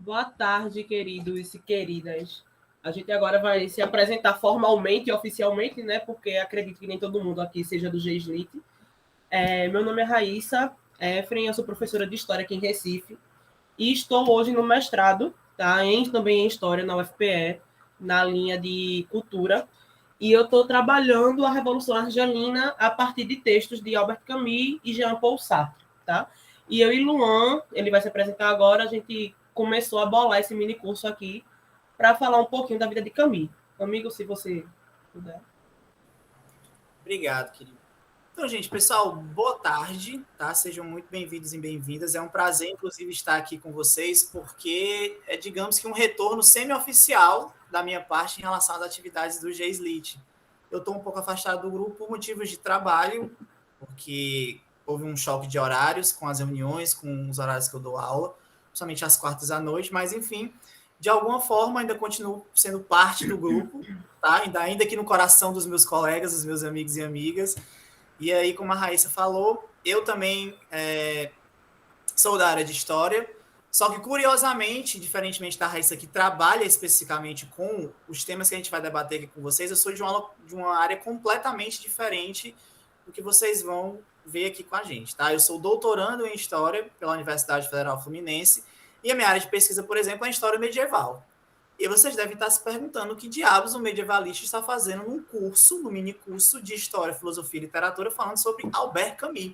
Boa tarde, queridos e queridas. A gente agora vai se apresentar formalmente e oficialmente, né? Porque acredito que nem todo mundo aqui seja do GESLIT. Meu nome é Raíssa Efren, eu sou professora de História aqui em Recife e estou hoje no mestrado, tá? Também em História na UFPE, na linha de Cultura. E eu estou trabalhando a Revolução Argelina a partir de textos de Albert Camus e Jean-Paul Sartre, tá? E eu e Luan, ele vai se apresentar agora, a gente começou a bolar esse mini curso aqui para falar um pouquinho da vida de Camus. Amigo, se você puder. Obrigado, querido. Então, gente, pessoal, boa tarde, tá? Sejam muito bem-vindos e bem-vindas. É um prazer, inclusive, estar aqui com vocês, porque é, digamos que, um retorno semi-oficial da minha parte em relação às atividades do GESLIT. Eu estou um pouco afastado do grupo por motivos de trabalho, porque houve um choque de horários com as reuniões, com os horários que eu dou aula, somente às quartas à noite, mas, enfim, de alguma forma, ainda continuo sendo parte do grupo, tá? Ainda aqui no coração dos meus colegas, dos meus amigos e amigas. E aí, como a Raíssa falou, eu também sou da área de História, só que, curiosamente, diferentemente da Raíssa, que trabalha especificamente com os temas que a gente vai debater aqui com vocês, eu sou de uma área completamente diferente do que vocês vão ver aqui com a gente, tá? Eu sou doutorando em História pela Universidade Federal Fluminense e a minha área de pesquisa, por exemplo, é História Medieval. E vocês devem estar se perguntando o que diabos o medievalista está fazendo num curso, no mini curso de História, Filosofia e Literatura, falando sobre Albert Camus,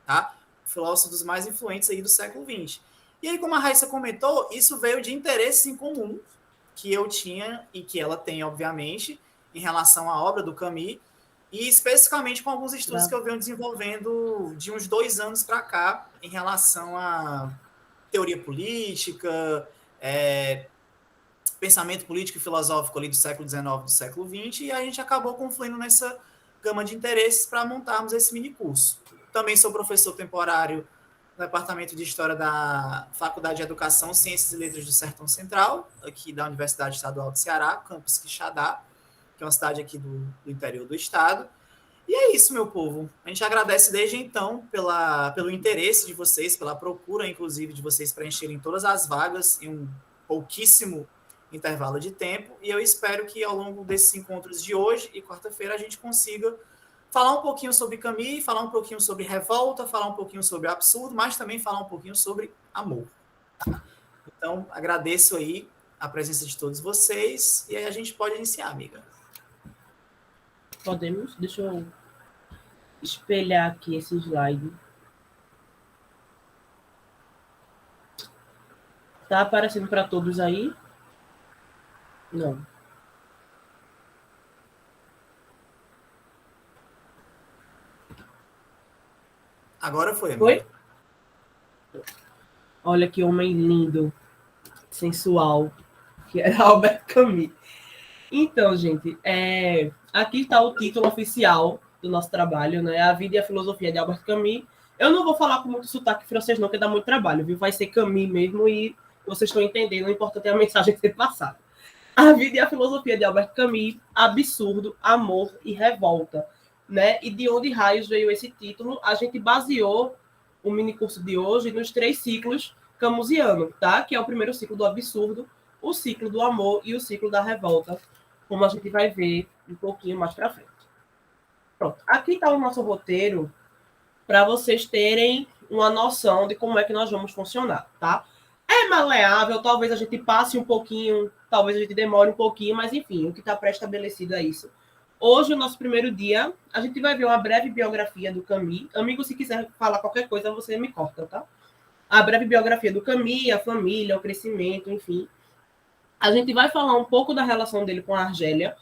tá? Filósofo dos mais influentes aí do século XX. E aí, como a Raíssa comentou, isso veio de interesses em comum que eu tinha e que ela tem, obviamente, em relação à obra do Camus, e especificamente com alguns estudos que eu venho desenvolvendo de uns 2 anos para cá em relação à teoria política, pensamento político e filosófico ali do século XIX, do século XX, e a gente acabou confluindo nessa gama de interesses para montarmos esse mini curso. Também sou professor temporário no Departamento de História da Faculdade de Educação, Ciências e Letras do Sertão Central, aqui da Universidade Estadual do Ceará, campus Quixadá, que é uma cidade aqui do interior do estado. E é isso, meu povo. A gente agradece desde então pelo interesse de vocês, pela procura, inclusive, de vocês preencherem todas as vagas em um pouquíssimo intervalo de tempo. E eu espero que, ao longo desses encontros de hoje e quarta-feira, a gente consiga falar um pouquinho sobre Camus, falar um pouquinho sobre revolta, falar um pouquinho sobre absurdo, mas também falar um pouquinho sobre amor. Então, agradeço aí a presença de todos vocês e aí a gente pode iniciar, amiga. Podemos? Deixa eu espelhar aqui esse slide. Tá aparecendo para todos aí? Não. Agora foi, amiga. Foi? Olha que homem lindo, sensual, que era Albert Camus. Então, gente, aqui está o título oficial do nosso trabalho, né? A Vida e a Filosofia de Albert Camus. Eu não vou falar com muito sotaque francês, não, que dá muito trabalho, viu? Vai ser Camus mesmo e vocês estão entendendo, o importante é a mensagem ser passada. A Vida e a Filosofia de Albert Camus, Absurdo, Amor e Revolta, né? E de onde raios veio esse título? A gente baseou o minicurso de hoje nos 3 ciclos camusianos, tá? Que é o primeiro ciclo do absurdo, o ciclo do amor e o ciclo da revolta, como a gente vai ver um pouquinho mais para frente. Pronto, aqui está o nosso roteiro para vocês terem uma noção de como é que nós vamos funcionar, tá? É maleável, talvez a gente passe um pouquinho, talvez a gente demore um pouquinho, mas enfim, o que está pré-estabelecido é isso. Hoje, o nosso primeiro dia, a gente vai ver uma breve biografia do Camus. Amigo, se quiser falar qualquer coisa, você me corta, tá? A breve biografia do Camus, a família, o crescimento, enfim. A gente vai falar um pouco da relação dele com a Argélia.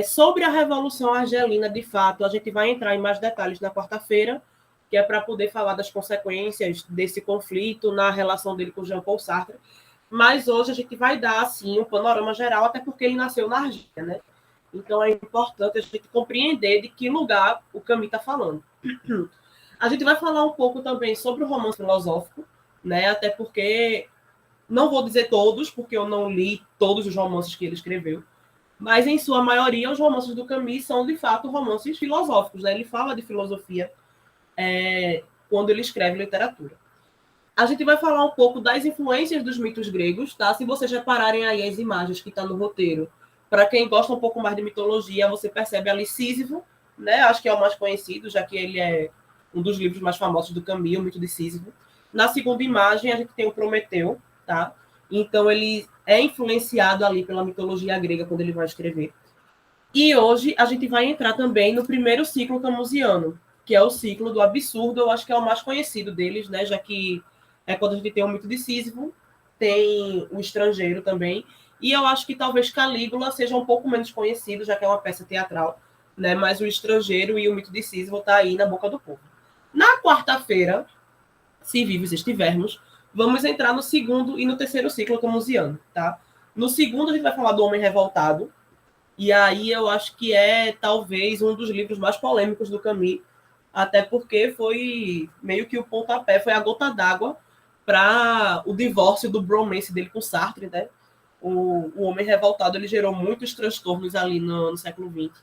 Sobre a Revolução Argelina, de fato, a gente vai entrar em mais detalhes na quarta-feira, que é para poder falar das consequências desse conflito na relação dele com Jean-Paul Sartre. Mas hoje a gente vai dar, assim, um panorama geral, até porque ele nasceu na Argélia, né? Então é importante a gente compreender de que lugar o Camus está falando. A gente vai falar um pouco também sobre o romance filosófico, né? Até porque, não vou dizer todos, porque eu não li todos os romances que ele escreveu, mas em sua maioria os romances do Camus são de fato romances filosóficos, né? Ele fala de filosofia quando ele escreve literatura. A gente vai falar um pouco das influências dos mitos gregos, tá? Se vocês repararem aí as imagens que estão no roteiro, para quem gosta um pouco mais de mitologia, você percebe ali Sísifo, né? Acho que é o mais conhecido, já que ele é um dos livros mais famosos do Camus, o mito de Sísifo. Na segunda imagem, a gente tem o Prometeu, tá? Então, ele é influenciado ali pela mitologia grega quando ele vai escrever. E hoje a gente vai entrar também no primeiro ciclo camusiano, que é o ciclo do absurdo, eu acho que é o mais conhecido deles, né? Já que é quando a gente tem o mito de Sísifo, tem o estrangeiro também, e eu acho que talvez Calígula seja um pouco menos conhecido, já que é uma peça teatral, né? Mas o estrangeiro e o mito de Sísifo tá aí na boca do povo. Na quarta-feira, se vivos estivermos, vamos entrar no segundo e no terceiro ciclo camusiano, tá? No segundo a gente vai falar do Homem Revoltado, e aí eu acho que é talvez um dos livros mais polêmicos do Camus, até porque foi meio que o pontapé, foi a gota d'água para o divórcio do bromance dele com Sartre, né? O Homem Revoltado ele gerou muitos transtornos ali no século XX.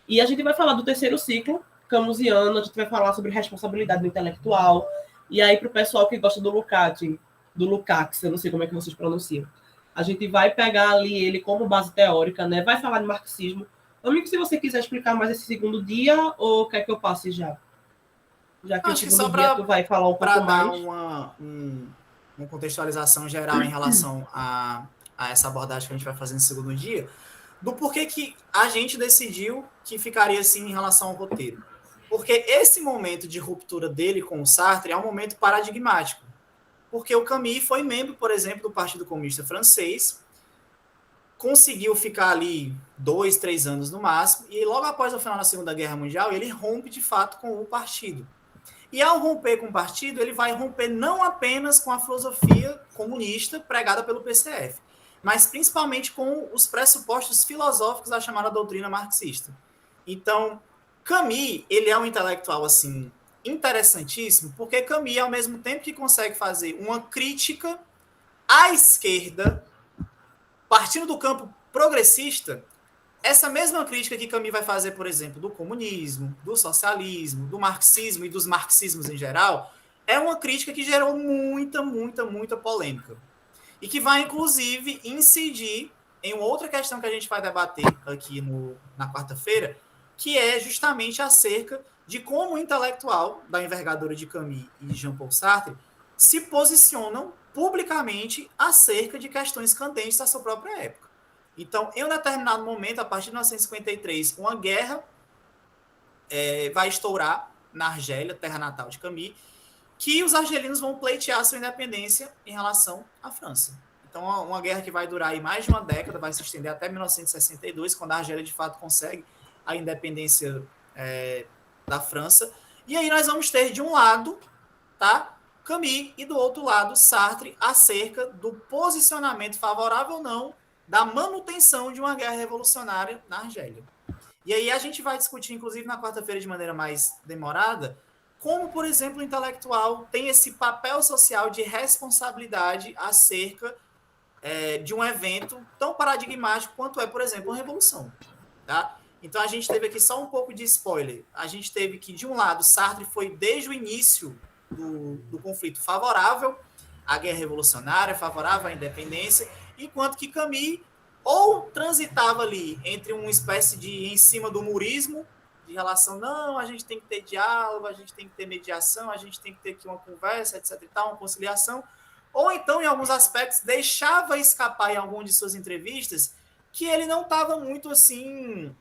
E a gente vai falar do terceiro ciclo camusiano, a gente vai falar sobre responsabilidade do intelectual. E aí, para o pessoal que gosta do Lukács, eu não sei como é que vocês pronunciam, a gente vai pegar ali ele como base teórica, né? Vai falar de marxismo. Amigo, se você quiser explicar mais esse segundo dia, ou quer que eu passe já? Já que o Acho que só segundo dia tu vai falar um para pouco dar mais. uma contextualização geral em relação a essa abordagem que a gente vai fazer no segundo dia, do porquê que a gente decidiu que ficaria assim em relação ao roteiro. Porque esse momento de ruptura dele com o Sartre é um momento paradigmático. Porque o Camus foi membro, por exemplo, do Partido Comunista Francês, conseguiu ficar ali 2, 3 anos no máximo, e logo após o final da Segunda Guerra Mundial, ele rompe de fato com o partido. E ao romper com o partido, ele vai romper não apenas com a filosofia comunista pregada pelo PCF, mas principalmente com os pressupostos filosóficos da chamada doutrina marxista. Então, Camus, ele é um intelectual assim interessantíssimo, porque Camus, ao mesmo tempo que consegue fazer uma crítica à esquerda, partindo do campo progressista, essa mesma crítica que Camus vai fazer, por exemplo, do comunismo, do socialismo, do marxismo e dos marxismos em geral, é uma crítica que gerou muita polêmica. E que vai, inclusive, incidir em uma outra questão que a gente vai debater aqui na quarta-feira, que é justamente acerca de como o intelectual da envergadura de Camus e Jean-Paul Sartre se posicionam publicamente acerca de questões candentes da sua própria época. Então, em um determinado momento, a partir de 1953, uma guerra vai estourar na Argélia, terra natal de Camus, que os argelinos vão pleitear sua independência em relação à França. Então, uma guerra que vai durar aí mais de uma década, vai se estender até 1962, quando a Argélia de fato consegue a independência da França. E aí nós vamos ter de um lado, tá, Camus, e do outro lado Sartre, acerca do posicionamento favorável ou não da manutenção de uma guerra revolucionária na Argélia. E aí a gente vai discutir, inclusive na quarta-feira de maneira mais demorada, como, por exemplo, o intelectual tem esse papel social de responsabilidade acerca de um evento tão paradigmático quanto é, por exemplo, a Revolução. Tá? Então a gente teve aqui só um pouco de spoiler. A gente teve que, de um lado, Sartre foi desde o início do conflito favorável à guerra revolucionária, favorável à independência, enquanto que Camus ou transitava ali entre uma espécie de em cima do murismo, de relação, não, a gente tem que ter diálogo, a gente tem que ter mediação, a gente tem que ter aqui uma conversa, etc e tal, uma conciliação, ou então, em alguns aspectos, deixava escapar em alguma de suas entrevistas que ele não estava muito assim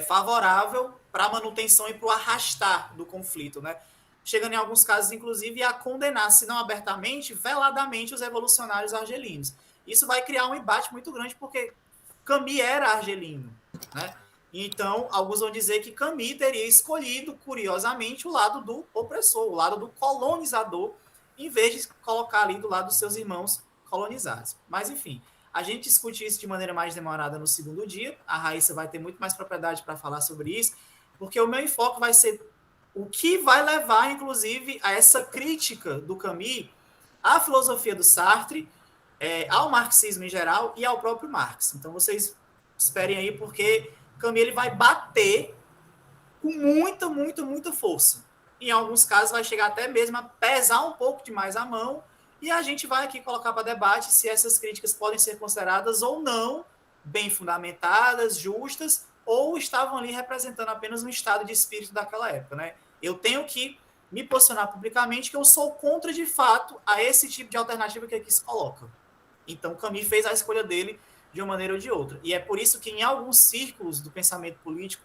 favorável para a manutenção e para o arrastar do conflito, né? Chegando em alguns casos, inclusive, a condenar, se não abertamente, veladamente os revolucionários argelinos. Isso vai criar um embate muito grande, porque Camus era argelino, né? Então, alguns vão dizer que Camus teria escolhido, curiosamente, o lado do opressor, o lado do colonizador, em vez de colocar ali do lado dos seus irmãos colonizados. Mas, enfim, a gente discute isso de maneira mais demorada no segundo dia. A Raíssa vai ter muito mais propriedade para falar sobre isso, porque o meu enfoque vai ser o que vai levar, inclusive, a essa crítica do Camus à filosofia do Sartre, ao marxismo em geral e ao próprio Marx. Então, vocês esperem aí, porque Camus ele vai bater com muita força em alguns casos vai chegar até mesmo a pesar um pouco demais a mão, e a gente vai aqui colocar para debate se essas críticas podem ser consideradas ou não bem fundamentadas, justas, ou estavam ali representando apenas um estado de espírito daquela época, né? Eu tenho que me posicionar publicamente que eu sou contra, de fato, a esse tipo de alternativa que aqui se coloca. Então, Camus fez a escolha dele de uma maneira ou de outra. E é por isso que em alguns círculos do pensamento político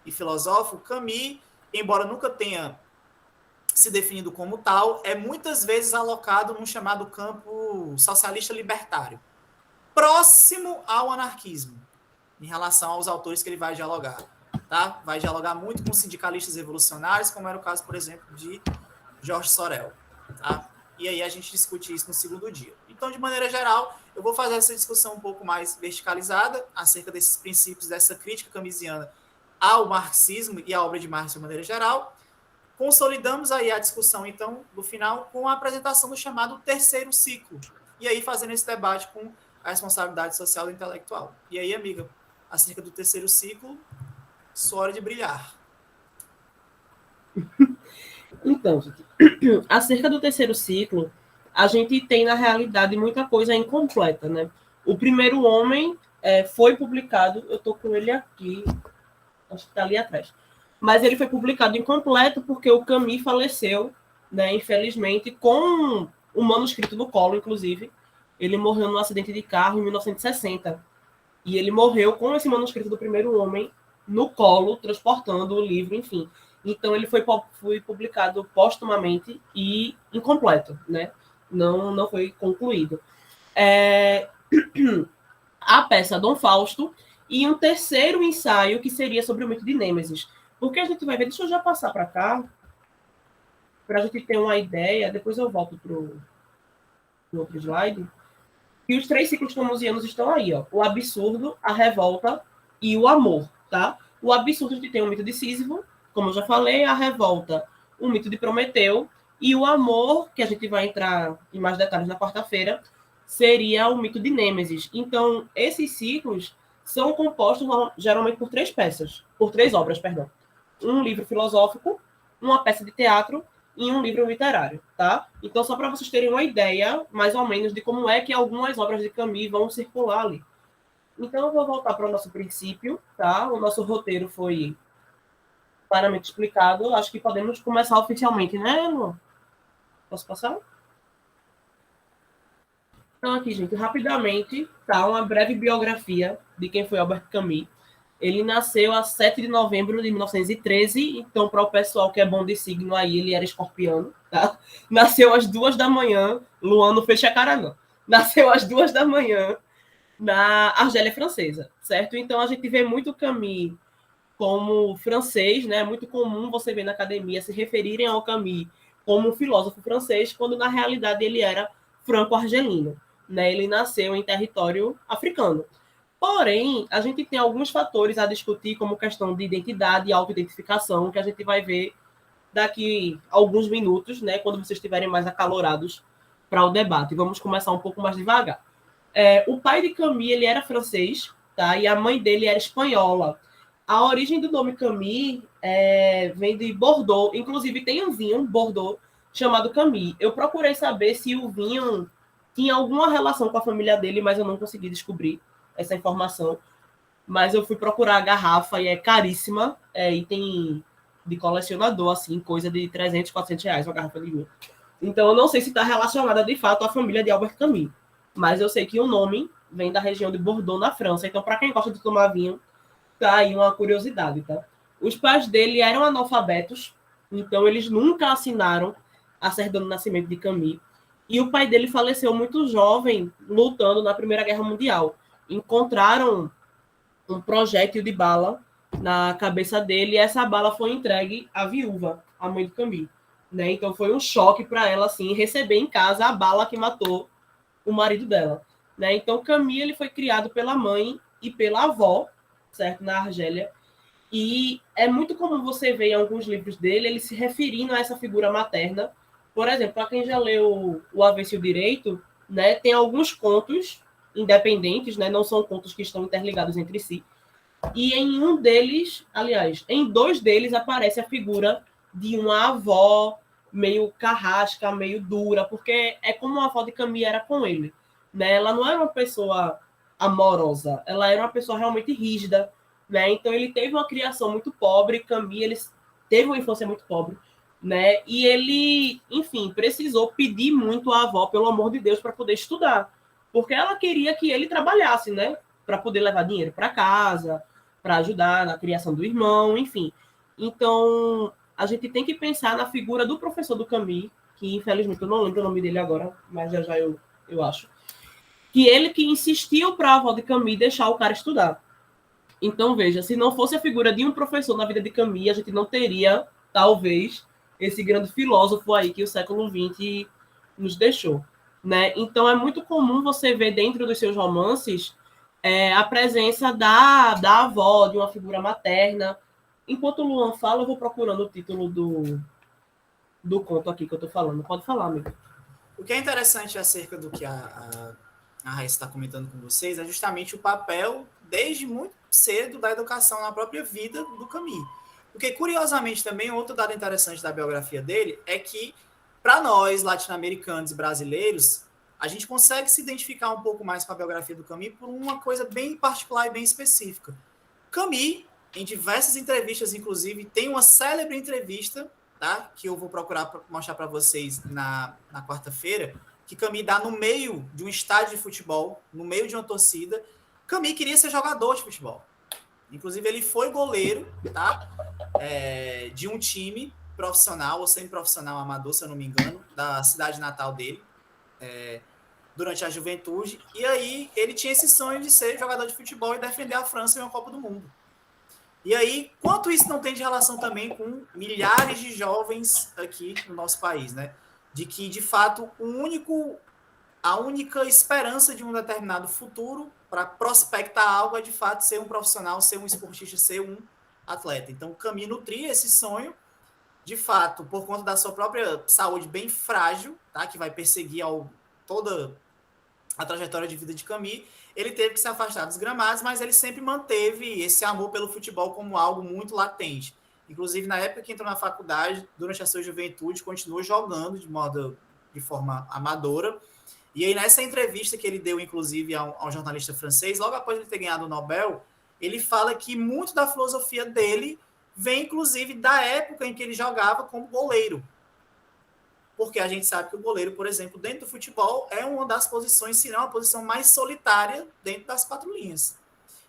e filosófico, Camus, embora nunca tenha se definido como tal, é muitas vezes alocado num chamado campo socialista libertário, próximo ao anarquismo, em relação aos autores que ele vai dialogar. Tá? Vai dialogar muito com sindicalistas revolucionários, como era o caso, por exemplo, de Jorge Sorel. Tá? E aí a gente discute isso no segundo dia. Então, de maneira geral, eu vou fazer essa discussão um pouco mais verticalizada acerca desses princípios, dessa crítica camisiana ao marxismo e à obra de Marx de maneira geral. Consolidamos aí a discussão, então, do final, com a apresentação do chamado terceiro ciclo. E aí fazendo esse debate com a responsabilidade social do intelectual. E aí, amiga, acerca do terceiro ciclo, sua hora de brilhar. Então, gente, acerca do terceiro ciclo, a gente tem, na realidade, muita coisa incompleta, né? O primeiro homem foi publicado, eu estou com ele aqui, acho que está ali atrás, mas ele foi publicado incompleto porque o Camus faleceu, né, infelizmente, com o manuscrito no colo, inclusive. Ele morreu num acidente de carro em 1960. E ele morreu com esse manuscrito do primeiro homem no colo, transportando o livro, enfim. Então, ele foi publicado póstumamente e incompleto, né? Não foi concluído. A peça Dom Fausto e um terceiro ensaio que seria sobre o mito de Nêmesis. Porque a gente vai ver, deixa eu já passar para cá, para a gente ter uma ideia, depois eu volto para o outro slide. E os 3 ciclos camusianos estão aí, ó. O absurdo, a revolta e o amor, tá? O absurdo a gente tem o mito de Sísifo, como eu já falei, a revolta, o mito de Prometeu, e o amor, que a gente vai entrar em mais detalhes na quarta-feira, seria o mito de Nêmesis. Então, esses ciclos são compostos geralmente por 3 peças, por 3 obras, perdão. Um livro filosófico, uma peça de teatro e um livro literário, tá? Então, só para vocês terem uma ideia, mais ou menos, de como é que algumas obras de Camus vão circular ali. Então, eu vou voltar para o nosso princípio, tá? O nosso roteiro foi claramente explicado. Acho que podemos começar oficialmente, né, Lu? Posso passar? Então, aqui, gente, rapidamente, tá? Uma breve biografia de quem foi Albert Camus. Ele nasceu a 7 de novembro de 1913, então, para o pessoal que é bom de signo aí, ele era escorpiano, tá? Nasceu às 2 da manhã, Luan não fecha a cara, não. Nasceu às 2 da manhã na Argélia Francesa, certo? Então, a gente vê muito Camus como francês, né? É muito comum você ver na academia se referirem ao Camus como um filósofo francês, quando, na realidade, ele era franco-argelino, né? Ele nasceu em território africano. Porém, a gente tem alguns fatores a discutir, como questão de identidade e autoidentificação, que a gente vai ver daqui a alguns minutos, né, quando vocês estiverem mais acalorados para o debate. Vamos começar um pouco mais devagar. O pai de Camus, ele era francês, tá? E a mãe dele era espanhola. A origem do nome Camus vem de Bordeaux. Inclusive, tem um vinho, Bordeaux, chamado Camus. Eu procurei saber se o vinho tinha alguma relação com a família dele, mas eu não consegui descobrir essa informação, mas eu fui procurar a garrafa e é caríssima, item de colecionador, assim, coisa de 300, 400 reais uma garrafa de vinho. Então, eu não sei se está relacionada, de fato, à família de Albert Camus, mas eu sei que o nome vem da região de Bordeaux, na França. Então, para quem gosta de tomar vinho, tá aí uma curiosidade, tá? Os pais dele eram analfabetos, então eles nunca assinaram a certidão de nascimento de Camus, e o pai dele faleceu muito jovem, lutando na Primeira Guerra Mundial. Encontraram um projétil de bala na cabeça dele e essa bala foi entregue à viúva, a mãe do Camus, né? Então foi um choque para ela, assim, receber em casa a bala que matou o marido dela, né? Então Camus, ele foi criado pela mãe e pela avó, certo, na Argélia, e é muito comum você ver em alguns livros dele ele se referindo a essa figura materna. Por exemplo, para quem já leu O Avesso e o Direito, né, tem alguns contos independentes, né, não são contos que estão interligados entre si, e em um deles, aliás, em 2 deles aparece a figura de uma avó meio carrasca, meio dura, porque é como a avó de Camille era com ele, né? Ela não era uma pessoa amorosa, ela era uma pessoa realmente rígida, né? Então ele teve uma criação muito pobre, Camille ele teve uma infância muito pobre, né? E ele, enfim, precisou pedir muito à avó, pelo amor de Deus, para poder estudar, porque ela queria que ele trabalhasse, né? Para poder levar dinheiro para casa, para ajudar na criação do irmão, enfim. Então, a gente tem que pensar na figura do professor do Camille, que infelizmente eu não lembro o nome dele agora, mas já eu acho. Que ele que insistiu para a avó de Camille deixar o cara estudar. Então, veja, se não fosse a figura de um professor na vida de Camille, a gente não teria, talvez, esse grande filósofo aí que o século XX nos deixou. Né? Então, é muito comum você ver dentro dos seus romances a presença da avó, de uma figura materna. Enquanto o Luan fala, eu vou procurando o título do conto aqui que eu estou falando. Pode falar, amigo. O que é interessante acerca do que a Raíssa está comentando com vocês é justamente o papel, desde muito cedo, da educação na própria vida do Camille. Porque, curiosamente, também, outro dado interessante da biografia dele é que, para nós, latino-americanos e brasileiros, a gente consegue se identificar um pouco mais com a biografia do Camille por uma coisa bem particular e bem específica. Camille, em diversas entrevistas, inclusive, tem uma célebre entrevista, tá, que eu vou procurar mostrar para vocês na quarta-feira, que Camille dá no meio de um estádio de futebol, no meio de uma torcida. Camille queria ser jogador de futebol. Inclusive, ele foi goleiro, tá, de um time profissional ou semi-profissional amador, se eu não me engano, da cidade natal dele, durante a juventude. E aí, ele tinha esse sonho de ser jogador de futebol e defender a França em uma Copa do Mundo. E aí, quanto isso não tem de relação também com milhares de jovens aqui no nosso país, né? De que, de fato, a única esperança de um determinado futuro para prospectar algo é, de fato, ser um profissional, ser um esportista, ser um atleta. Então, o Camille nutria esse sonho, de fato, por conta da sua própria saúde bem frágil, tá? Que vai perseguir toda a trajetória de vida de Camille. Ele teve que se afastar dos gramados, mas ele sempre manteve esse amor pelo futebol como algo muito latente. Inclusive, na época que entrou na faculdade, durante a sua juventude, continuou jogando de forma amadora. E aí, nessa entrevista que ele deu, inclusive, a um jornalista francês, logo após ele ter ganhado o Nobel, ele fala que muito da filosofia dele vem, inclusive, da época em que ele jogava como goleiro. Porque a gente sabe que o goleiro, por exemplo, dentro do futebol, é uma das posições, se não a posição mais solitária dentro das quatro linhas.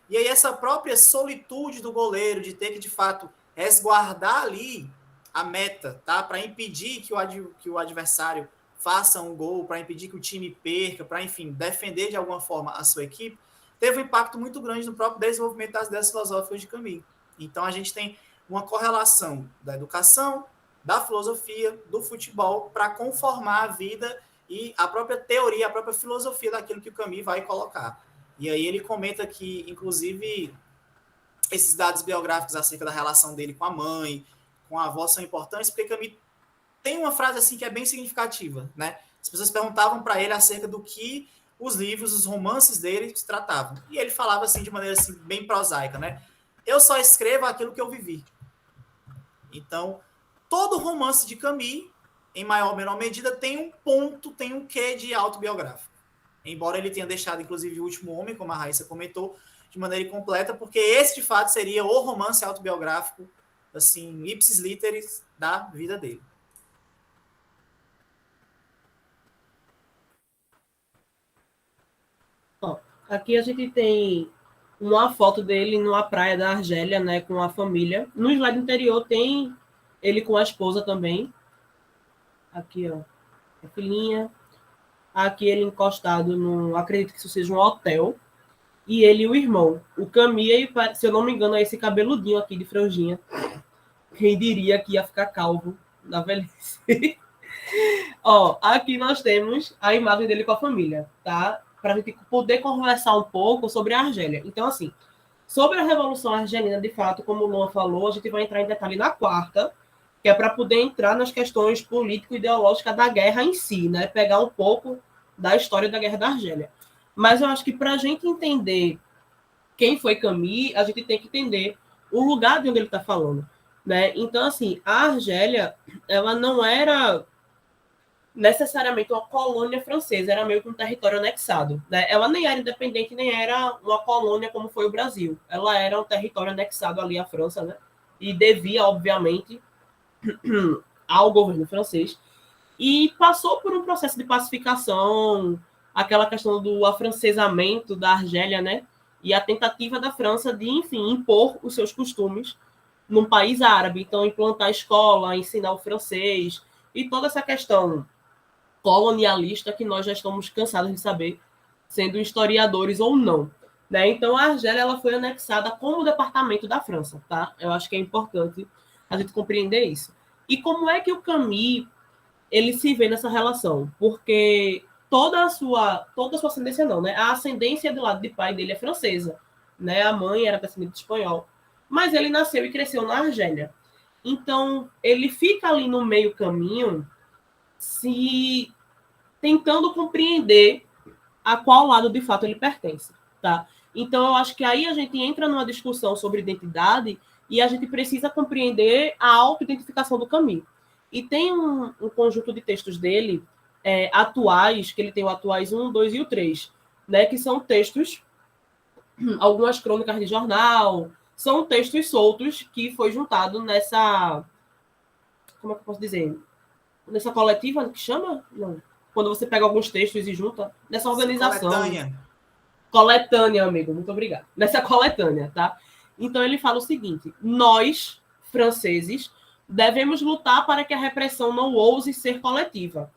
E aí essa própria solitude do goleiro, de ter que, de fato, resguardar ali a meta, tá? Para impedir que o adversário faça um gol, para impedir que o time perca, para, enfim, defender de alguma forma a sua equipe, teve um impacto muito grande no próprio desenvolvimento das ideias filosóficas de Camille. Então, a gente tem uma correlação da educação, da filosofia, do futebol, para conformar a vida e a própria teoria, a própria filosofia daquilo que o Camille vai colocar. E aí ele comenta que, inclusive, esses dados biográficos acerca da relação dele com a mãe, com a avó, são importantes, porque Camille tem uma frase assim que é bem significativa, né? As pessoas perguntavam para ele acerca do que os livros, os romances dele se tratavam. E ele falava assim de maneira assim, bem prosaica, né? Eu só escrevo aquilo que eu vivi. Então, todo romance de Camille, em maior ou menor medida, tem um ponto, tem um quê de autobiográfico. Embora ele tenha deixado, inclusive, O Último Homem, como a Raíssa comentou, de maneira incompleta, porque esse, de fato, seria o romance autobiográfico, assim, ipsis literis, da vida dele. Ó, aqui a gente tem uma foto dele numa praia da Argélia, né, com a família. No slide anterior tem ele com a esposa também. Aqui, ó, a filhinha. Aqui ele encostado no, acredito que isso seja um hotel. E ele e o irmão. O Camille, se eu não me engano, é esse cabeludinho aqui de franjinha. Quem diria que ia ficar calvo na velhice? Ó, aqui nós temos a imagem dele com a família, tá? Para a gente poder conversar um pouco sobre a Argélia. Então, assim, sobre a Revolução Argelina, de fato, como o Luan falou, a gente vai entrar em detalhe na quarta, que é para poder entrar nas questões político-ideológicas da guerra em si, né? Pegar um pouco da história da Guerra da Argélia. Mas eu acho que para a gente entender quem foi Camille, a gente tem que entender o lugar de onde ele está falando. né? Então, assim, a Argélia, ela não era necessariamente uma colônia francesa, era meio que um território anexado, né? Ela nem era independente, nem era uma colônia como foi o Brasil. Ela era um território anexado ali à França, né? E devia, obviamente, ao governo francês. E passou por um processo de pacificação, aquela questão do afrancesamento da Argélia, né? E a tentativa da França de, enfim, impor os seus costumes num país árabe. Então, implantar escola, ensinar o francês e toda essa questão colonialista que nós já estamos cansados de saber, sendo historiadores ou não. Né? Então, a Argélia ela foi anexada como departamento da França. Tá? Eu acho que é importante a gente compreender isso. E como é que o Camus ele se vê nessa relação? Porque toda a sua ascendência não, né? A ascendência do lado de pai dele é francesa, né? A mãe era descendente de espanhol, mas ele nasceu e cresceu na Argélia. Então, ele fica ali no meio caminho, se tentando compreender a qual lado de fato ele pertence, tá? Então, eu acho que aí a gente entra numa discussão sobre identidade e a gente precisa compreender a autoidentificação do Camus. E tem um conjunto de textos dele, atuais, que ele tem o atuais 1, 2 e o 3, né, que são textos, algumas crônicas de jornal, são textos soltos que foi juntado nessa, como é que eu posso dizer? Nessa coletiva que chama? Não. Quando você pega alguns textos e junta, nessa organização. Coletânea, amigo, muito obrigado. Nessa coletânea, tá? Então ele fala o seguinte: nós, franceses, devemos lutar para que a repressão não ouse ser coletiva.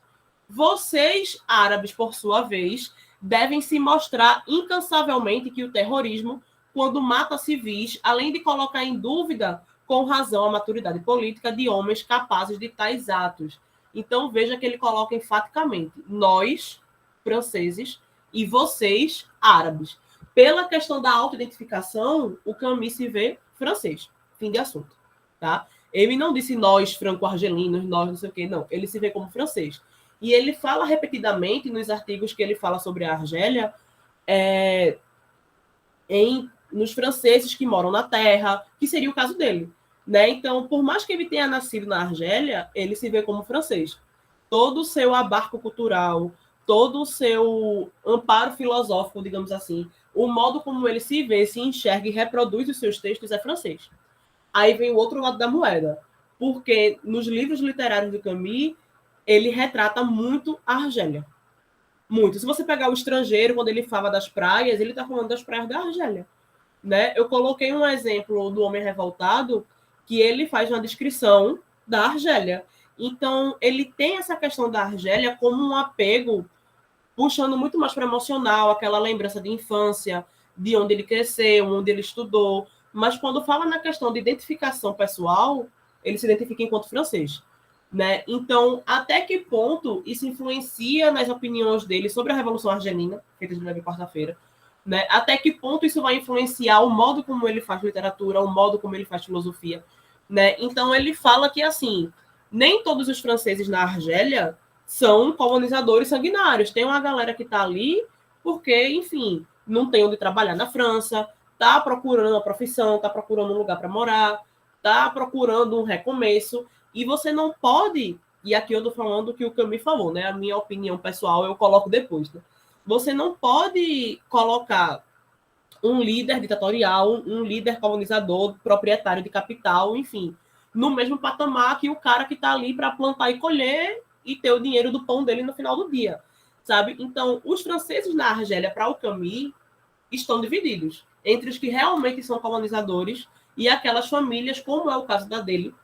Vocês, árabes, por sua vez, devem se mostrar incansavelmente que o terrorismo, quando mata civis, além de colocar em dúvida, com razão, a maturidade política de homens capazes de tais atos. Então veja que ele coloca enfaticamente: nós, franceses, e vocês, árabes. Pela questão da autoidentificação, o Camus se vê francês. Fim de assunto. Tá? Ele não disse nós, franco-argelinos, nós não sei o quê, não. Ele se vê como francês. E ele fala repetidamente, nos artigos que ele fala sobre a Argélia, nos franceses que moram na terra, que seria o caso dele. Né? Então, por mais que ele tenha nascido na Argélia, ele se vê como francês. Todo o seu abarco cultural, todo o seu amparo filosófico, digamos assim, o modo como ele se vê, se enxerga e reproduz os seus textos é francês. Aí vem o outro lado da moeda, porque nos livros literários do Camus, ele retrata muito a Argélia. Muito. Se você pegar o Estrangeiro, quando ele fala das praias, ele está falando das praias da Argélia. Né? Eu coloquei um exemplo do Homem Revoltado, que ele faz uma descrição da Argélia. Então, ele tem essa questão da Argélia como um apego, puxando muito mais para emocional, aquela lembrança de infância, de onde ele cresceu, onde ele estudou. Mas quando fala na questão de identificação pessoal, ele se identifica enquanto francês. Né? Então, até que ponto isso influencia nas opiniões dele sobre a Revolução Argelina, feita de leve quarta-feira? Né? Até que ponto isso vai influenciar o modo como ele faz literatura, o modo como ele faz filosofia? Né? Então, ele fala que, assim, nem todos os franceses na Argélia são colonizadores sanguinários. Tem uma galera que está ali porque, enfim, não tem onde trabalhar na França, está procurando uma profissão, está procurando um lugar para morar, está procurando um recomeço, e você não pode, e aqui eu estou falando o que o Camus falou, né? A minha opinião pessoal eu coloco depois, né? Você não pode colocar um líder ditatorial, um líder colonizador, proprietário de capital, enfim, no mesmo patamar que o cara que está ali para plantar e colher e ter o dinheiro do pão dele no final do dia, sabe? Então, os franceses na Argélia, para o Camus, estão divididos entre os que realmente são colonizadores e aquelas famílias, como é o caso da dele,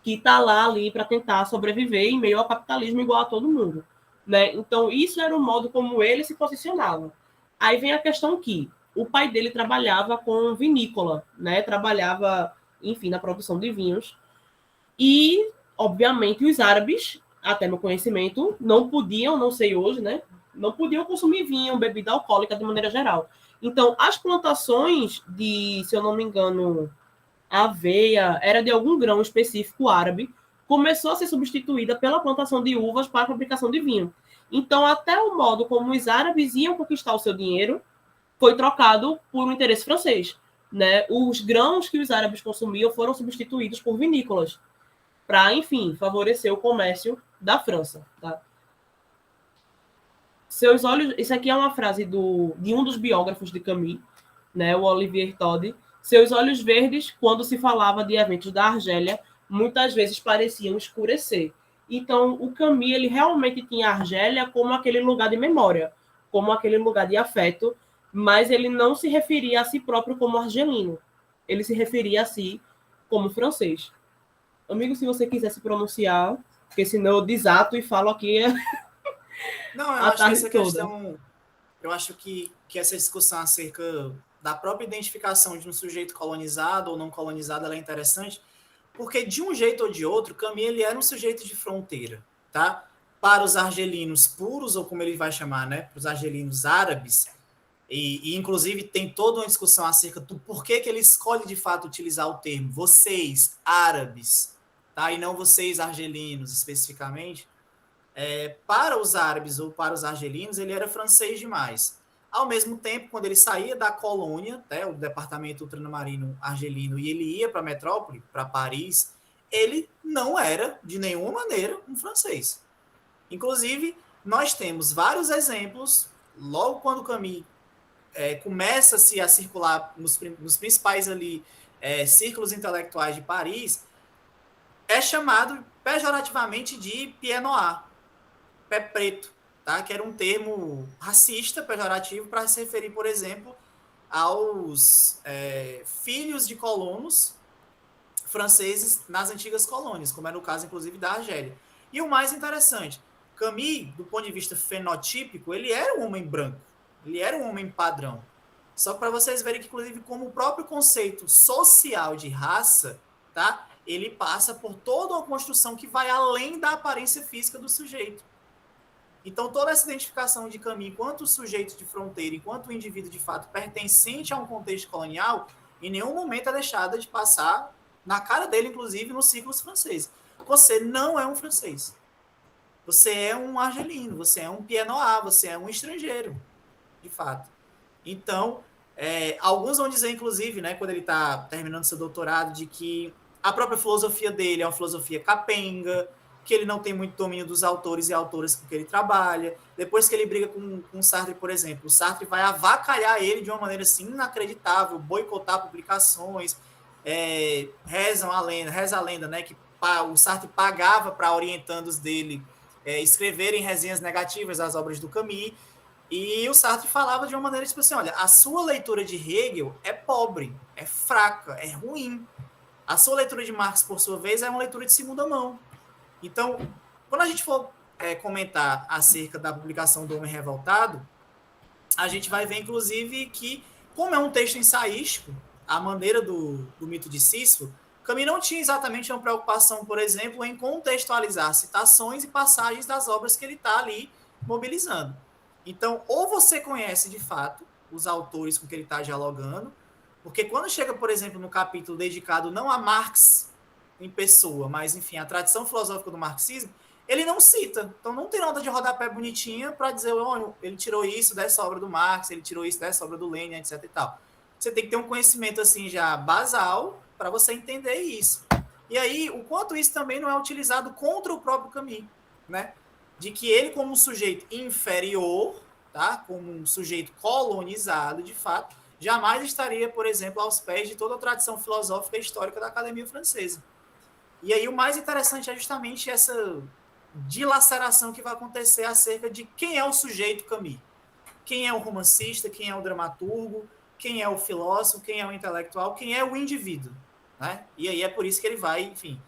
que está lá ali para tentar sobreviver em meio ao capitalismo igual a todo mundo. Né? Então, isso era o modo como ele se posicionava. Aí vem a questão que o pai dele trabalhava com vinícola, né? Trabalhava, enfim, na produção de vinhos. E, obviamente, os árabes, até no conhecimento, não podiam, não sei hoje, né? Não podiam consumir vinho, bebida alcoólica de maneira geral. Então, as plantações de, se eu não me engano, aveia, era de algum grão específico árabe, começou a ser substituída pela plantação de uvas para a fabricação de vinho. Então, até o modo como os árabes iam conquistar o seu dinheiro foi trocado por um interesse francês. né, os grãos que os árabes consumiam foram substituídos por vinícolas, para, enfim, favorecer o comércio da França. Tá? Seus olhos, isso aqui é uma frase de um dos biógrafos de Camus, né, o Olivier Todd. Seus olhos verdes, quando se falava de eventos da Argélia, muitas vezes pareciam escurecer. Então, o Camus, ele realmente tinha a Argélia como aquele lugar de memória, como aquele lugar de afeto, mas ele não se referia a si próprio como argelino. Ele se referia a si como francês. Amigo, se você quiser se pronunciar, porque senão eu desato e falo aqui Não, eu a acho que tarde essa toda. questão, eu acho que essa discussão acerca da própria identificação de um sujeito colonizado ou não colonizado, ela é interessante, porque de um jeito ou de outro, Camus ele era um sujeito de fronteira, tá? Para os argelinos puros, ou como ele vai chamar, né? Para os argelinos árabes, e inclusive tem toda uma discussão acerca do porquê que ele escolhe de fato utilizar o termo vocês, árabes, tá? E não vocês, argelinos, especificamente. Para os árabes ou para os argelinos, ele era francês demais. Ao mesmo tempo, quando ele saía da colônia, né, o departamento ultramarino argelino, e ele ia para a metrópole, para Paris, ele não era, de nenhuma maneira, um francês. Inclusive, nós temos vários exemplos, logo quando o Camus começa-se a circular nos principais ali, círculos intelectuais de Paris, é chamado pejorativamente de pied noir, pé preto, tá? Que era um termo racista, pejorativo, para se referir, por exemplo, aos filhos de colonos franceses nas antigas colônias, como era o caso, inclusive, da Argélia. E o mais interessante, Camus, do ponto de vista fenotípico, ele era um homem branco, ele era um homem padrão. Só para vocês verem que, inclusive, como o próprio conceito social de raça, tá? Ele passa por toda uma construção que vai além da aparência física do sujeito. Então, toda essa identificação de Camus enquanto sujeito de fronteira, enquanto indivíduo de fato pertencente a um contexto colonial, em nenhum momento é deixada de passar na cara dele, inclusive, nos ciclos franceses. Você não é um francês. Você é um argelino, você é um pied noir, você é um estrangeiro, de fato. Então, alguns vão dizer, inclusive, né, quando ele está terminando seu doutorado, de que a própria filosofia dele é uma filosofia capenga, que ele não tem muito domínio dos autores e autoras com que ele trabalha. Depois que ele briga com Sartre, por exemplo, o Sartre vai avacalhar ele de uma maneira assim inacreditável, boicotar publicações, reza a lenda, né, que o Sartre pagava para orientandos dele escreverem resenhas negativas às obras do Camus, e o Sartre falava de uma maneira tipo assim, olha, a sua leitura de Hegel é pobre, é fraca, é ruim. A sua leitura de Marx, por sua vez, é uma leitura de segunda mão. Então, quando a gente for comentar acerca da publicação do Homem Revoltado, a gente vai ver, inclusive, que, como é um texto ensaístico, a maneira do mito de Sísifo, Camus não tinha exatamente uma preocupação, por exemplo, em contextualizar citações e passagens das obras que ele está ali mobilizando. Então, ou você conhece, de fato, os autores com que ele está dialogando, porque quando chega, por exemplo, no capítulo dedicado não a Marx em pessoa, mas, enfim, a tradição filosófica do marxismo, ele não cita. Então, não tem nota de rodapé bonitinha para dizer, olha, ele tirou isso dessa obra do Marx, ele tirou isso dessa obra do Lenin, etc. e tal. Você tem que ter um conhecimento, assim, já basal para você entender isso. E aí, o quanto isso também não é utilizado contra o próprio Camus, né? De que ele, como um sujeito inferior, tá? Como um sujeito colonizado, de fato, jamais estaria, por exemplo, aos pés de toda a tradição filosófica e histórica da Academia Francesa. E aí o mais interessante é justamente essa dilaceração que vai acontecer acerca de quem é o sujeito Camus. Quem é o romancista, quem é o dramaturgo, quem é o filósofo, quem é o intelectual, quem é o indivíduo. Né? E aí é por isso que ele vai, enfim,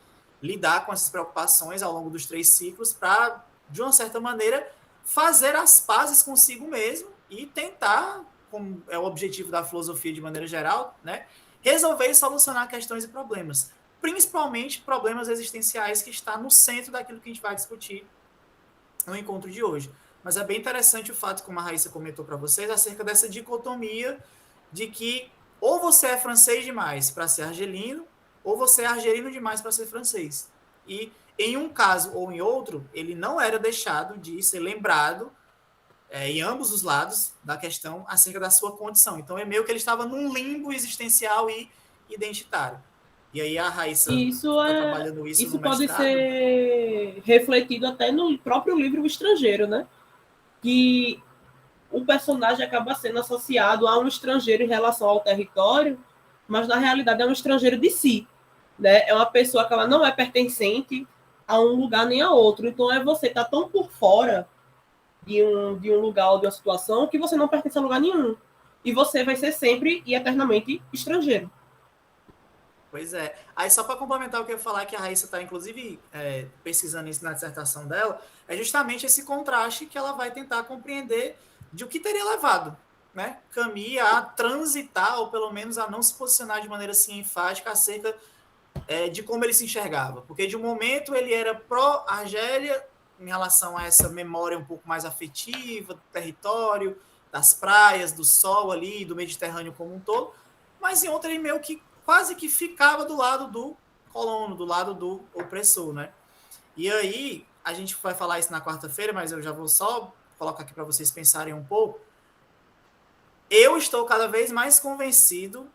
lidar com essas preocupações ao longo dos 3 ciclos para, de uma certa maneira, fazer as pazes consigo mesmo e tentar, como é o objetivo da filosofia de maneira geral, né, resolver e solucionar questões e problemas, principalmente problemas existenciais que está no centro daquilo que a gente vai discutir no encontro de hoje. Mas é bem interessante o fato, como a Raíssa comentou para vocês, acerca dessa dicotomia de que ou você é francês demais para ser argelino, ou você é argelino demais para ser francês. E em um caso ou em outro, ele não era deixado de ser lembrado em ambos os lados da questão acerca da sua condição. Então é meio que ele estava num limbo existencial e identitário. E aí a Raíssa está trabalhando isso no pode mestrado. ser refletido até no próprio livro O Estrangeiro, né? Que o personagem acaba sendo associado a um estrangeiro em relação ao território, mas na realidade é um estrangeiro de si, né? É uma pessoa que ela não é pertencente a um lugar nem a outro. Então é você tá tão por fora de um lugar ou de uma situação que você não pertence a lugar nenhum. E você vai ser sempre e eternamente estrangeiro. Pois é. Aí, só para complementar o que eu ia falar, que a Raíssa está, inclusive, pesquisando isso na dissertação dela, é justamente esse contraste que ela vai tentar compreender de o que teria levado, né, Camus a transitar, ou pelo menos a não se posicionar de maneira assim enfática acerca de como ele se enxergava. Porque, de um momento, ele era pró-Argélia em relação a essa memória um pouco mais afetiva do território, das praias, do sol ali, do Mediterrâneo como um todo, mas em outro ele meio que quase que ficava do lado do colono, do lado do opressor, né? E aí, a gente vai falar isso na quarta-feira, mas eu já vou só colocar aqui para vocês pensarem um pouco. Eu estou cada vez mais convencido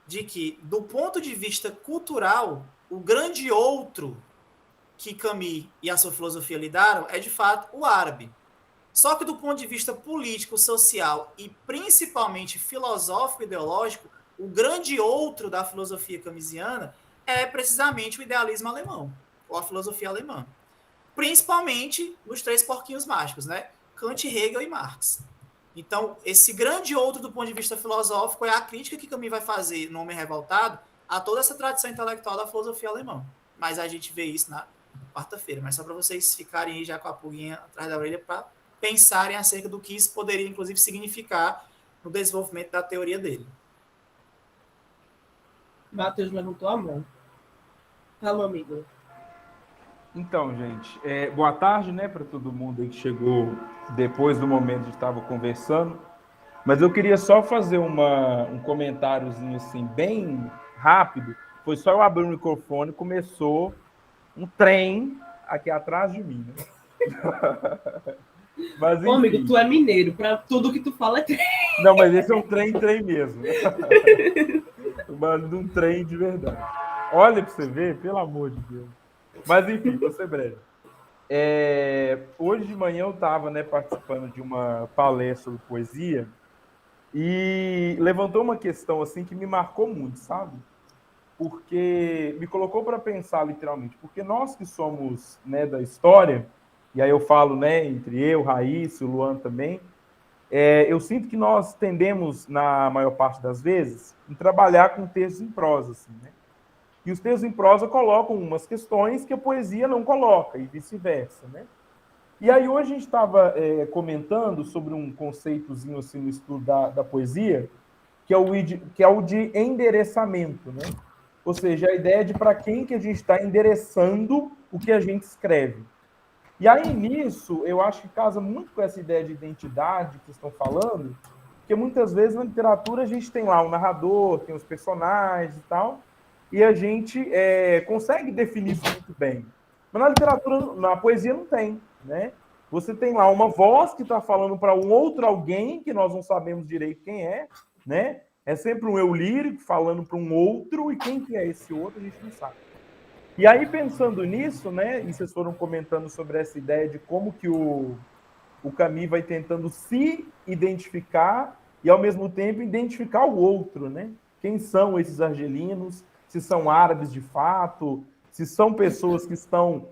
de que, do ponto de vista cultural, o grande outro que Camus e a sua filosofia lidaram é, de fato, o árabe. Só que, do ponto de vista político, social e principalmente filosófico e ideológico, o grande outro da filosofia camisiana é precisamente o idealismo alemão, ou a filosofia alemã. Principalmente nos três porquinhos mágicos, né? Kant, Hegel e Marx. Então, esse grande outro do ponto de vista filosófico é a crítica que Camus vai fazer no Homem Revoltado a toda essa tradição intelectual da filosofia alemã. Mas a gente vê isso na quarta-feira. Mas só para vocês ficarem aí já com a pulguinha atrás da orelha para pensarem acerca do que isso poderia, inclusive, significar no desenvolvimento da teoria dele. Matheus levantou a mão. Fala, amigo. Então, gente, boa tarde, né, para todo mundo aí que chegou depois do momento que estava conversando. Mas eu queria só fazer um comentáriozinho assim, bem rápido. Foi só eu abrir o microfone e começou um trem aqui atrás de mim, né? Mas, enfim. Ô, amigo, tu é mineiro, para tudo que tu fala é trem. Não, mas esse é um trem mesmo. Mas um trem de verdade. Olha para você ver, pelo amor de Deus. Mas, enfim, vou ser breve. Hoje de manhã eu estava, né, participando de uma palestra sobre poesia e levantou uma questão assim que me marcou muito, sabe? Porque me colocou para pensar literalmente, porque nós que somos, né, da história, e aí eu falo, né, entre eu, Raíssa, o Luan também, eu sinto que nós tendemos, na maior parte das vezes, em trabalhar com textos em prosa, assim, né? E os textos em prosa colocam umas questões que a poesia não coloca, e vice-versa, né? E aí hoje a gente estava comentando sobre um conceitozinho assim no estudo da poesia, que é o de endereçamento, né? Ou seja, a ideia de para quem que a gente está endereçando o que a gente escreve. E aí nisso, eu acho que casa muito com essa ideia de identidade que estão falando, porque muitas vezes na literatura a gente tem lá o narrador, tem os personagens e tal, e a gente consegue definir isso muito bem. Mas na literatura, na poesia não tem, né? Você tem lá uma voz que está falando para um outro alguém, que nós não sabemos direito quem é, né? É sempre um eu lírico falando para um outro, e quem que é esse outro a gente não sabe. E aí, pensando nisso, né, e vocês foram comentando sobre essa ideia de como que o Camus vai tentando se identificar e, ao mesmo tempo, identificar o outro, né? Quem são esses argelinos? Se são árabes de fato? Se são pessoas que estão,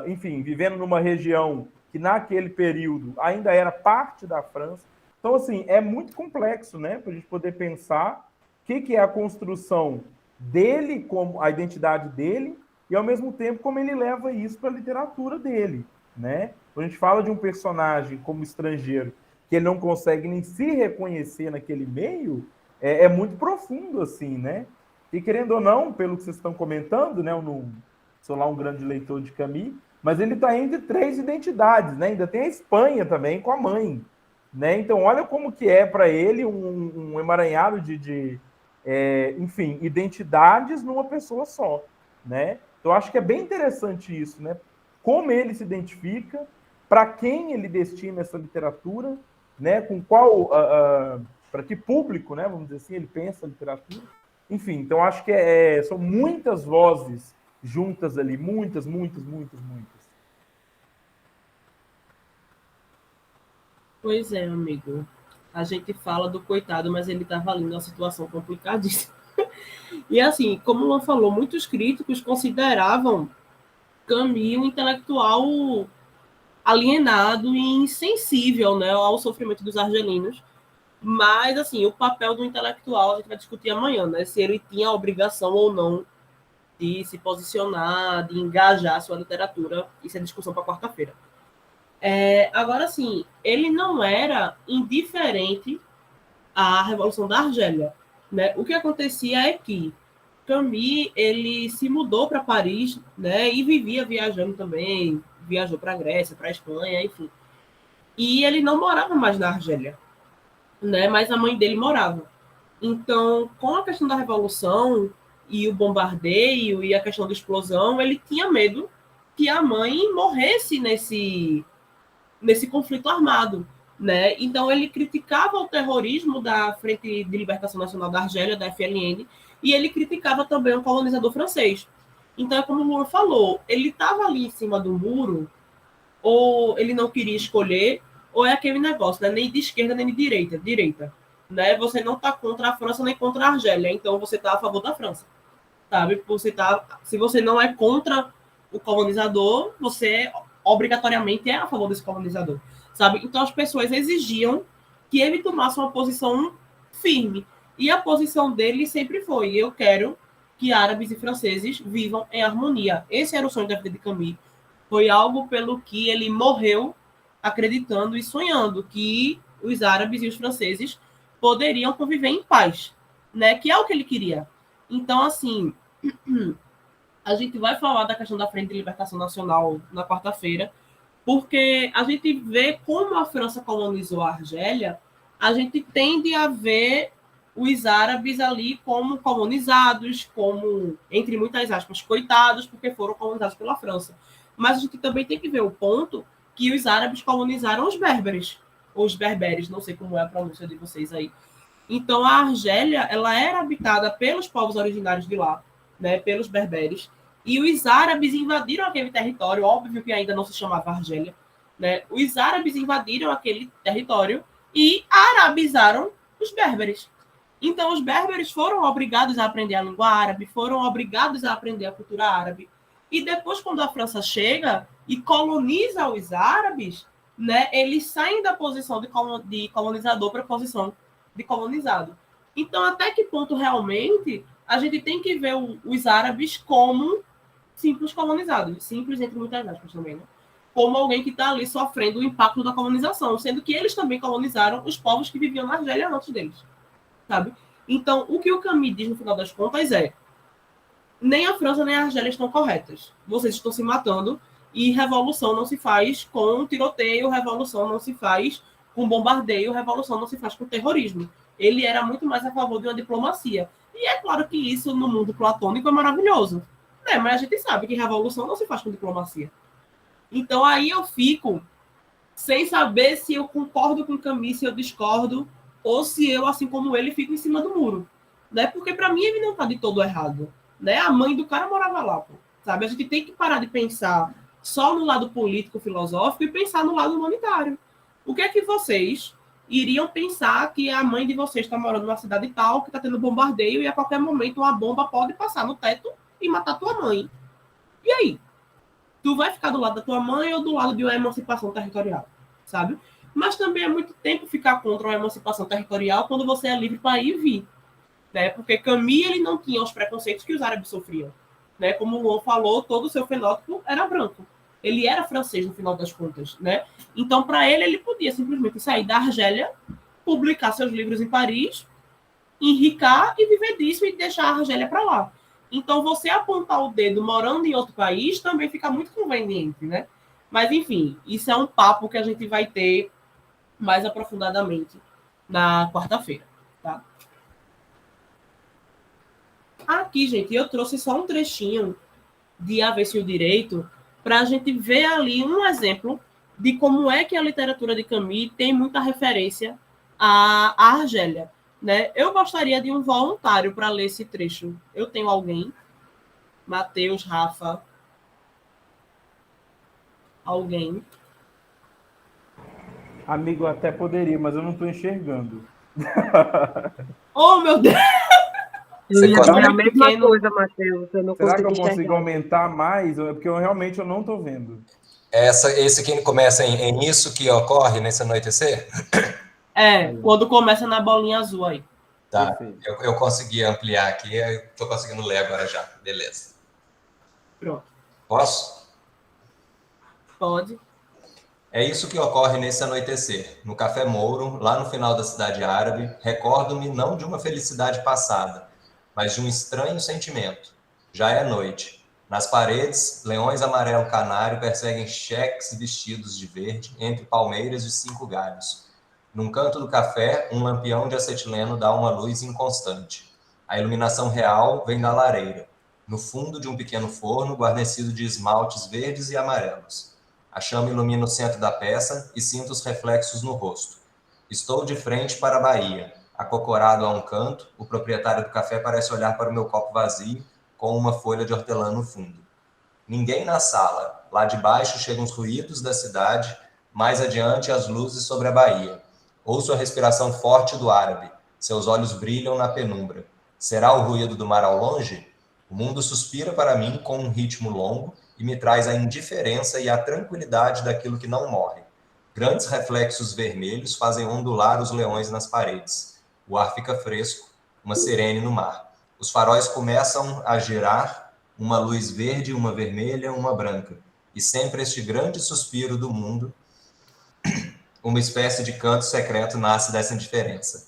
enfim, vivendo numa região que, naquele período, ainda era parte da França. Então, assim, é muito complexo, né, para a gente poder pensar o que é a construção dele, como a identidade dele, e ao mesmo tempo como ele leva isso para a literatura dele, né? Quando a gente fala de um personagem como estrangeiro, que ele não consegue nem se reconhecer naquele meio, é muito profundo, assim, né? E querendo ou não, pelo que vocês estão comentando, né? Eu não sou lá um grande leitor de Camus, mas ele está entre três identidades, né? Ainda tem a Espanha também com a mãe, né? Então, olha como que é para ele um emaranhado enfim, identidades numa pessoa só, né? Então, acho que é bem interessante isso, né? Como ele se identifica para quem ele destina essa literatura, né? Com qual, para que público, né? Vamos dizer assim, ele pensa a literatura. Enfim, então acho que são muitas vozes juntas ali, muitas. Pois é, amigo. A gente fala do coitado, mas ele estava ali numa situação complicadíssima. E assim, como o Luan falou, muitos críticos consideravam Camus um intelectual alienado e insensível, né, ao sofrimento dos argelinos. Mas, assim, o papel do intelectual a gente vai discutir amanhã, né? Se ele tinha a obrigação ou não de se posicionar, de engajar a sua literatura. Isso é discussão para quarta-feira. Agora, sim, ele não era indiferente à Revolução da Argélia, né? O que acontecia é que Camus, ele se mudou para Paris, né? E vivia viajando também, viajou para a Grécia, para a Espanha, enfim. E ele não morava mais na Argélia, né? Mas a mãe dele morava. Então, com a questão da Revolução e o bombardeio e a questão da explosão, ele tinha medo que a mãe morresse nesse conflito armado, né? Então ele criticava o terrorismo da Frente de Libertação Nacional da Argélia, da FLN, e ele criticava também o colonizador francês. Então, como o Luan falou, ele estava ali em cima do muro, ou ele não queria escolher, ou é aquele negócio, né? Nem de esquerda nem de direita, né? Você não está contra a França nem contra a Argélia, então você está a favor da França, sabe? Se você não é contra o colonizador, você obrigatoriamente é a favor desse colonizador, sabe? Então as pessoas exigiam que ele tomasse uma posição firme. E a posição dele sempre foi: eu quero que árabes e franceses vivam em harmonia. Esse era o sonho da vida de Camus. Foi algo pelo que ele morreu acreditando e sonhando que os árabes e os franceses poderiam conviver em paz, né? Que é o que ele queria. Então, assim, a gente vai falar da questão da Frente de Libertação Nacional na quarta-feira, porque a gente vê como a França colonizou a Argélia, a gente tende a ver os árabes ali como colonizados, como, entre muitas aspas, coitados, porque foram colonizados pela França. Mas a gente também tem que ver o ponto que os árabes colonizaram os berberes, ou os berberes, não sei como é a pronúncia de vocês aí. Então, a Argélia, ela era habitada pelos povos originários de lá, né, pelos berberes, e os árabes invadiram aquele território, óbvio que ainda não se chamava Argélia, né? Os árabes invadiram aquele território e arabizaram os berberes. Então, os berberes foram obrigados a aprender a língua árabe, foram obrigados a aprender a cultura árabe. E depois, quando a França chega e coloniza os árabes, né, eles saem da posição de colonizador para a posição de colonizado. Então, até que ponto realmente a gente tem que ver os árabes como simples colonizados, simples entre muitas aspas também, né? Como alguém que está ali sofrendo o impacto da colonização, sendo que eles também colonizaram os povos que viviam na Argélia antes deles, sabe? Então, o que o Camus diz no final das contas é: nem a França nem a Argélia estão corretas. Vocês estão se matando e revolução não se faz com tiroteio, revolução não se faz com bombardeio, revolução não se faz com terrorismo. Ele era muito mais a favor de uma diplomacia. E é claro que isso, no mundo platônico, é maravilhoso. É, mas a gente sabe que revolução não se faz com diplomacia. Então aí eu fico sem saber se eu concordo com o Camus, se eu discordo, ou se eu, assim como ele, fico em cima do muro. Né? Porque para mim ele não está de todo errado. Né? A mãe do cara morava lá, pô. Sabe? A gente tem que parar de pensar só no lado político, filosófico e pensar no lado humanitário. O que é que vocês iriam pensar que a mãe de vocês está morando numa cidade tal, que está tendo bombardeio e a qualquer momento uma bomba pode passar no teto e matar tua mãe? E aí? Tu vai ficar do lado da tua mãe ou do lado de uma emancipação territorial? Sabe? Mas também é muito tempo ficar contra uma emancipação territorial quando você é livre para ir e vir. Né? Porque Camus ele não tinha os preconceitos que os árabes sofriam. Né? Como o Luan falou, todo o seu fenótipo era branco. Ele era francês, no final das contas. Né? Então, para ele podia simplesmente sair da Argélia, publicar seus livros em Paris, enricar e viver disso e deixar a Argélia para lá. Então, você apontar o dedo morando em outro país também fica muito conveniente, né? Mas, enfim, isso é um papo que a gente vai ter mais aprofundadamente na quarta-feira, tá? Aqui, gente, eu trouxe só um trechinho de Avesso e o Direito para a gente ver ali um exemplo de como é que a literatura de Camus tem muita referência à Argélia, né? Eu gostaria de um voluntário para ler esse trecho. Eu tenho alguém? Matheus, Rafa? Alguém? Amigo, eu até poderia, mas eu não estou enxergando. Oh, meu Deus! Eu ia dizer a Olho mesma pequeno. coisa, Matheus. Eu não Será que consigo eu consigo enxergar. aumentar mais? Porque eu realmente eu não estou vendo. Esse que começa em isso que ocorre nesse anoitecer? Quando começa na bolinha azul aí. Tá, eu consegui ampliar aqui, eu estou conseguindo ler agora já. Beleza. Pronto. Posso? Pode. É isso que ocorre nesse anoitecer. No Café Mouro, lá no final da cidade árabe, recordo-me não de uma felicidade passada, mas de um estranho sentimento. Já é noite. Nas paredes, leões amarelo canário perseguem cheques vestidos de verde entre palmeiras de 5 galhos. Num canto do café, um lampião de acetileno dá uma luz inconstante. A iluminação real vem da lareira, no fundo de um pequeno forno guarnecido de esmaltes verdes e amarelos. A chama ilumina o centro da peça e sinto os reflexos no rosto. Estou de frente para a Bahia. Acocorado a um canto, o proprietário do café parece olhar para o meu copo vazio, com uma folha de hortelã no fundo. Ninguém na sala. Lá de baixo chegam os ruídos da cidade, mais adiante as luzes sobre a Bahia. Ouço a respiração forte do árabe. Seus olhos brilham na penumbra. Será o ruído do mar ao longe? O mundo suspira para mim com um ritmo longo e me traz a indiferença e a tranquilidade daquilo que não morre. Grandes reflexos vermelhos fazem ondular os leões nas paredes. O ar fica fresco, uma sirene no mar. Os faróis começam a girar, uma luz verde, uma vermelha, uma branca. E sempre este grande suspiro do mundo, uma espécie de canto secreto nasce dessa indiferença.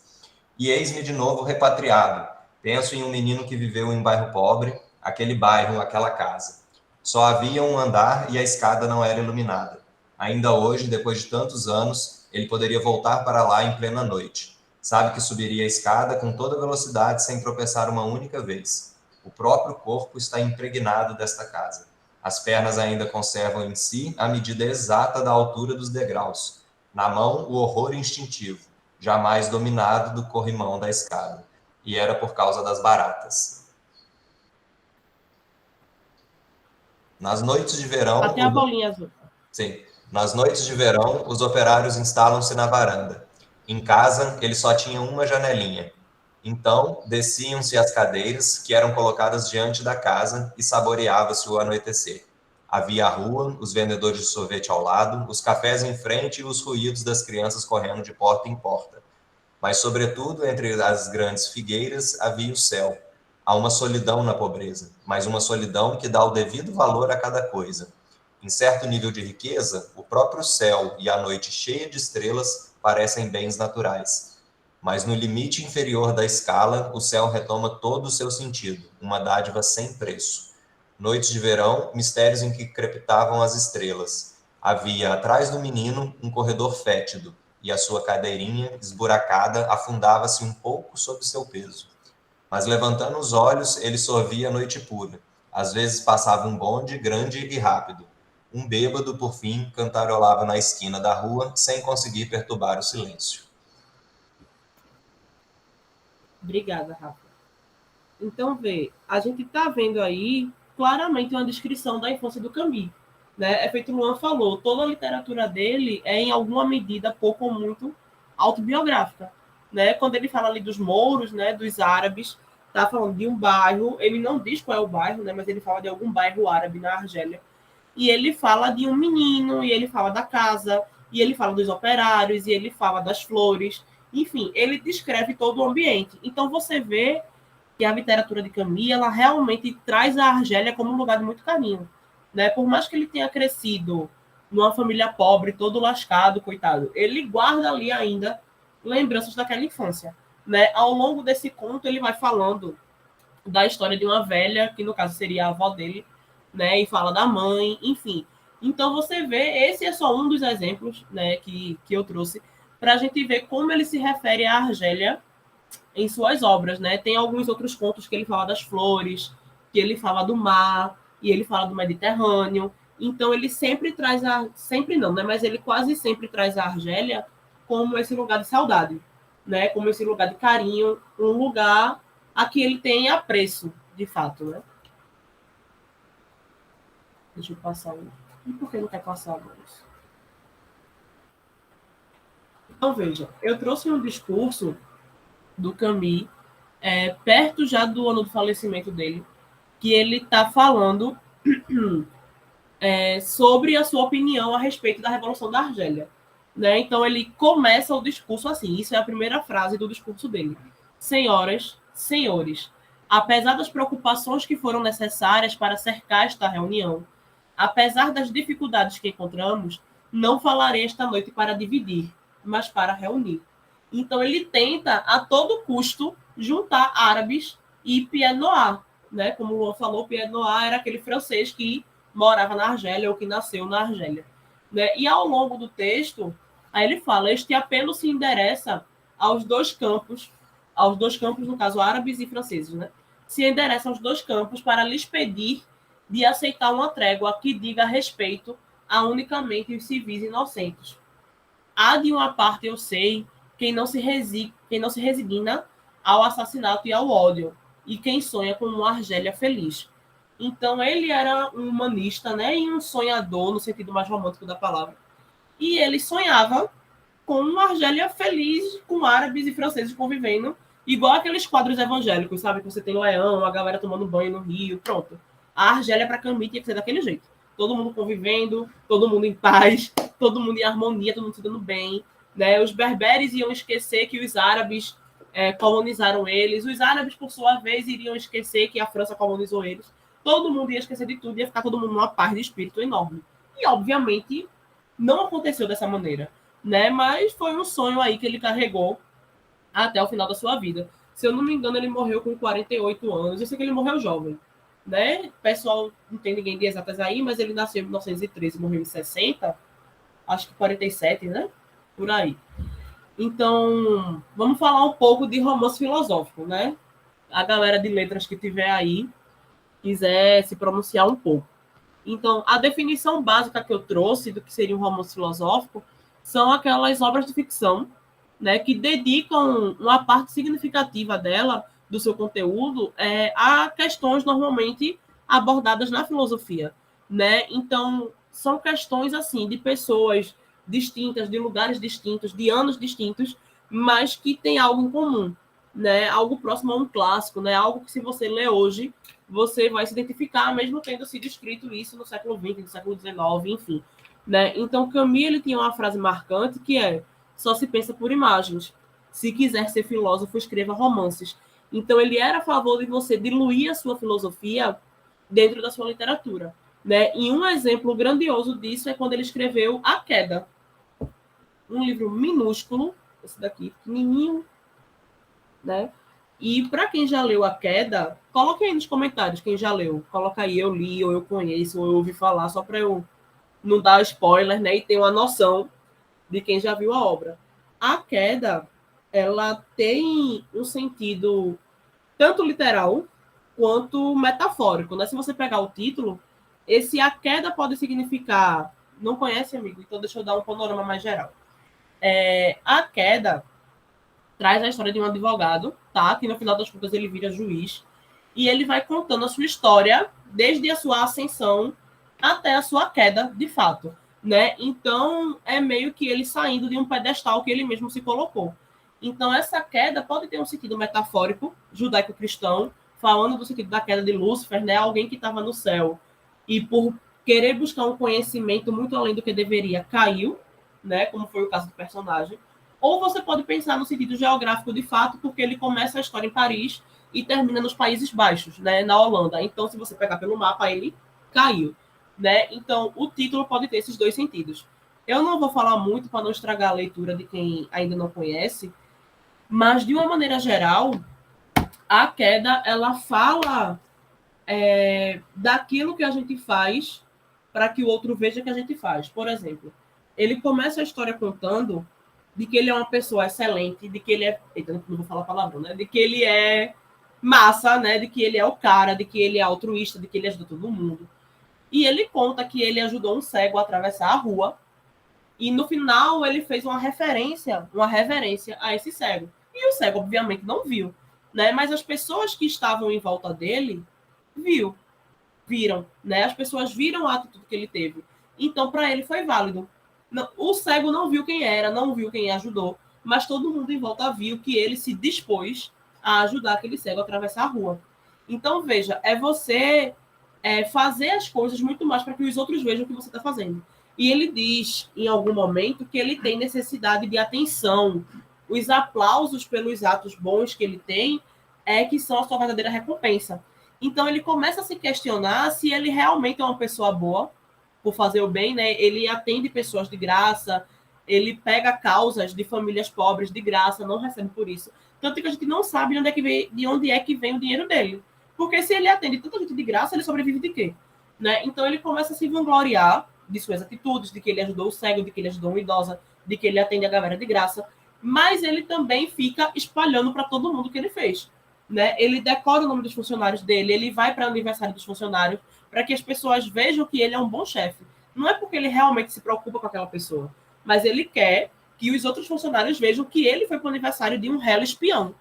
E eis-me de novo repatriado. Penso em um menino que viveu em um bairro pobre, aquele bairro, aquela casa. Só havia um andar e a escada não era iluminada. Ainda hoje, depois de tantos anos, ele poderia voltar para lá em plena noite. Sabe que subiria a escada com toda velocidade sem tropeçar uma única vez. O próprio corpo está impregnado desta casa. As pernas ainda conservam em si a medida exata da altura dos degraus. Na mão, o horror instintivo, jamais dominado do corrimão da escada. E era por causa das baratas. Nas noites de verão... Até a bolinha azul. Sim. Nas noites de verão, os operários instalam-se na varanda. Em casa, eles só tinham uma janelinha. Então, desciam-se as cadeiras, que eram colocadas diante da casa, e saboreava-se o anoitecer. Havia a rua, os vendedores de sorvete ao lado, os cafés em frente e os ruídos das crianças correndo de porta em porta. Mas, sobretudo, entre as grandes figueiras, havia o céu. Há uma solidão na pobreza, mas uma solidão que dá o devido valor a cada coisa. Em certo nível de riqueza, o próprio céu e a noite cheia de estrelas parecem bens naturais. Mas no limite inferior da escala, o céu retoma todo o seu sentido, uma dádiva sem preço. Noites de verão, mistérios em que crepitavam as estrelas. Havia, atrás do menino, um corredor fétido, e a sua cadeirinha, esburacada, afundava-se um pouco sob seu peso. Mas levantando os olhos, ele sorvia a noite pura. Às vezes passava um bonde grande e rápido. Um bêbado, por fim, cantarolava na esquina da rua, sem conseguir perturbar o silêncio. Obrigada, Rafa. Então, a gente está vendo aí claramente uma descrição da infância do Camus. Né? É feito o Luan falou, toda a literatura dele é, em alguma medida, pouco ou muito autobiográfica. Né? Quando ele fala ali dos mouros, né, dos árabes, está falando de um bairro, ele não diz qual é o bairro, né, mas ele fala de algum bairro árabe na Argélia. E ele fala de um menino, e ele fala da casa, e ele fala dos operários, e ele fala das flores. Enfim, ele descreve todo o ambiente. Então, você vê que a literatura de Camus, ela realmente traz a Argélia como um lugar de muito carinho. Né? Por mais que ele tenha crescido numa família pobre, todo lascado, coitado, ele guarda ali ainda lembranças daquela infância. Né? Ao longo desse conto, ele vai falando da história de uma velha, que no caso seria a avó dele, né? E fala da mãe, enfim. Então, você vê, esse é só um dos exemplos, né, que eu trouxe, para a gente ver como ele se refere à Argélia em suas obras. Né? Tem alguns outros contos que ele fala das flores, que ele fala do mar, e ele fala do Mediterrâneo. Então ele sempre traz sempre não, né? Mas ele quase sempre traz a Argélia como esse lugar de saudade, né? Como esse lugar de carinho, um lugar a que ele tem apreço, de fato, né? Deixa eu passar um. E por que não quer passar agora? Então, veja, eu trouxe um discurso do Camus, perto já do ano do falecimento dele, que ele está falando sobre a sua opinião a respeito da Revolução da Argélia. Né? Então, ele começa o discurso assim, isso é a primeira frase do discurso dele. Senhoras, senhores, apesar das preocupações que foram necessárias para cercar esta reunião, apesar das dificuldades que encontramos, não falarei esta noite para dividir, mas para reunir. Então, ele tenta, a todo custo, juntar árabes e Pierre Noir. Né? Como o Luan falou, Pierre Noir era aquele francês que morava na Argélia ou que nasceu na Argélia. Né? E ao longo do texto, aí ele fala, este apelo se endereça aos dois campos, no caso, árabes e franceses, né? Se endereça aos dois campos para lhes pedir de aceitar uma trégua que diga respeito a unicamente os civis inocentes. Há de uma parte, eu sei, quem não se resigna ao assassinato e ao ódio, e quem sonha com uma Argélia feliz. Então, ele era um humanista, né, e um sonhador, no sentido mais romântico da palavra. E ele sonhava com uma Argélia feliz, com árabes e franceses convivendo, igual aqueles quadros evangélicos, sabe? Que você tem leão, a galera tomando banho no rio, pronto. A Argélia para Camus tinha que ser daquele jeito. Todo mundo convivendo, todo mundo em paz, todo mundo em harmonia, todo mundo se dando bem. Né? Os berberes iam esquecer que os árabes colonizaram eles. Os árabes, por sua vez, iriam esquecer que a França colonizou eles. Todo mundo ia esquecer de tudo, ia ficar todo mundo numa paz de espírito enorme. E, obviamente, não aconteceu dessa maneira, né? Mas foi um sonho aí que ele carregou até o final da sua vida. Se eu não me engano, ele morreu com 48 anos. Eu sei que ele morreu jovem, né? O pessoal não tem ninguém de exatas aí, mas ele nasceu em 1913, morreu em 60, acho que 47, né? Por aí. Então, vamos falar um pouco de romance filosófico, né? A galera de letras que tiver aí quiser se pronunciar um pouco. Então, a definição básica que eu trouxe do que seria um romance filosófico são aquelas obras de ficção, né, que dedicam uma parte significativa dela, do seu conteúdo, a questões normalmente abordadas na filosofia. Né? Então, são questões assim de pessoas distintas, de lugares distintos, de anos distintos, mas que tem algo em comum. Né? Algo próximo a um clássico, né? Algo que se você lê hoje, você vai se identificar, mesmo tendo sido escrito isso no século XX, no século XIX, enfim. Né? Então, Camus ele tinha uma frase marcante que só se pensa por imagens. Se quiser ser filósofo, escreva romances. Então, ele era a favor de você diluir a sua filosofia dentro da sua literatura. Né? E um exemplo grandioso disso é quando ele escreveu A Queda. Um livro minúsculo, esse daqui, pequenininho, né? E para quem já leu A Queda, coloque aí nos comentários quem já leu. Coloca aí, eu li, ou eu conheço, ou eu ouvi falar, só para eu não dar spoiler, né? E ter uma noção de quem já viu a obra. A Queda, ela tem um sentido tanto literal quanto metafórico, né? Se você pegar o título, esse A Queda pode significar... Não conhece, amigo? Então deixa eu dar um panorama mais geral. A Queda traz a história de um advogado, tá? Que no final das contas ele vira juiz, e ele vai contando a sua história desde a sua ascensão até a sua queda, de fato, né? Então, é meio que ele saindo de um pedestal que ele mesmo se colocou. Então, essa queda pode ter um sentido metafórico, judaico-cristão, falando do sentido da queda de Lúcifer, né? Alguém que estava no céu e por querer buscar um conhecimento muito além do que deveria, caiu, né? Como foi o caso do personagem. Ou você pode pensar no sentido geográfico de fato, porque ele começa a história em Paris e termina nos Países Baixos, né, na Holanda. Então, se você pegar pelo mapa, ele caiu. Né? Então, o título pode ter esses dois sentidos. Eu não vou falar muito para não estragar a leitura de quem ainda não conhece, mas, de uma maneira geral, A Queda, ela fala daquilo que a gente faz para que o outro veja que a gente faz. Por exemplo, ele começa a história contando de que ele é uma pessoa excelente, de que ele é... Eita, não vou falar palavrão, né? De que ele é massa, né? De que ele é o cara, de que ele é altruísta, de que ele ajuda todo mundo. E ele conta que ele ajudou um cego a atravessar a rua. E no final ele fez uma reverência a esse cego. E o cego, obviamente, não viu, né? Mas as pessoas que estavam em volta dele viram, né? As pessoas viram a atitude que ele teve. Então, para ele foi válido. O cego não viu quem era, não viu quem ajudou, mas todo mundo em volta viu que ele se dispôs a ajudar aquele cego a atravessar a rua. Então, veja, é você fazer as coisas muito mais para que os outros vejam o que você está fazendo. E ele diz, em algum momento, que ele tem necessidade de atenção. Os aplausos pelos atos bons que ele tem que são a sua verdadeira recompensa. Então, ele começa a se questionar se ele realmente é uma pessoa boa, por fazer o bem, né? Ele atende pessoas de graça, ele pega causas de famílias pobres de graça, não recebe por isso. Tanto que a gente não sabe de onde é que vem o dinheiro dele. Porque se ele atende tanta gente de graça, ele sobrevive de quê? Né? Então ele começa a se vangloriar de suas atitudes, de que ele ajudou o cego, de que ele ajudou uma idosa, de que ele atende a galera de graça. Mas ele também fica espalhando para todo mundo o que ele fez. Né? Ele decora o nome dos funcionários dele, ele vai para o aniversário dos funcionários para que as pessoas vejam que ele é um bom chefe. Não é porque ele realmente se preocupa com aquela pessoa, mas ele quer que os outros funcionários vejam que ele foi para o aniversário de um réu espião.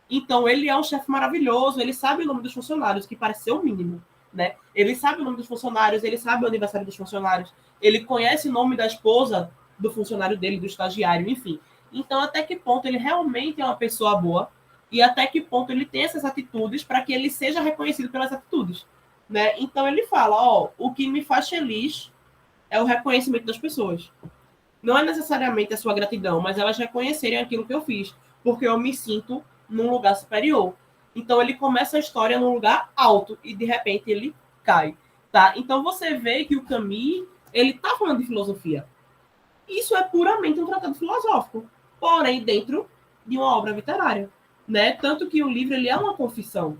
Então, ele é um chefe maravilhoso, ele sabe o nome dos funcionários, que parece ser o mínimo. Né? Ele sabe o nome dos funcionários, ele sabe o aniversário dos funcionários, ele conhece o nome da esposa do funcionário dele, do estagiário, enfim. Então, até que ponto ele realmente é uma pessoa boa e até que ponto ele tem essas atitudes para que ele seja reconhecido pelas atitudes. Né? Então, ele fala, o que me faz feliz é o reconhecimento das pessoas. Não é necessariamente a sua gratidão, mas elas reconhecerem aquilo que eu fiz, porque eu me sinto num lugar superior. Então, ele começa a história num lugar alto e, de repente, ele cai. Tá? Então, você vê que o Camus, ele está falando de filosofia. Isso é puramente um tratado filosófico, porém, dentro de uma obra literária. Né? Tanto que o livro ele é uma confissão.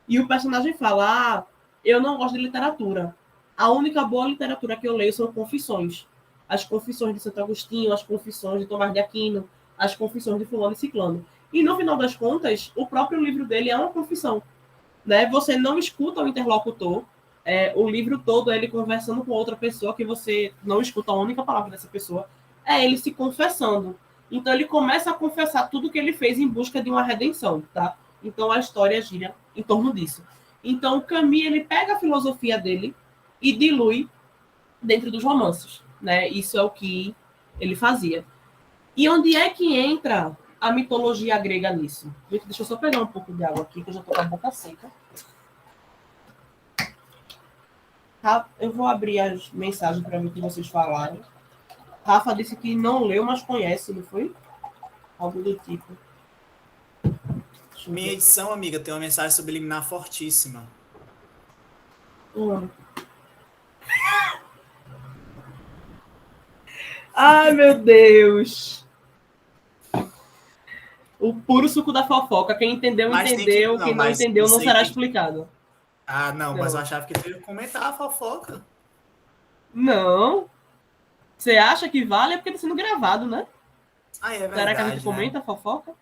E o personagem fala, eu não gosto de literatura. A única boa literatura que eu leio são confissões. As confissões de Santo Agostinho, as confissões de Tomás de Aquino, as confissões de fulano e ciclano. E, no final das contas, o próprio livro dele é uma confissão. Né? Você não escuta o interlocutor, o livro todo é ele conversando com outra pessoa que você não escuta a única palavra dessa pessoa, é ele se confessando. Então, ele começa a confessar tudo que ele fez em busca de uma redenção, tá? Então, a história gira em torno disso. Então, o Camus, ele pega a filosofia dele e dilui dentro dos romances, né? Isso é o que ele fazia. E onde é que entra a mitologia grega nisso? Deixa eu só pegar um pouco de água aqui, que eu já tô com a boca seca. Tá? Eu vou abrir as mensagens para ver o que vocês falaram. Rafa disse que não leu, mas conhece, não foi? Algo do tipo. Minha edição, amiga, tem uma mensagem subliminar fortíssima. Ai, meu Deus! O puro suco da fofoca. Quem entendeu, Mas entendeu. Quem não entendeu, não será explicado. Ah, não, mas eu achava que tu ia comentar a fofoca. Não. Você acha que vale? É porque está sendo gravado, né? Ah, é verdade. Será que a gente comenta a fofoca?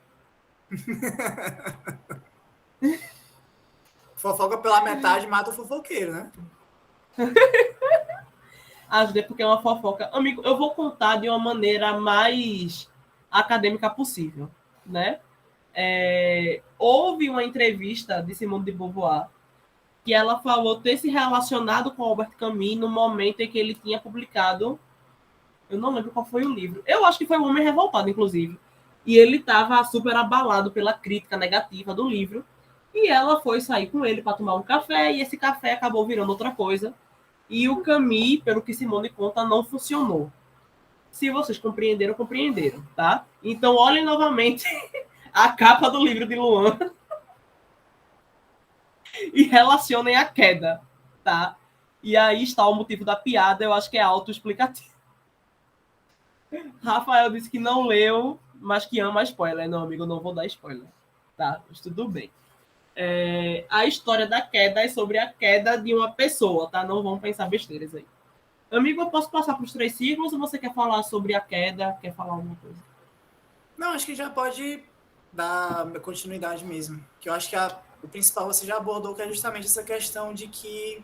Fofoca pela metade mata o fofoqueiro, né? Acho que é porque é uma fofoca. Amigo, eu vou contar de uma maneira mais acadêmica possível, né? Houve uma entrevista de Simone de Beauvoir que ela falou ter se relacionado com Albert Camus no momento em que ele tinha publicado, eu não lembro qual foi o livro, eu acho que foi O Homem Revoltado, inclusive, e ele estava super abalado pela crítica negativa do livro, e ela foi sair com ele para tomar um café, e esse café acabou virando outra coisa, e o Camus, pelo que Simone conta, não funcionou. Se vocês compreenderam, compreenderam, tá? Então, olhem novamente a capa do livro de Luan e relacionem a queda, tá? E aí está o motivo da piada, eu acho que é autoexplicativo. Rafael disse que não leu, mas que ama spoiler. Não, amigo, eu não vou dar spoiler, tá? Mas tudo bem. A história da queda é sobre a queda de uma pessoa, tá? Não vamos pensar besteiras aí. Amigo, eu posso passar para os 3 círculos ou você quer falar sobre a queda? Quer falar alguma coisa? Não, acho que já pode dar continuidade mesmo. Que eu acho que o principal você já abordou, que é justamente essa questão de que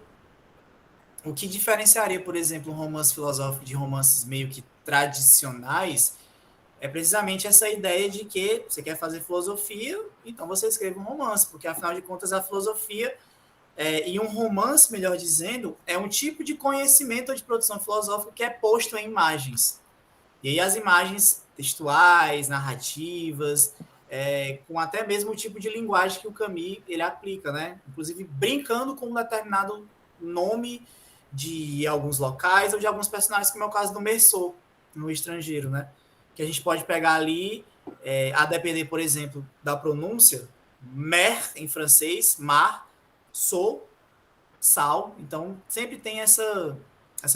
o que diferenciaria, por exemplo, um romance filosófico de romances meio que tradicionais é precisamente essa ideia de que você quer fazer filosofia, então você escreve um romance, porque afinal de contas a filosofia e um romance, melhor dizendo, é um tipo de conhecimento ou de produção filosófica que é posto em imagens. E aí as imagens textuais, narrativas, com até mesmo o tipo de linguagem que o Camus ele aplica, né? Inclusive brincando com um determinado nome de alguns locais ou de alguns personagens, como é o caso do Meursault, no Estrangeiro, né? Que a gente pode pegar ali, a depender, por exemplo, da pronúncia, mer em francês, mar, sou, sal. Então, sempre tem essa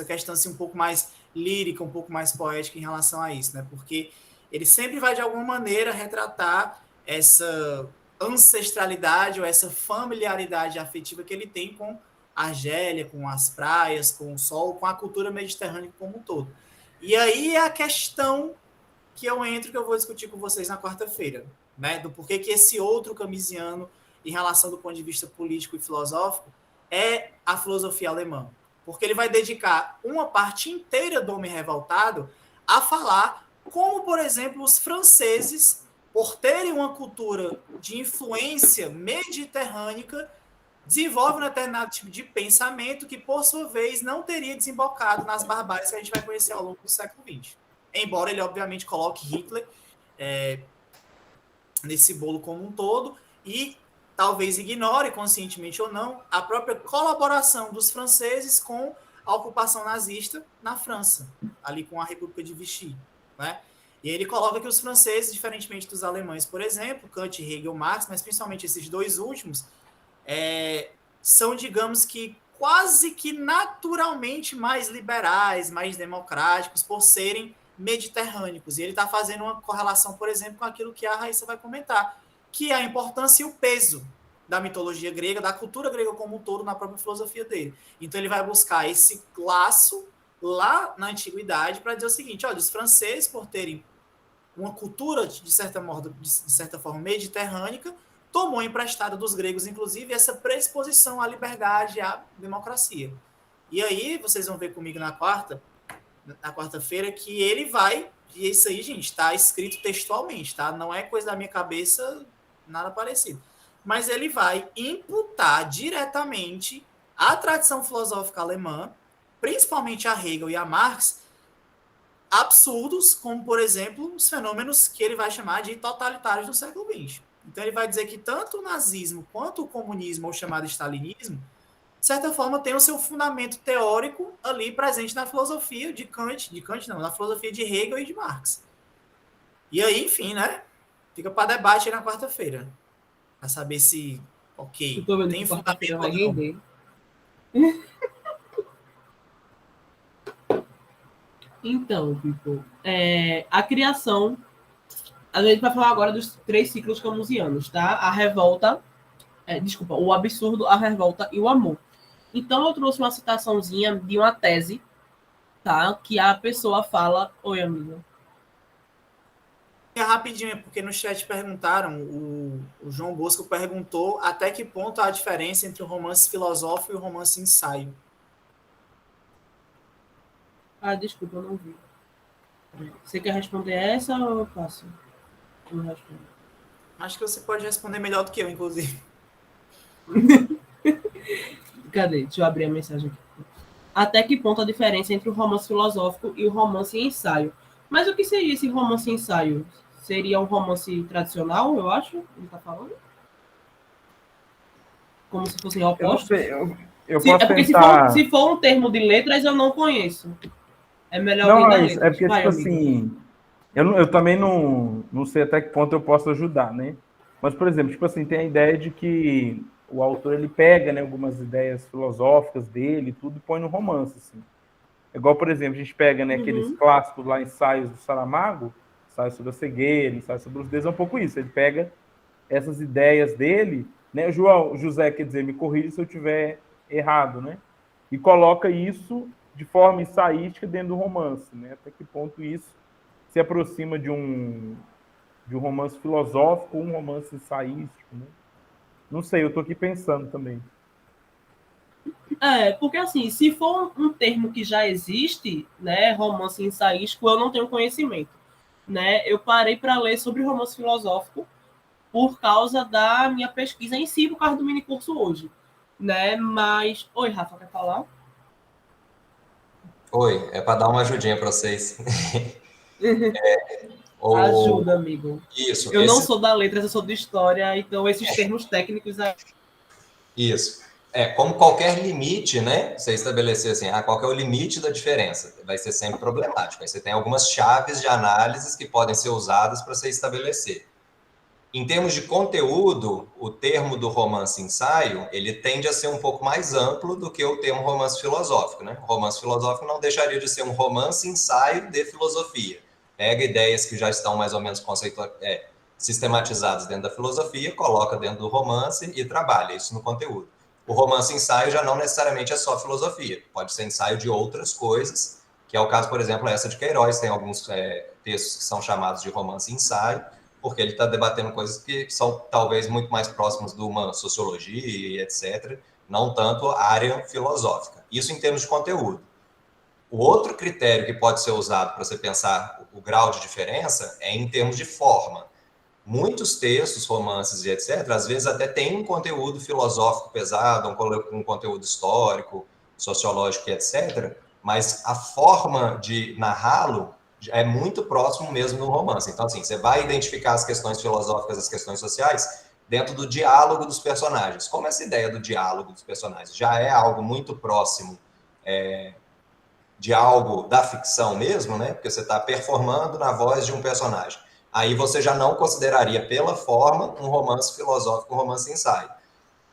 questão assim, um pouco mais lírica, um pouco mais poética em relação a isso, né? Porque ele sempre vai, de alguma maneira, retratar essa ancestralidade ou essa familiaridade afetiva que ele tem com a Argélia, com as praias, com o sol, com a cultura mediterrânea como um todo. E aí é a questão que eu entro, que eu vou discutir com vocês na quarta-feira, né? Do porquê que esse outro camisiano, em relação do ponto de vista político e filosófico, é a filosofia alemã. Porque ele vai dedicar uma parte inteira do Homem Revoltado a falar como, por exemplo, os franceses, por terem uma cultura de influência mediterrânea, desenvolvem um determinado tipo de pensamento que, por sua vez, não teria desembocado nas barbáries que a gente vai conhecer ao longo do século XX. Embora ele, obviamente, coloque Hitler nesse bolo como um todo e talvez ignore, conscientemente ou não, a própria colaboração dos franceses com a ocupação nazista na França, ali com a República de Vichy, né? E ele coloca que os franceses, diferentemente dos alemães, por exemplo, Kant, Hegel, Marx, mas principalmente esses dois últimos, são, digamos que, quase que naturalmente mais liberais, mais democráticos, por serem mediterrâneos. E ele está fazendo uma correlação, por exemplo, com aquilo que a Raíssa vai comentar, que é a importância e o peso da mitologia grega, da cultura grega como um todo, na própria filosofia dele. Então ele vai buscar esse laço lá na antiguidade para dizer o seguinte: olha, os franceses, por terem uma cultura de certa forma mediterrânea, tomou emprestado dos gregos, inclusive, essa predisposição à liberdade e à democracia. E aí vocês vão ver comigo na quarta-feira, que ele vai, e isso aí, gente, está escrito textualmente, tá? Não é coisa da minha cabeça, nada parecido. Mas ele vai imputar diretamente à tradição filosófica alemã, principalmente a Hegel e a Marx, absurdos, como, por exemplo, os fenômenos que ele vai chamar de totalitários do século XX. Então ele vai dizer que tanto o nazismo quanto o comunismo, ou chamado stalinismo, de certa forma, tem o seu fundamento teórico ali presente na filosofia de Kant, na filosofia de Hegel e de Marx. E aí, enfim, né? Fica para debate aí na quarta-feira. Para saber se, ok, tem fundamento ou não. Então, Pipo, a criação, a gente vai falar agora dos 3 ciclos camusianos, tá? A revolta, o absurdo, a revolta e o amor. Então, eu trouxe uma citaçãozinha de uma tese, tá? Que a pessoa fala... Oi, amiga. Rapidinho, porque no chat perguntaram, o João Bosco perguntou até que ponto há a diferença entre o romance filosófico e o romance ensaio. Desculpa, eu não vi. Você quer responder essa ou eu passo? Eu não respondo. Acho que você pode responder melhor do que eu, inclusive. Cadê? Deixa eu abrir a mensagem aqui. Até que ponto a diferença entre o romance filosófico e o romance ensaio? Mas o que seria esse romance ensaio? Seria um romance tradicional, eu acho? Ele tá falando? Como se fossem opostos? Eu posso porque tentar... se for um termo de letras, eu não conheço. É melhor não, alguém da letras. É porque, vai, tipo amigo. assim... Eu também não sei até que ponto eu posso ajudar, né? Mas, por exemplo, tipo assim, tem a ideia de que o autor ele pega, né, algumas ideias filosóficas dele, tudo, e põe no romance, assim. Igual, por exemplo, a gente pega, né, aqueles clássicos lá, ensaios do Saramago, ensaio sobre a cegueira, ensaio sobre os dedos, é um pouco isso. Ele pega essas ideias dele, né, José, quer dizer, me corrija se eu estiver errado, né? E coloca isso de forma ensaística dentro do romance, né? Até que ponto isso se aproxima de um romance filosófico ou um romance ensaístico, né? Não sei, eu estou aqui pensando também. Porque assim, se for um termo que já existe, né, romance ensaístico, eu não tenho conhecimento, né? Eu parei para ler sobre romance filosófico por causa da minha pesquisa em si, por causa do minicurso hoje, né? Mas, oi, Rafa, quer falar? Oi, é para dar uma ajudinha para vocês. Ajuda, O... amigo. Isso, Eu não sou da letras, eu sou de história, então esses termos técnicos aí. Isso. Como qualquer limite, né? Você estabelecer assim, qual que é o limite da diferença? Vai ser sempre problemático. Aí você tem algumas chaves de análise que podem ser usadas para você estabelecer. Em termos de conteúdo, o termo do romance-ensaio, ele tende a ser um pouco mais amplo do que o termo romance filosófico, né? O romance filosófico não deixaria de ser um romance-ensaio de filosofia. Pega ideias que já estão mais ou menos sistematizadas dentro da filosofia, coloca dentro do romance e trabalha isso no conteúdo. O romance-ensaio já não necessariamente é só filosofia, pode ser ensaio de outras coisas, que é o caso, por exemplo, essa de Queiroz, tem alguns textos que são chamados de romance-ensaio, porque ele está debatendo coisas que são talvez muito mais próximas de uma sociologia e etc., não tanto a área filosófica. Isso em termos de conteúdo. O outro critério que pode ser usado para você pensar o grau de diferença é em termos de forma. Muitos textos, romances e etc., às vezes até tem um conteúdo filosófico pesado, um conteúdo histórico, sociológico e etc., mas a forma de narrá-lo é muito próximo mesmo do romance. Então, assim, você vai identificar as questões filosóficas, as questões sociais, dentro do diálogo dos personagens. Como essa ideia do diálogo dos personagens já é algo muito próximo de algo da ficção mesmo, né? Porque você está performando na voz de um personagem. Aí você já não consideraria, pela forma, um romance filosófico, um romance ensaio.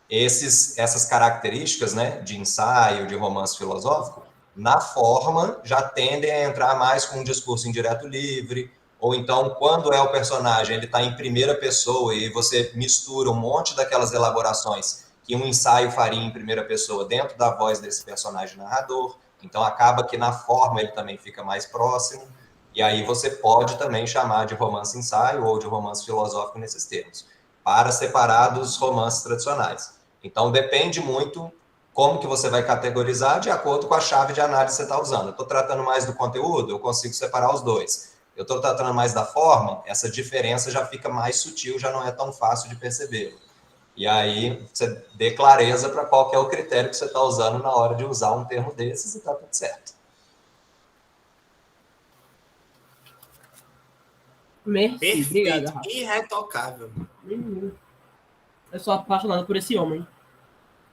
Essas características, né, de ensaio, de romance filosófico, na forma, já tendem a entrar mais com um discurso indireto livre, ou então, quando é o personagem, ele está em primeira pessoa e você mistura um monte daquelas elaborações que um ensaio faria em primeira pessoa dentro da voz desse personagem narrador. Então, acaba que na forma ele também fica mais próximo, e aí você pode também chamar de romance ensaio ou de romance filosófico nesses termos, para separar dos romances tradicionais. Então, depende muito como que você vai categorizar de acordo com a chave de análise que você está usando. Eu estou tratando mais do conteúdo, eu consigo separar os dois. Eu estou tratando mais da forma, essa diferença já fica mais sutil, já não é tão fácil de perceber. E aí você dê clareza para qual que é o critério que você está usando na hora de usar um termo desses e está tudo certo. Merci, obrigada, Rafa. Irretocável. Eu sou apaixonada por esse homem.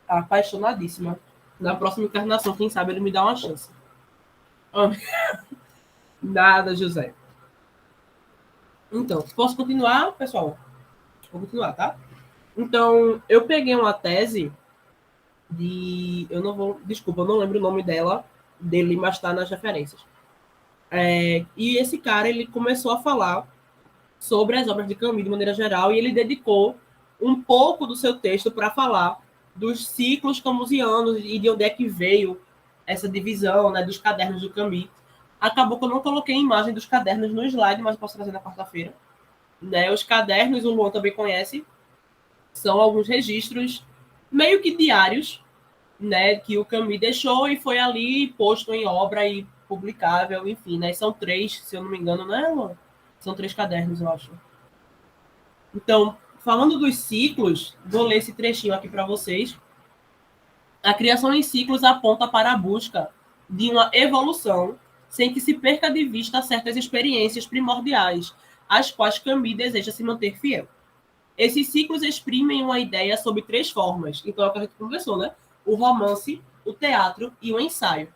Apaixonadíssima. Na próxima encarnação, quem sabe ele me dá uma chance. Nada, José. Então, posso continuar, pessoal? Vou continuar, tá? Então, eu peguei uma tese de... Desculpa, eu não lembro o nome dele, mas está nas referências. E esse cara, ele começou a falar sobre as obras de Camus de maneira geral, e ele dedicou um pouco do seu texto para falar dos ciclos camusianos e de onde é que veio essa divisão, né, dos cadernos do Camus. Acabou que eu não coloquei a imagem dos cadernos no slide, mas posso trazer na quarta-feira. Né? Os cadernos, o Luan também conhece, são alguns registros meio que diários, né, que o Camus deixou e foi ali posto em obra e publicável, enfim, né? São 3, se eu não me engano, não é, Luan? São 3 cadernos, eu acho. Então, falando dos ciclos, vou ler esse trechinho aqui para vocês. A criação em ciclos aponta para a busca de uma evolução sem que se perca de vista certas experiências primordiais, às quais Camus deseja se manter fiel. Esses ciclos exprimem uma ideia sob 3 formas. Então, é o que a gente conversou, né? O romance, o teatro e o ensaio.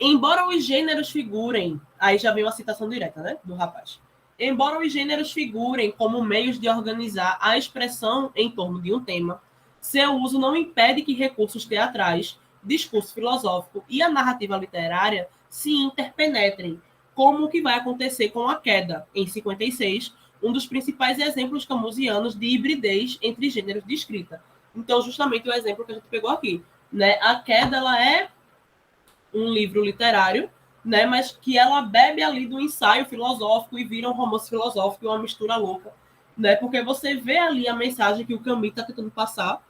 Embora os gêneros figurem... Aí já vem uma citação direta, né? Do rapaz. Embora os gêneros figurem como meios de organizar a expressão em torno de um tema, seu uso não impede que recursos teatrais, discurso filosófico e a narrativa literária se interpenetrem, como o que vai acontecer com A Queda, em 56, um dos principais exemplos camusianos de hibridez entre gêneros de escrita. Então, justamente o exemplo que a gente pegou aqui. Né? A Queda, ela é um livro literário, né, mas que ela bebe ali do ensaio filosófico e vira um romance filosófico, uma mistura louca, né, porque você vê ali a mensagem que o Camus está tentando passar,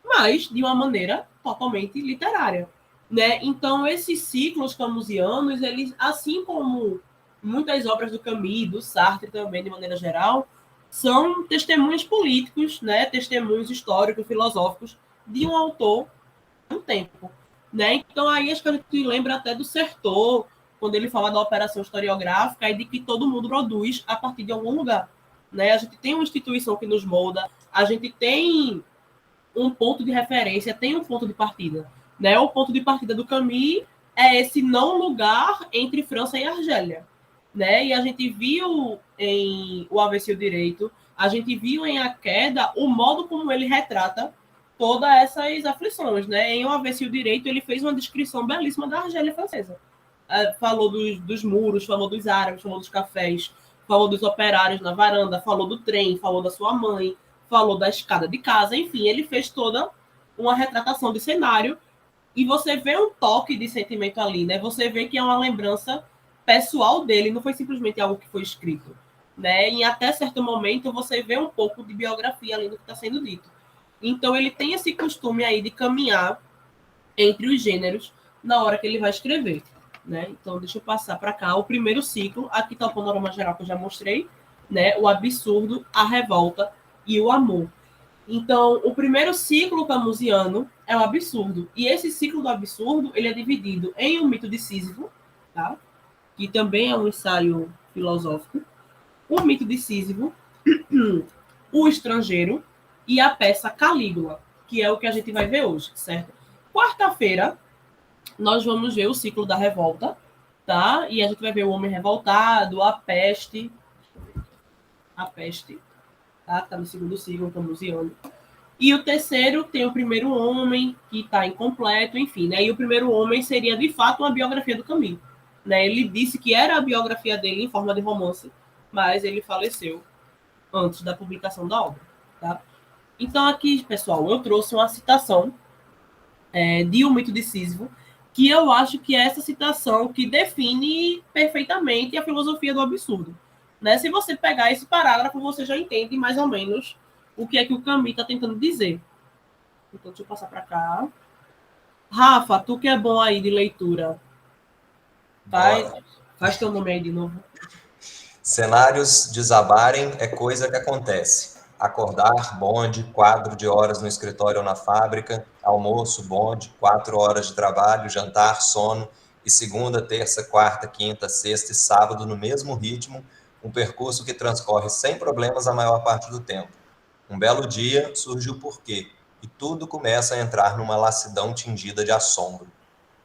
mas de uma maneira totalmente literária, né? Então, esses ciclos camusianos, eles, assim como muitas obras do Camus, do Sartre também, de maneira geral, são testemunhos políticos, né? Testemunhos históricos, filosóficos de um autor um tempo, né? Então, aí acho que a gente lembra até do Sertor, quando ele fala da operação historiográfica e de que todo mundo produz a partir de algum lugar, né? A gente tem uma instituição que nos molda, a gente tem um ponto de referência, tem um ponto de partida, né? O ponto de partida do Camus é esse não lugar entre França e Argélia, né? E a gente viu em O Avesso e o Direito, a gente viu em A Queda o modo como ele retrata todas essas aflições, né? Em O Avesso e o Direito, ele fez uma descrição belíssima da Argélia francesa. Falou dos muros, falou dos árabes, falou dos cafés, falou dos operários na varanda, falou do trem, falou da sua mãe, falou da escada de casa, enfim, ele fez toda uma retratação de cenário e você vê um toque de sentimento ali, né? Você vê que é uma lembrança pessoal dele, não foi simplesmente algo que foi escrito, né? E até certo momento você vê um pouco de biografia ali no que está sendo dito. Então ele tem esse costume aí de caminhar entre os gêneros na hora que ele vai escrever, né? Então deixa eu passar para cá o primeiro ciclo, aqui está o panorama geral que eu já mostrei, né? O absurdo, a revolta e o amor. Então, o primeiro ciclo camusiano é o absurdo. E esse ciclo do absurdo, ele é dividido em um mito de Sísifo, tá? Que também é um ensaio filosófico. O mito de Sísifo, o estrangeiro e a peça Calígula, que é o que a gente vai ver hoje, certo? Quarta-feira, nós vamos ver o ciclo da revolta, tá? E a gente vai ver o homem revoltado, a peste, tá? Tá no segundo ciclo camusiano. E o terceiro tem o primeiro homem, que está incompleto, enfim, né? E o primeiro homem seria, de fato, uma biografia do Camus, né? Ele disse que era a biografia dele em forma de romance, mas ele faleceu antes da publicação da obra, tá? Então, aqui, pessoal, eu trouxe uma citação de O Mito de Sísifo, que eu acho que é essa citação que define perfeitamente a filosofia do absurdo, né? Se você pegar esse parágrafo, você já entende mais ou menos o que é que o Camus está tentando dizer. Então, deixa eu passar para cá. Rafa, tu que é bom aí de leitura, faz teu nome aí de novo. Cenários desabarem é coisa que acontece. Acordar, bonde, quadro de horas no escritório ou na fábrica, almoço, bonde, 4 horas de trabalho, jantar, sono, e segunda, terça, quarta, quinta, sexta e sábado no mesmo ritmo, um percurso que transcorre sem problemas a maior parte do tempo. Um belo dia surge o porquê, e tudo começa a entrar numa lassidão tingida de assombro.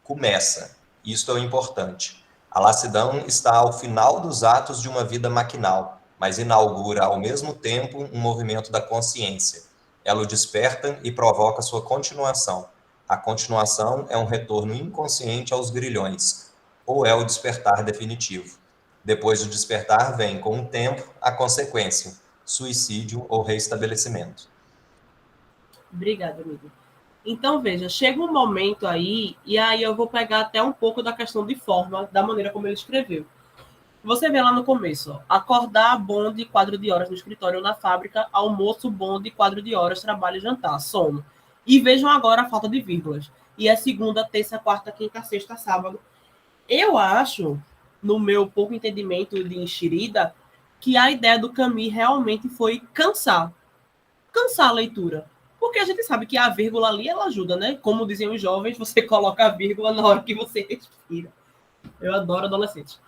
Começa. Isto é o importante. A lassidão está ao final dos atos de uma vida maquinal, mas inaugura ao mesmo tempo um movimento da consciência. Ela o desperta e provoca sua continuação. A continuação é um retorno inconsciente aos grilhões, ou é o despertar definitivo. Depois do despertar vem, com o tempo, a consequência, suicídio ou reestabelecimento. Obrigada, amigo. Então, veja, chega um momento aí, e aí eu vou pegar até um pouco da questão de forma, da maneira como ele escreveu. Você vê lá no começo, ó, acordar, bonde, quadro de horas no escritório ou na fábrica, almoço, bonde, quadro de horas, trabalho e jantar, sono. E vejam agora a falta de vírgulas. E é segunda, terça, quarta, quinta, sexta, sábado. Eu acho, no meu pouco entendimento de enxerida, que a ideia do Camus realmente foi cansar a leitura. Porque a gente sabe que a vírgula ali, ela ajuda, né? Como diziam os jovens, você coloca a vírgula na hora que você respira. Eu adoro adolescentes.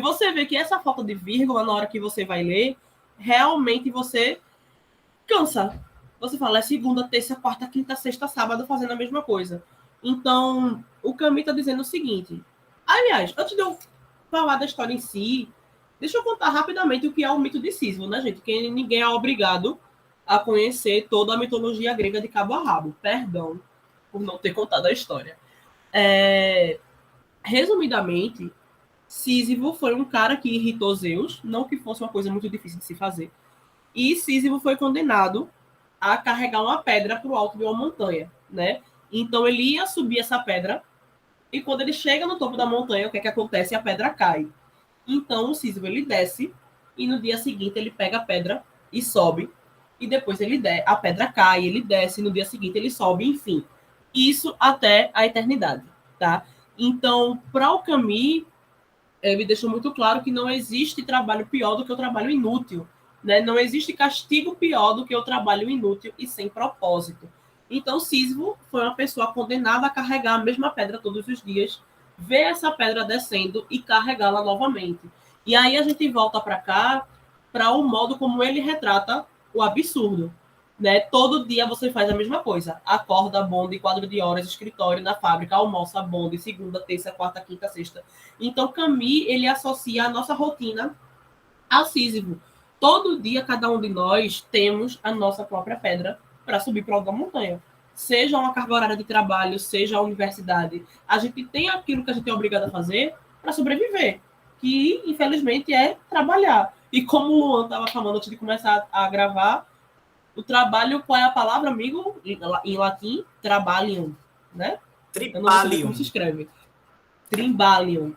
Você vê que essa falta de vírgula, na hora que você vai ler, realmente você cansa. Você fala, é segunda, terça, quarta, quinta, sexta, sábado, fazendo a mesma coisa. Então, o Camus está dizendo o seguinte. Aliás, antes de eu falar da história em si, deixa eu contar rapidamente o que é o mito de Sísifo, né, gente? Que ninguém é obrigado a conhecer toda a mitologia grega de cabo a rabo. Perdão por não ter contado a história. Resumidamente, Sísifo foi um cara que irritou Zeus, não que fosse uma coisa muito difícil de se fazer, e Sísifo foi condenado a carregar uma pedra para o alto de uma montanha, né? Então ele ia subir essa pedra, e quando ele chega no topo da montanha, o que é que acontece? A pedra cai. Então o Sísifo ele desce, e no dia seguinte ele pega a pedra e sobe, e depois a pedra cai, ele desce, no dia seguinte ele sobe, enfim. Isso até a eternidade, tá? Então, para o Camus, me deixou muito claro que não existe trabalho pior do que o trabalho inútil, né? Não existe castigo pior do que o trabalho inútil e sem propósito. Então, Sísifo foi uma pessoa condenada a carregar a mesma pedra todos os dias, ver essa pedra descendo e carregá-la novamente. E aí a gente volta para cá, para o modo como ele retrata o absurdo. Né? Todo dia você faz a mesma coisa. Acorda, bonde, quadro de horas, escritório na fábrica, almoça, bonde, segunda, terça, quarta, quinta, sexta. Então, Camus, ele associa a nossa rotina a Sísifo. Todo dia, cada um de nós temos a nossa própria pedra para subir para a montanha. Seja uma carga horária de trabalho, seja a universidade. A gente tem aquilo que a gente é obrigado a fazer para sobreviver, que, infelizmente, é trabalhar. E como o Luan estava falando antes de começar a gravar, o trabalho, qual é a palavra, amigo? Em latim, trabalham, né? Eu não sei como se escreve. Trimbalium.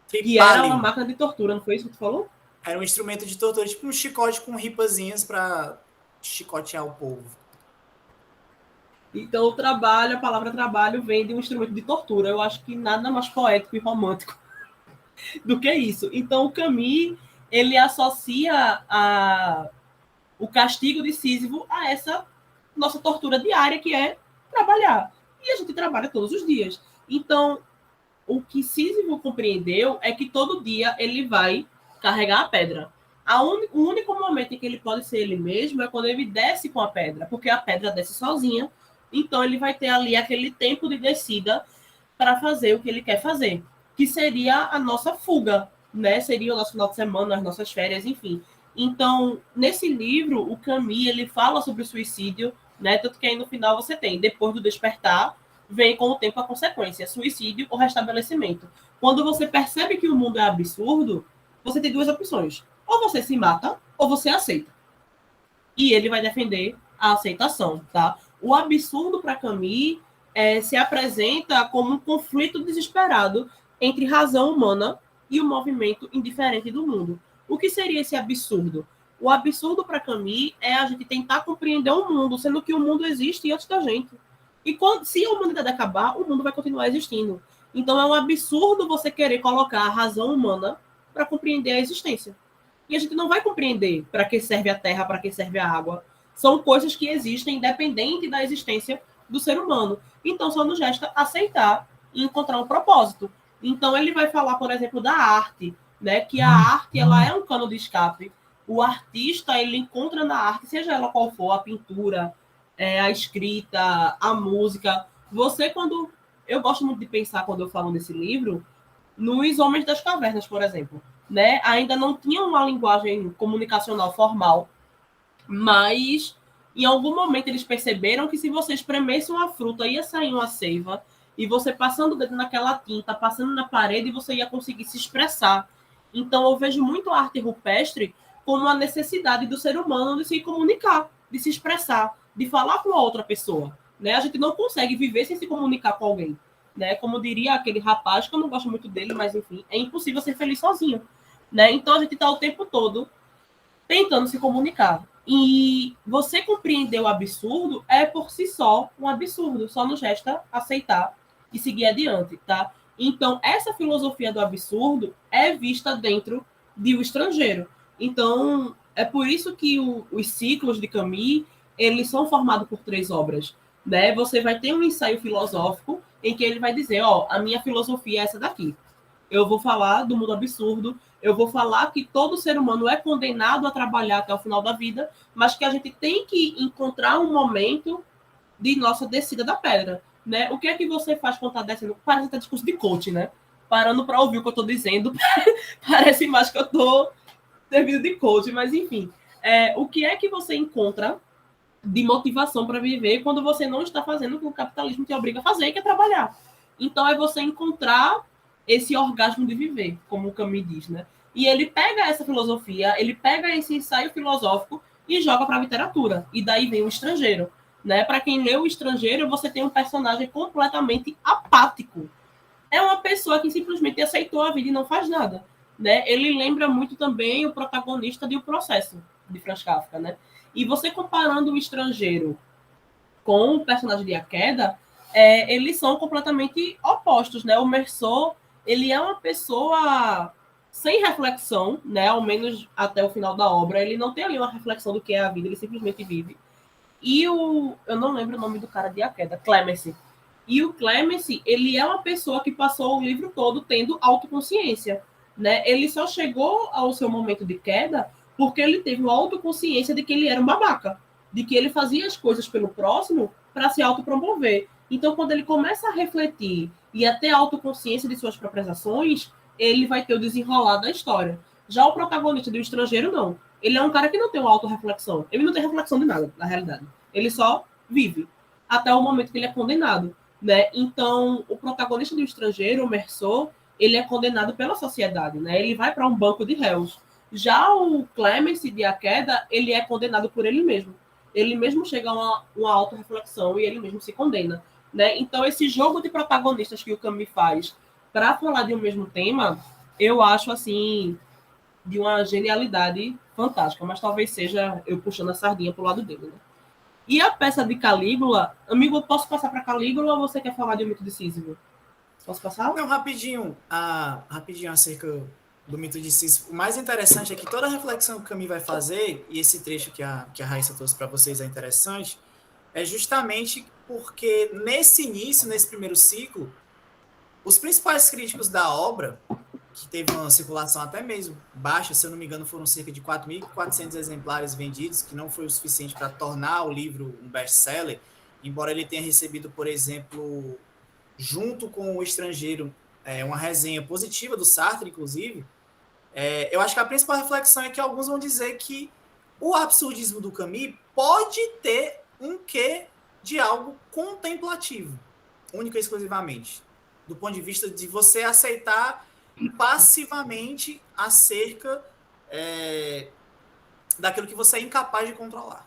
Que era uma máquina de tortura, não foi isso que tu falou? Era um instrumento de tortura, tipo um chicote com ripazinhas para chicotear o povo. Então, o trabalho, a palavra trabalho vem de um instrumento de tortura. Eu acho que nada mais poético e romântico do que isso. Então, o Camus, ele associa o castigo de Sísifo a essa nossa tortura diária, que é trabalhar. E a gente trabalha todos os dias. Então, o que Sísifo compreendeu é que todo dia ele vai carregar a pedra. O único momento em que ele pode ser ele mesmo é quando ele desce com a pedra, porque a pedra desce sozinha. Então, ele vai ter ali aquele tempo de descida para fazer o que ele quer fazer, que seria a nossa fuga, né? Seria o nosso final de semana, as nossas férias, enfim. Então, nesse livro, o Camus, ele fala sobre o suicídio, né? Tanto que aí no final você tem, depois do despertar, vem com o tempo a consequência, suicídio ou restabelecimento. Quando você percebe que o mundo é absurdo, você tem duas opções. Ou você se mata, ou você aceita. E ele vai defender a aceitação, tá? O absurdo para Camus se apresenta como um conflito desesperado entre razão humana e o movimento indiferente do mundo. O que seria esse absurdo? O absurdo para Camus é a gente tentar compreender o mundo, sendo que o mundo existe antes da gente. E se a humanidade acabar, o mundo vai continuar existindo. Então é um absurdo você querer colocar a razão humana para compreender a existência. E a gente não vai compreender para que serve a terra, para que serve a água. São coisas que existem independente da existência do ser humano. Então só nos resta aceitar e encontrar um propósito. Então ele vai falar, por exemplo, da arte, né? Que a arte ela é um cano de escape. O artista ele encontra na arte, seja ela qual for, a pintura, a escrita, a música. Eu gosto muito de pensar, quando eu falo nesse livro, nos Homens das Cavernas, por exemplo. Né? Ainda não tinha uma linguagem comunicacional formal, mas em algum momento eles perceberam que se você espremesse uma fruta, ia sair uma seiva, e você passando o dedo naquela tinta, passando na parede, você ia conseguir se expressar. Então eu vejo muito a arte rupestre como a necessidade do ser humano de se comunicar, de se expressar, de falar com a outra pessoa. Né? A gente não consegue viver sem se comunicar com alguém. Né? Como diria aquele rapaz, que eu não gosto muito dele, mas enfim, é impossível ser feliz sozinho. Né? Então a gente está o tempo todo tentando se comunicar. E você compreender o absurdo é por si só um absurdo. Só nos resta aceitar e seguir adiante. Tá? Então essa filosofia do absurdo é vista dentro de O Estrangeiro. Então é por isso que os ciclos de Camus eles são formados por 3 obras. Né? Você vai ter um ensaio filosófico em que ele vai dizer, a minha filosofia é essa daqui. Eu vou falar do mundo absurdo, eu vou falar que todo ser humano é condenado a trabalhar até o final da vida, mas que a gente tem que encontrar um momento de nossa descida da pedra. Né? O que é que você faz quando está descendo? Parece até discurso de coach, né? Parando para ouvir o que eu estou dizendo, parece mais que eu estou servindo de coach, mas enfim. O que é que você encontra de motivação para viver quando você não está fazendo o que o capitalismo te obriga a fazer, que é trabalhar? Então é você encontrar esse orgasmo de viver, como o Camus diz, né? E ele pega essa filosofia, ele pega esse ensaio filosófico e joga para a literatura. E daí vem O Estrangeiro, né? Para quem lê O Estrangeiro, você tem um personagem completamente apático. É uma pessoa que simplesmente aceitou a vida e não faz nada, né? Ele lembra muito também o protagonista de O Processo, de Franz Kafka, né? E você comparando o Estrangeiro com o personagem de A Queda, eles são completamente opostos, né? O Meursault, ele é uma pessoa sem reflexão, né? Ao menos até o final da obra, ele não tem ali uma reflexão do que é a vida, ele simplesmente vive. E eu não lembro o nome do cara de A Queda, Clemency. E o Clemency, ele é uma pessoa que passou o livro todo tendo autoconsciência, né? Ele só chegou ao seu momento de queda porque ele teve uma autoconsciência de que ele era um babaca, de que ele fazia as coisas pelo próximo para se autopromover. Então, quando ele começa a refletir e a ter autoconsciência de suas próprias ações, ele vai ter o desenrolar da história. Já o protagonista do Estrangeiro, não. Ele é um cara que não tem uma autorreflexão. Ele não tem reflexão de nada, na realidade. Ele só vive até o momento que ele é condenado, né? Então, o protagonista do Estrangeiro, o Meursault, ele é condenado pela sociedade, né? Ele vai para um banco de réus. Já o Clemency de A Queda, ele é condenado por ele mesmo. Ele mesmo chega a uma autorreflexão e ele mesmo se condena, né? Então, esse jogo de protagonistas que o Camus faz para falar de um mesmo tema, eu acho, assim, de uma genialidade fantástica, mas talvez seja eu puxando a sardinha pro lado dele, né? E a peça de Calígula, amigo, eu posso passar para Calígula ou você quer falar de um mito de Sísifo? Posso passar? Não, rapidinho acerca do mito de Sísifo. O mais interessante é que toda a reflexão que o Camus vai fazer, e esse trecho que a Raíssa trouxe para vocês é interessante, é justamente porque nesse início, nesse primeiro ciclo, os principais críticos da obra, que teve uma circulação até mesmo baixa, se eu não me engano, foram cerca de 4.400 exemplares vendidos, que não foi o suficiente para tornar o livro um best-seller, embora ele tenha recebido, por exemplo, junto com O Estrangeiro, uma resenha positiva do Sartre, inclusive. Eu acho que a principal reflexão é que alguns vão dizer que o absurdismo do Camus pode ter um quê de algo contemplativo, única e exclusivamente, do ponto de vista de você aceitar passivamente acerca daquilo que você é incapaz de controlar.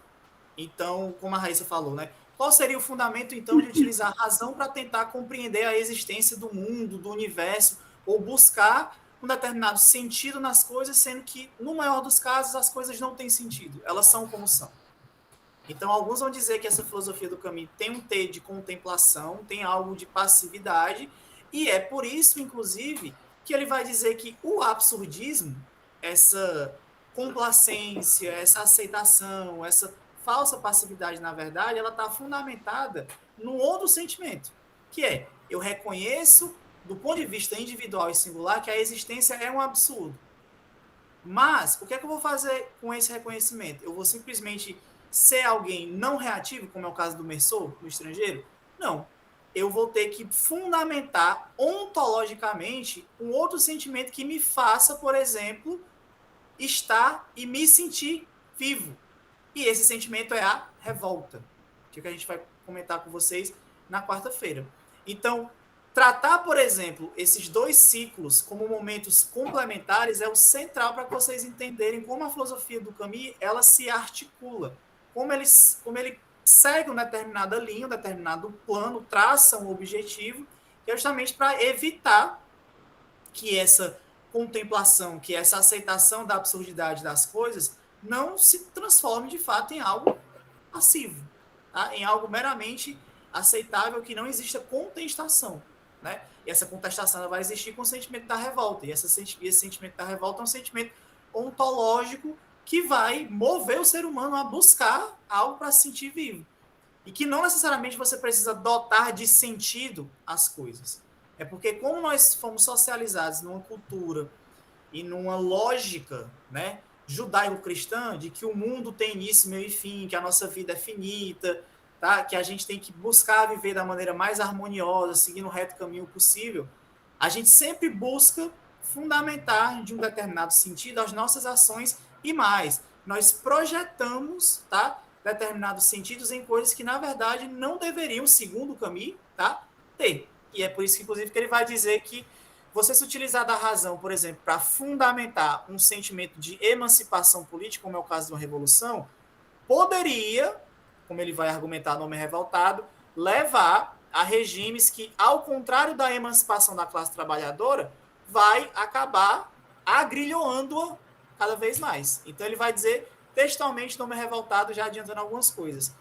Então, como a Raíssa falou, né? Qual seria o fundamento, então, de utilizar a razão para tentar compreender a existência do mundo, do universo, ou buscar um determinado sentido nas coisas, sendo que, no maior dos casos, as coisas não têm sentido. Elas são como são. Então, alguns vão dizer que essa filosofia do Camus tem um T de contemplação, tem algo de passividade, e é por isso, inclusive, que ele vai dizer que o absurdismo, essa complacência, essa aceitação, essa falsa passividade, na verdade, ela está fundamentada num outro sentimento, que é, eu reconheço, do ponto de vista individual e singular, que a existência é um absurdo. Mas, o que é que eu vou fazer com esse reconhecimento? Eu vou simplesmente ser alguém não reativo, como é o caso do Meursault, no Estrangeiro? Não. Eu vou ter que fundamentar ontologicamente um outro sentimento que me faça, por exemplo, estar e me sentir vivo. E esse sentimento é a revolta, que é o que a gente vai comentar com vocês na quarta-feira. Então, tratar, por exemplo, esses dois ciclos como momentos complementares é o central para que vocês entenderem como a filosofia do Camus ela se articula, como ele segue uma determinada linha, um determinado plano, traça um objetivo, que é justamente para evitar que essa contemplação, que essa aceitação da absurdidade das coisas não se transforme de fato em algo passivo, tá? Em algo meramente aceitável, que não exista contestação, né? E essa contestação vai existir com o sentimento da revolta, e esse sentimento da revolta é um sentimento ontológico que vai mover o ser humano a buscar algo para se sentir vivo. E que não necessariamente você precisa dotar de sentido as coisas. É porque como nós fomos socializados numa cultura e numa lógica, né, judaico-cristã, de que o mundo tem início, meio e fim, que a nossa vida é finita, tá? Que a gente tem que buscar viver da maneira mais harmoniosa, seguindo o reto caminho possível, a gente sempre busca fundamentar de um determinado sentido as nossas ações e mais. Nós projetamos, tá, determinados sentidos em coisas que, na verdade, não deveriam, segundo o Camus, tá, ter. E é por isso que, inclusive, que ele vai dizer que você se utilizar da razão, por exemplo, para fundamentar um sentimento de emancipação política, como é o caso de uma revolução, poderia, como ele vai argumentar no Homem Revoltado, levar a regimes que, ao contrário da emancipação da classe trabalhadora, vai acabar agrilhoando-a cada vez mais. Então ele vai dizer textualmente no Homem Revoltado, já adiantando algumas coisas.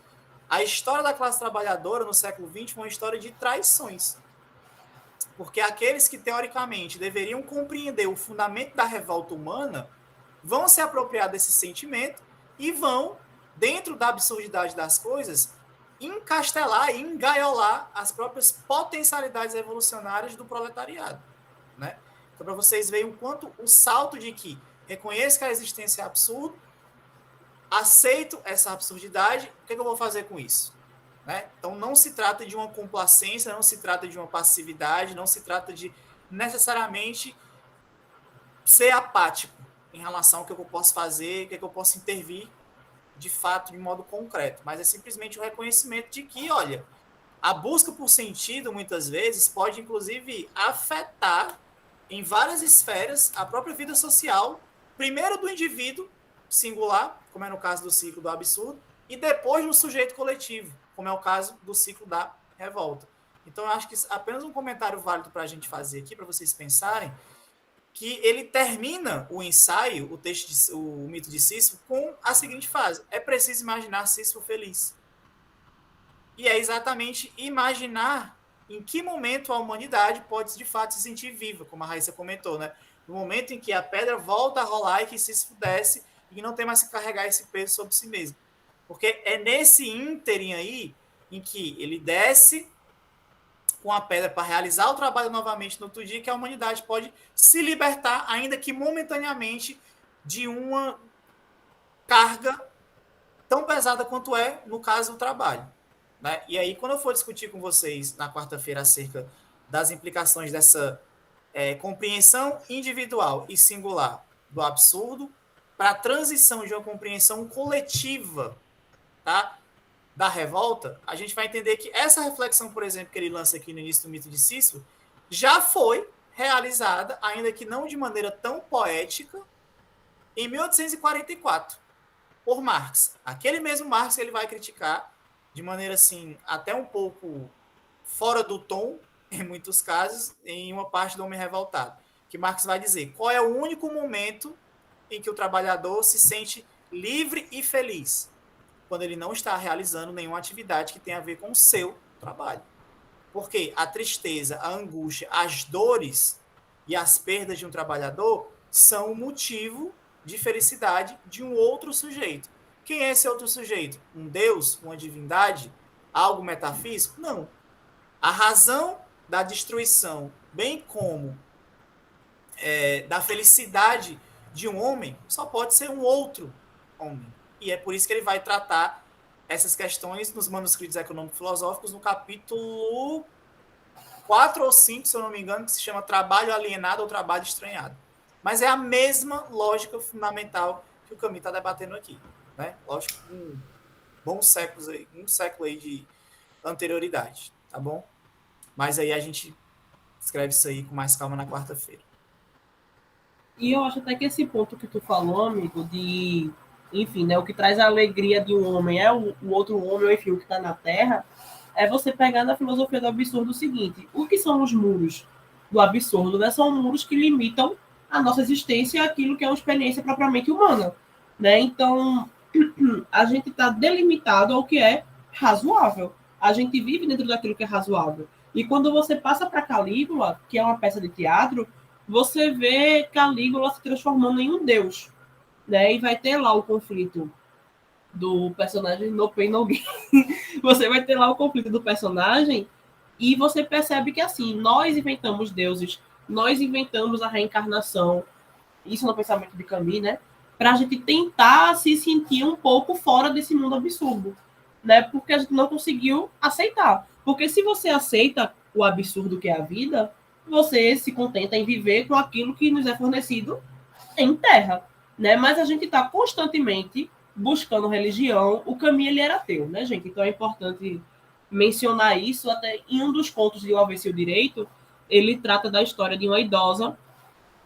A história da classe trabalhadora no século XX foi uma história de traições. Porque aqueles que, teoricamente, deveriam compreender o fundamento da revolta humana vão se apropriar desse sentimento e vão, dentro da absurdidade das coisas, encastelar e engaiolar as próprias potencialidades revolucionárias do proletariado. Né? Então, para vocês verem o quanto o salto de que reconheço que a existência é absurda, aceito essa absurdidade, o que eu vou fazer com isso? Né? Então, não se trata de uma complacência, não se trata de uma passividade, não se trata de necessariamente ser apático em relação ao que eu posso fazer, o que eu posso intervir de fato, de modo concreto, mas é simplesmente o reconhecimento de que, olha, a busca por sentido, muitas vezes, pode, inclusive, afetar em várias esferas a própria vida social, primeiro do indivíduo singular, como é no caso do ciclo do absurdo, e depois no sujeito coletivo, como é o caso do ciclo da revolta. Então, eu acho que apenas um comentário válido para a gente fazer aqui, para vocês pensarem, que ele termina o ensaio, o mito de Sísifo, com a seguinte frase: é preciso imaginar Sísifo feliz. E é exatamente imaginar em que momento a humanidade pode, de fato, se sentir viva, como a Raíssa comentou, né? No momento em que a pedra volta a rolar e que Sísifo desce e não tem mais que carregar esse peso sobre si mesmo. Porque é nesse ínterim aí em que ele desce com a pedra para realizar o trabalho novamente no outro dia, que a humanidade pode se libertar, ainda que momentaneamente, de uma carga tão pesada quanto é, no caso, o trabalho. Né? E aí, quando eu for discutir com vocês na quarta-feira acerca das implicações dessa compreensão individual e singular do absurdo para a transição de uma compreensão coletiva, tá? Da revolta, a gente vai entender que essa reflexão, por exemplo, que ele lança aqui no início do mito de Sísifo, já foi realizada, ainda que não de maneira tão poética, em 1844, por Marx. Aquele mesmo Marx ele vai criticar de maneira assim, até um pouco fora do tom, em muitos casos, em uma parte do Homem Revoltado, que Marx vai dizer qual é o único momento em que o trabalhador se sente livre e feliz, quando ele não está realizando nenhuma atividade que tenha a ver com o seu trabalho. Porque a tristeza, a angústia, as dores e as perdas de um trabalhador são o motivo de felicidade de um outro sujeito. Quem é esse outro sujeito? Um Deus? Uma divindade? Algo metafísico? Não. A razão da destruição, bem como da felicidade de um homem, só pode ser um outro homem. E é por isso que ele vai tratar essas questões nos manuscritos econômico-filosóficos no capítulo 4 ou 5, se eu não me engano, que se chama Trabalho Alienado ou Trabalho Estranhado. Mas é a mesma lógica fundamental que o Camus está debatendo aqui. Né? Lógico, um século aí de anterioridade, tá bom? Mas aí a gente escreve isso aí com mais calma na quarta-feira. E eu acho até que esse ponto que tu falou, amigo, de... Enfim, né, o que traz a alegria de um homem é o outro homem, ou enfim, o que está na Terra, é você pegar na filosofia do absurdo o seguinte: o que são os muros do absurdo? Né? São muros que limitam a nossa existência àquilo que é uma experiência propriamente humana. Né? Então, a gente está delimitado ao que é razoável. A gente vive dentro daquilo que é razoável. E quando você passa para Calígula, que é uma peça de teatro, você vê Calígula se transformando em um deus. Né? E vai ter lá o conflito do personagem No Pain No Gain. Você vai ter lá o conflito do personagem e você percebe que, assim, nós inventamos deuses, nós inventamos a reencarnação, isso no pensamento de Camus, né? Para a gente tentar se sentir um pouco fora desse mundo absurdo, né? Porque a gente não conseguiu aceitar. Porque se você aceita o absurdo que é a vida, você se contenta em viver com aquilo que nos é fornecido em terra. Né? Mas a gente está constantemente buscando religião. O Camus, ele era ateu, né, gente? Então é importante mencionar isso. Até em um dos contos de O Avesso e o Direito, ele trata da história de uma idosa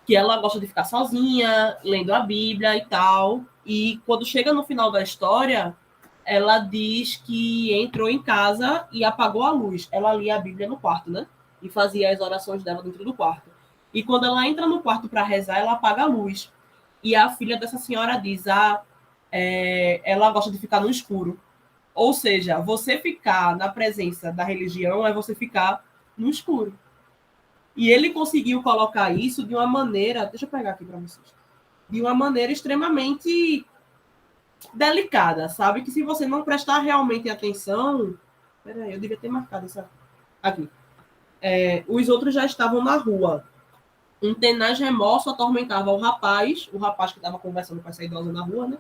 que ela gosta de ficar sozinha, lendo a Bíblia e tal. E quando chega no final da história, ela diz que entrou em casa e apagou a luz. Ela lia a Bíblia no quarto, né? E fazia as orações dela dentro do quarto. E quando ela entra no quarto para rezar, ela apaga a luz. E a filha dessa senhora diz: ela gosta de ficar no escuro. Ou seja, você ficar na presença da religião é você ficar no escuro. E ele conseguiu colocar isso de uma maneira... Deixa eu pegar aqui para vocês. De uma maneira extremamente delicada, sabe? Que se você não prestar realmente atenção... Peraí, eu devia ter marcado essa... Aqui. Os outros já estavam na rua. Um tenaz remorso atormentava o rapaz que estava conversando com essa idosa na rua, né?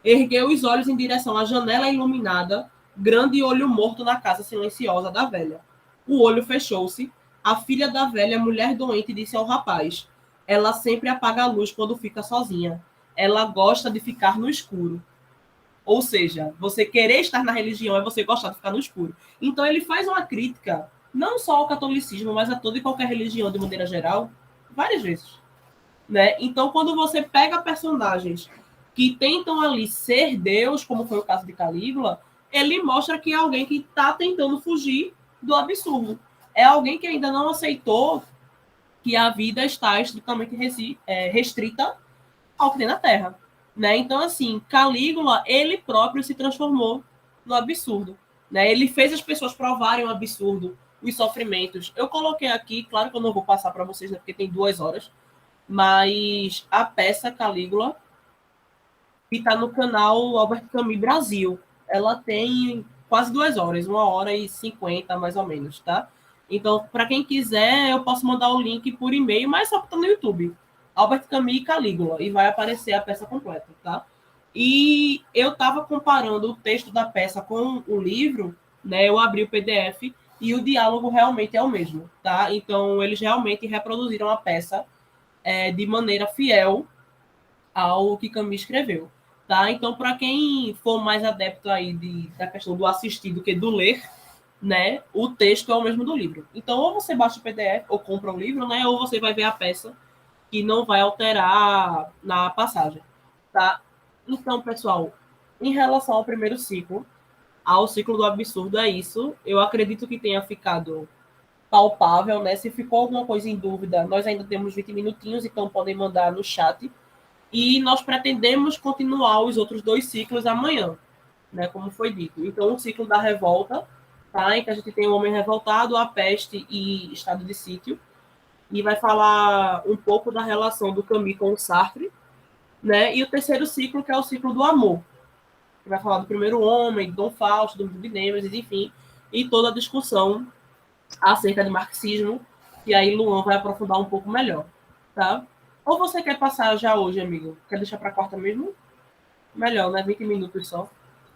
Ergueu os olhos em direção à janela iluminada, grande olho morto na casa silenciosa da velha. O olho fechou-se. A filha da velha, mulher doente, disse ao rapaz: ela sempre apaga a luz quando fica sozinha. Ela gosta de ficar no escuro. Ou seja, você querer estar na religião é você gostar de ficar no escuro. Então ele faz uma crítica, não só ao catolicismo, mas a toda e qualquer religião de maneira geral, várias vezes. Né? Então, quando você pega personagens que tentam ali ser Deus, como foi o caso de Calígula, ele mostra que é alguém que está tentando fugir do absurdo. É alguém que ainda não aceitou que a vida está estritamente restrita ao que tem na Terra. Né? Então, assim, Calígula, ele próprio se transformou no absurdo. Né? Ele fez as pessoas provarem o absurdo, os sofrimentos. Eu coloquei aqui, claro que eu não vou passar para vocês, né, porque tem 2 horas, mas a peça Calígula, que está no canal Albert Camus Brasil, ela tem quase 2 horas, 1h50 mais ou menos, tá? Então, para quem quiser, eu posso mandar o link por e-mail, mas só está no YouTube. Albert Camus e Calígula, e vai aparecer a peça completa, tá? E eu estava comparando o texto da peça com o livro, né? Eu abri o PDF e o diálogo realmente é o mesmo, tá? Então, eles realmente reproduziram a peça de maneira fiel ao que Camus escreveu, tá? Então, para quem for mais adepto aí da questão do assistir do que do ler, né? O texto é o mesmo do livro. Então, ou você baixa o PDF ou compra um livro, né? Ou você vai ver a peça que não vai alterar na passagem, tá? Então, pessoal, em relação ao primeiro ciclo, ao ciclo do absurdo, é isso. Eu acredito que tenha ficado palpável, né? Se ficou alguma coisa em dúvida, nós ainda temos 20 minutinhos, então podem mandar no chat. E nós pretendemos continuar os outros 2 ciclos amanhã, né? Como foi dito. Então, o ciclo da revolta, tá? Em que a gente tem o Homem Revoltado, a Peste e Estado de Sítio. E vai falar um pouco da relação do Camus com o Sartre, né? E o terceiro ciclo, que é o ciclo do amor, que vai falar do primeiro homem, de Dom Fausto, do de Nêmesis, enfim, e toda a discussão acerca de marxismo, que aí Luan vai aprofundar um pouco melhor, tá? Ou você quer passar já hoje, amigo? Quer deixar para quarta mesmo? Melhor, né? 20 minutos só.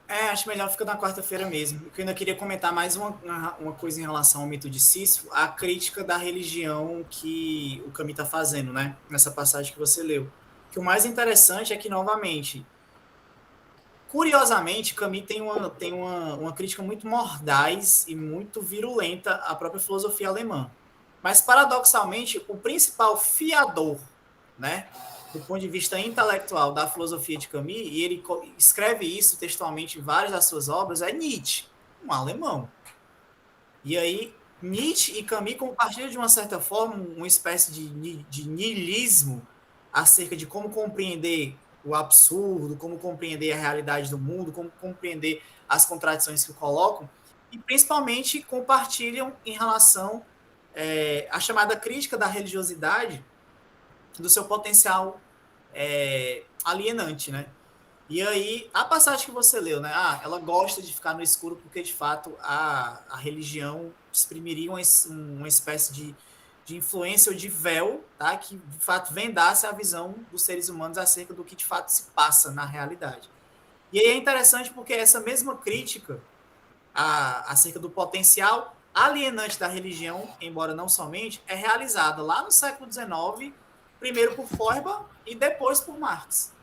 Acho melhor ficar na quarta-feira mesmo. Porque eu ainda queria comentar mais uma coisa em relação ao mito de Sísifo, a crítica da religião que o Camus está fazendo, né? Nessa passagem que você leu. Que o mais interessante é que, novamente, curiosamente, Camus tem uma crítica muito mordaz e muito virulenta à própria filosofia alemã. Mas, paradoxalmente, o principal fiador, né, do ponto de vista intelectual da filosofia de Camus, e ele escreve isso textualmente em várias das suas obras, é Nietzsche, um alemão. E aí, Nietzsche e Camus compartilham, de uma certa forma, uma espécie de niilismo acerca de como compreender o absurdo, como compreender a realidade do mundo, como compreender as contradições que colocam, e principalmente compartilham em relação à chamada crítica da religiosidade, do seu potencial alienante, né? E aí, a passagem que você leu, né? Ela gosta de ficar no escuro porque, de fato, a religião exprimiria uma espécie de influência ou de véu, tá? Que, de fato, vendasse a visão dos seres humanos acerca do que, de fato, se passa na realidade. E aí é interessante porque essa mesma crítica acerca do potencial alienante da religião, embora não somente, é realizada lá no século XIX, primeiro por Feuerbach e depois por Marx.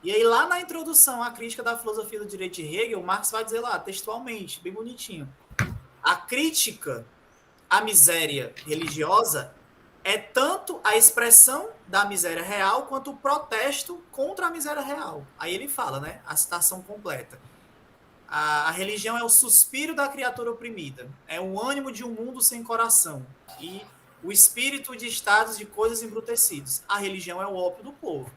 E aí, lá na introdução à crítica da filosofia do direito de Hegel, Marx vai dizer lá, textualmente, bem bonitinho, a crítica à miséria religiosa é tanto a expressão da miséria real quanto o protesto contra a miséria real. Aí ele fala, né, a citação completa. A religião é o suspiro da criatura oprimida, é o ânimo de um mundo sem coração e o espírito de estados de coisas embrutecidos. A religião é o ópio do povo.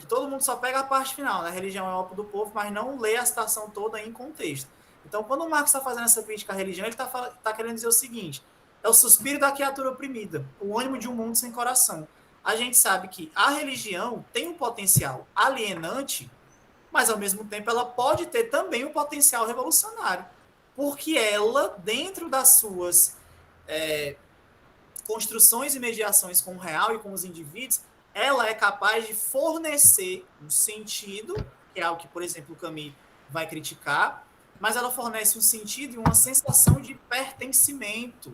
que todo mundo só pega a parte final, né? A religião é o ópio do povo, mas não lê a citação toda em contexto. Então, quando o Marx está fazendo essa crítica à religião, ele está querendo dizer o seguinte: é o suspiro da criatura oprimida, o ânimo de um mundo sem coração. A gente sabe que a religião tem um potencial alienante, mas, ao mesmo tempo, ela pode ter também um potencial revolucionário, porque ela, dentro das suas construções e mediações com o real e com os indivíduos, ela é capaz de fornecer um sentido, que é algo que, por exemplo, o Camus vai criticar, mas ela fornece um sentido e uma sensação de pertencimento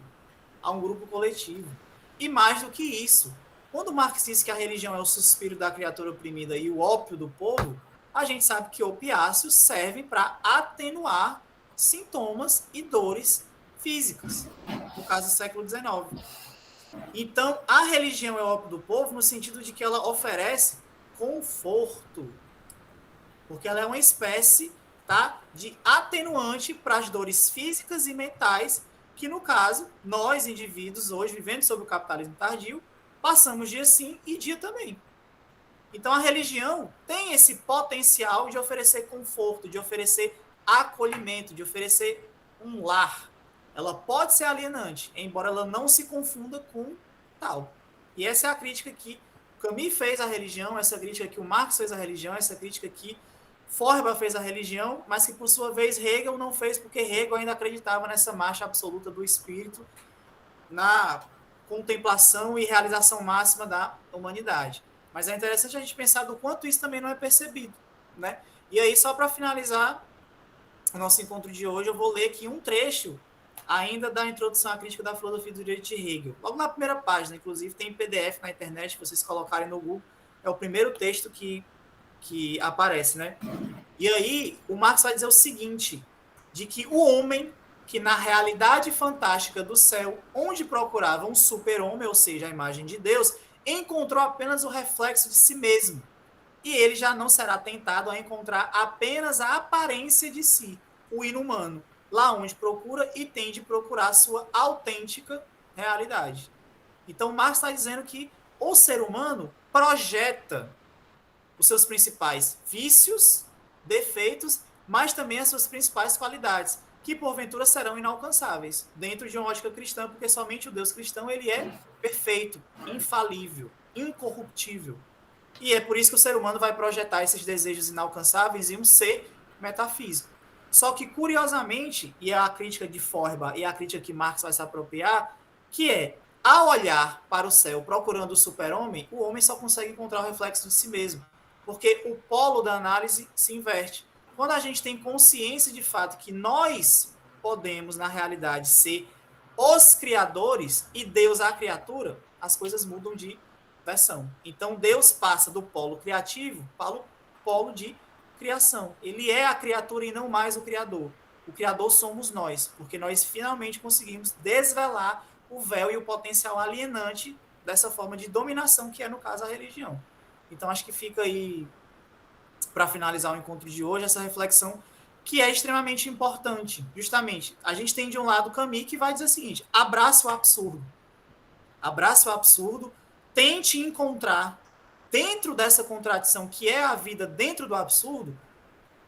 a um grupo coletivo. E mais do que isso, quando Marx diz que a religião é o suspiro da criatura oprimida e o ópio do povo, a gente sabe que opiáceos servem para atenuar sintomas e dores físicas, no caso do século XIX. Então, a religião é o ópio do povo no sentido de que ela oferece conforto, porque ela é uma espécie, tá, de atenuante para as dores físicas e mentais que, no caso, nós, indivíduos, hoje, vivendo sob o capitalismo tardio, passamos dia sim e dia também. Então, a religião tem esse potencial de oferecer conforto, de oferecer acolhimento, de oferecer um lar. Ela pode ser alienante, embora ela não se confunda com tal. E essa é a crítica que Camus fez à religião, essa crítica que o Marx fez à religião, essa crítica que Feuerbach fez à religião, mas que, por sua vez, Hegel não fez, porque Hegel ainda acreditava nessa marcha absoluta do espírito, na contemplação e realização máxima da humanidade. Mas é interessante a gente pensar do quanto isso também não é percebido, né? E aí, só para finalizar o nosso encontro de hoje, eu vou ler aqui um trecho ainda da introdução à crítica da filosofia do direito de Hegel. Logo na primeira página, inclusive, tem PDF na internet, se vocês colocarem no Google, é o primeiro texto que aparece, né? E aí, o Marx vai dizer o seguinte, de que o homem, que na realidade fantástica do céu, onde procurava um super-homem, ou seja, a imagem de Deus, encontrou apenas o reflexo de si mesmo. E ele já não será tentado a encontrar apenas a aparência de si, o inumano, lá onde procura e tem de procurar a sua autêntica realidade. Então, Marx está dizendo que o ser humano projeta os seus principais vícios, defeitos, mas também as suas principais qualidades, que porventura serão inalcançáveis dentro de uma ótica cristã, porque somente o Deus cristão ele é perfeito, infalível, incorruptível. E é por isso que o ser humano vai projetar esses desejos inalcançáveis em um ser metafísico. Só que, curiosamente, e é a crítica de Feuerbach e a crítica que Marx vai se apropriar, que é, ao olhar para o céu procurando o super-homem, o homem só consegue encontrar o reflexo de si mesmo, porque o polo da análise se inverte. Quando a gente tem consciência de fato que nós podemos, na realidade, ser os criadores e Deus a criatura, as coisas mudam de versão. Então, Deus passa do polo criativo para o polo de criação. Ele é a criatura e não mais o criador. O criador somos nós, porque nós finalmente conseguimos desvelar o véu e o potencial alienante dessa forma de dominação que é, no caso, a religião. Então, acho que fica aí, para finalizar o encontro de hoje, essa reflexão que é extremamente importante. Justamente, a gente tem de um lado Camus que vai dizer o seguinte: abraça o absurdo. Abraça o absurdo, tente encontrar, dentro dessa contradição que é a vida dentro do absurdo,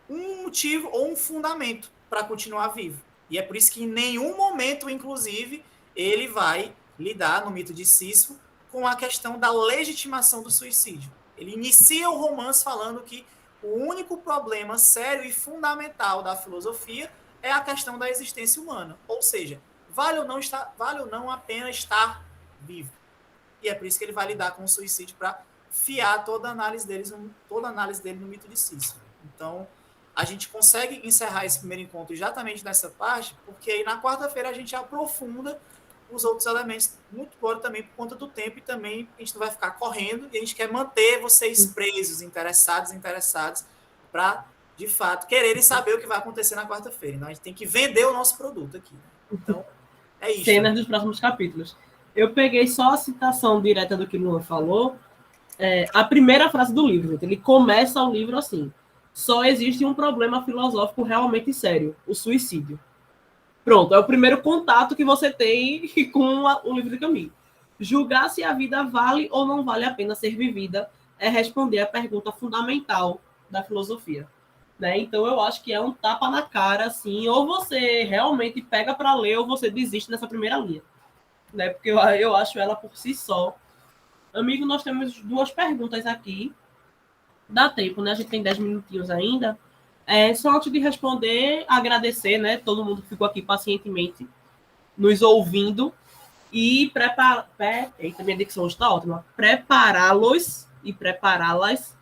um motivo ou um fundamento para continuar vivo. E é por isso que em nenhum momento, inclusive, ele vai lidar, no mito de Sísifo, com a questão da legitimação do suicídio. Ele inicia o romance falando que o único problema sério e fundamental da filosofia é a questão da existência humana. Ou seja, vale ou não a pena estar vivo. E é por isso que ele vai lidar com o suicídio para fiar toda a análise dele no mito de Sísifo. Então, a gente consegue encerrar esse primeiro encontro exatamente nessa parte, porque aí na quarta-feira a gente aprofunda os outros elementos, muito claro também por conta do tempo, e também a gente não vai ficar correndo, e a gente quer manter vocês presos, interessados, para, de fato, quererem saber o que vai acontecer na quarta-feira. Então, a gente tem que vender o nosso produto aqui. Então, é isso. Cenas dos próximos capítulos. Eu peguei só a citação direta do que o Luan falou, a primeira frase do livro. Ele começa o livro assim: só existe um problema filosófico realmente sério, o suicídio. Pronto, é o primeiro contato que você tem com o livro de Camus. Julgar se a vida vale ou não vale a pena ser vivida é responder a pergunta fundamental da filosofia. Né? Então, eu acho que é um tapa na cara, assim, ou você realmente pega para ler, ou você desiste nessa primeira linha. Né? Porque eu acho ela por si só. Amigo, nós temos 2 perguntas aqui. Dá tempo, né? A gente tem 10 minutinhos ainda. Só antes de responder, agradecer, né? Todo mundo que ficou aqui pacientemente nos ouvindo e preparar. Eita, minha dicção está ótima. Prepará-los e prepará-las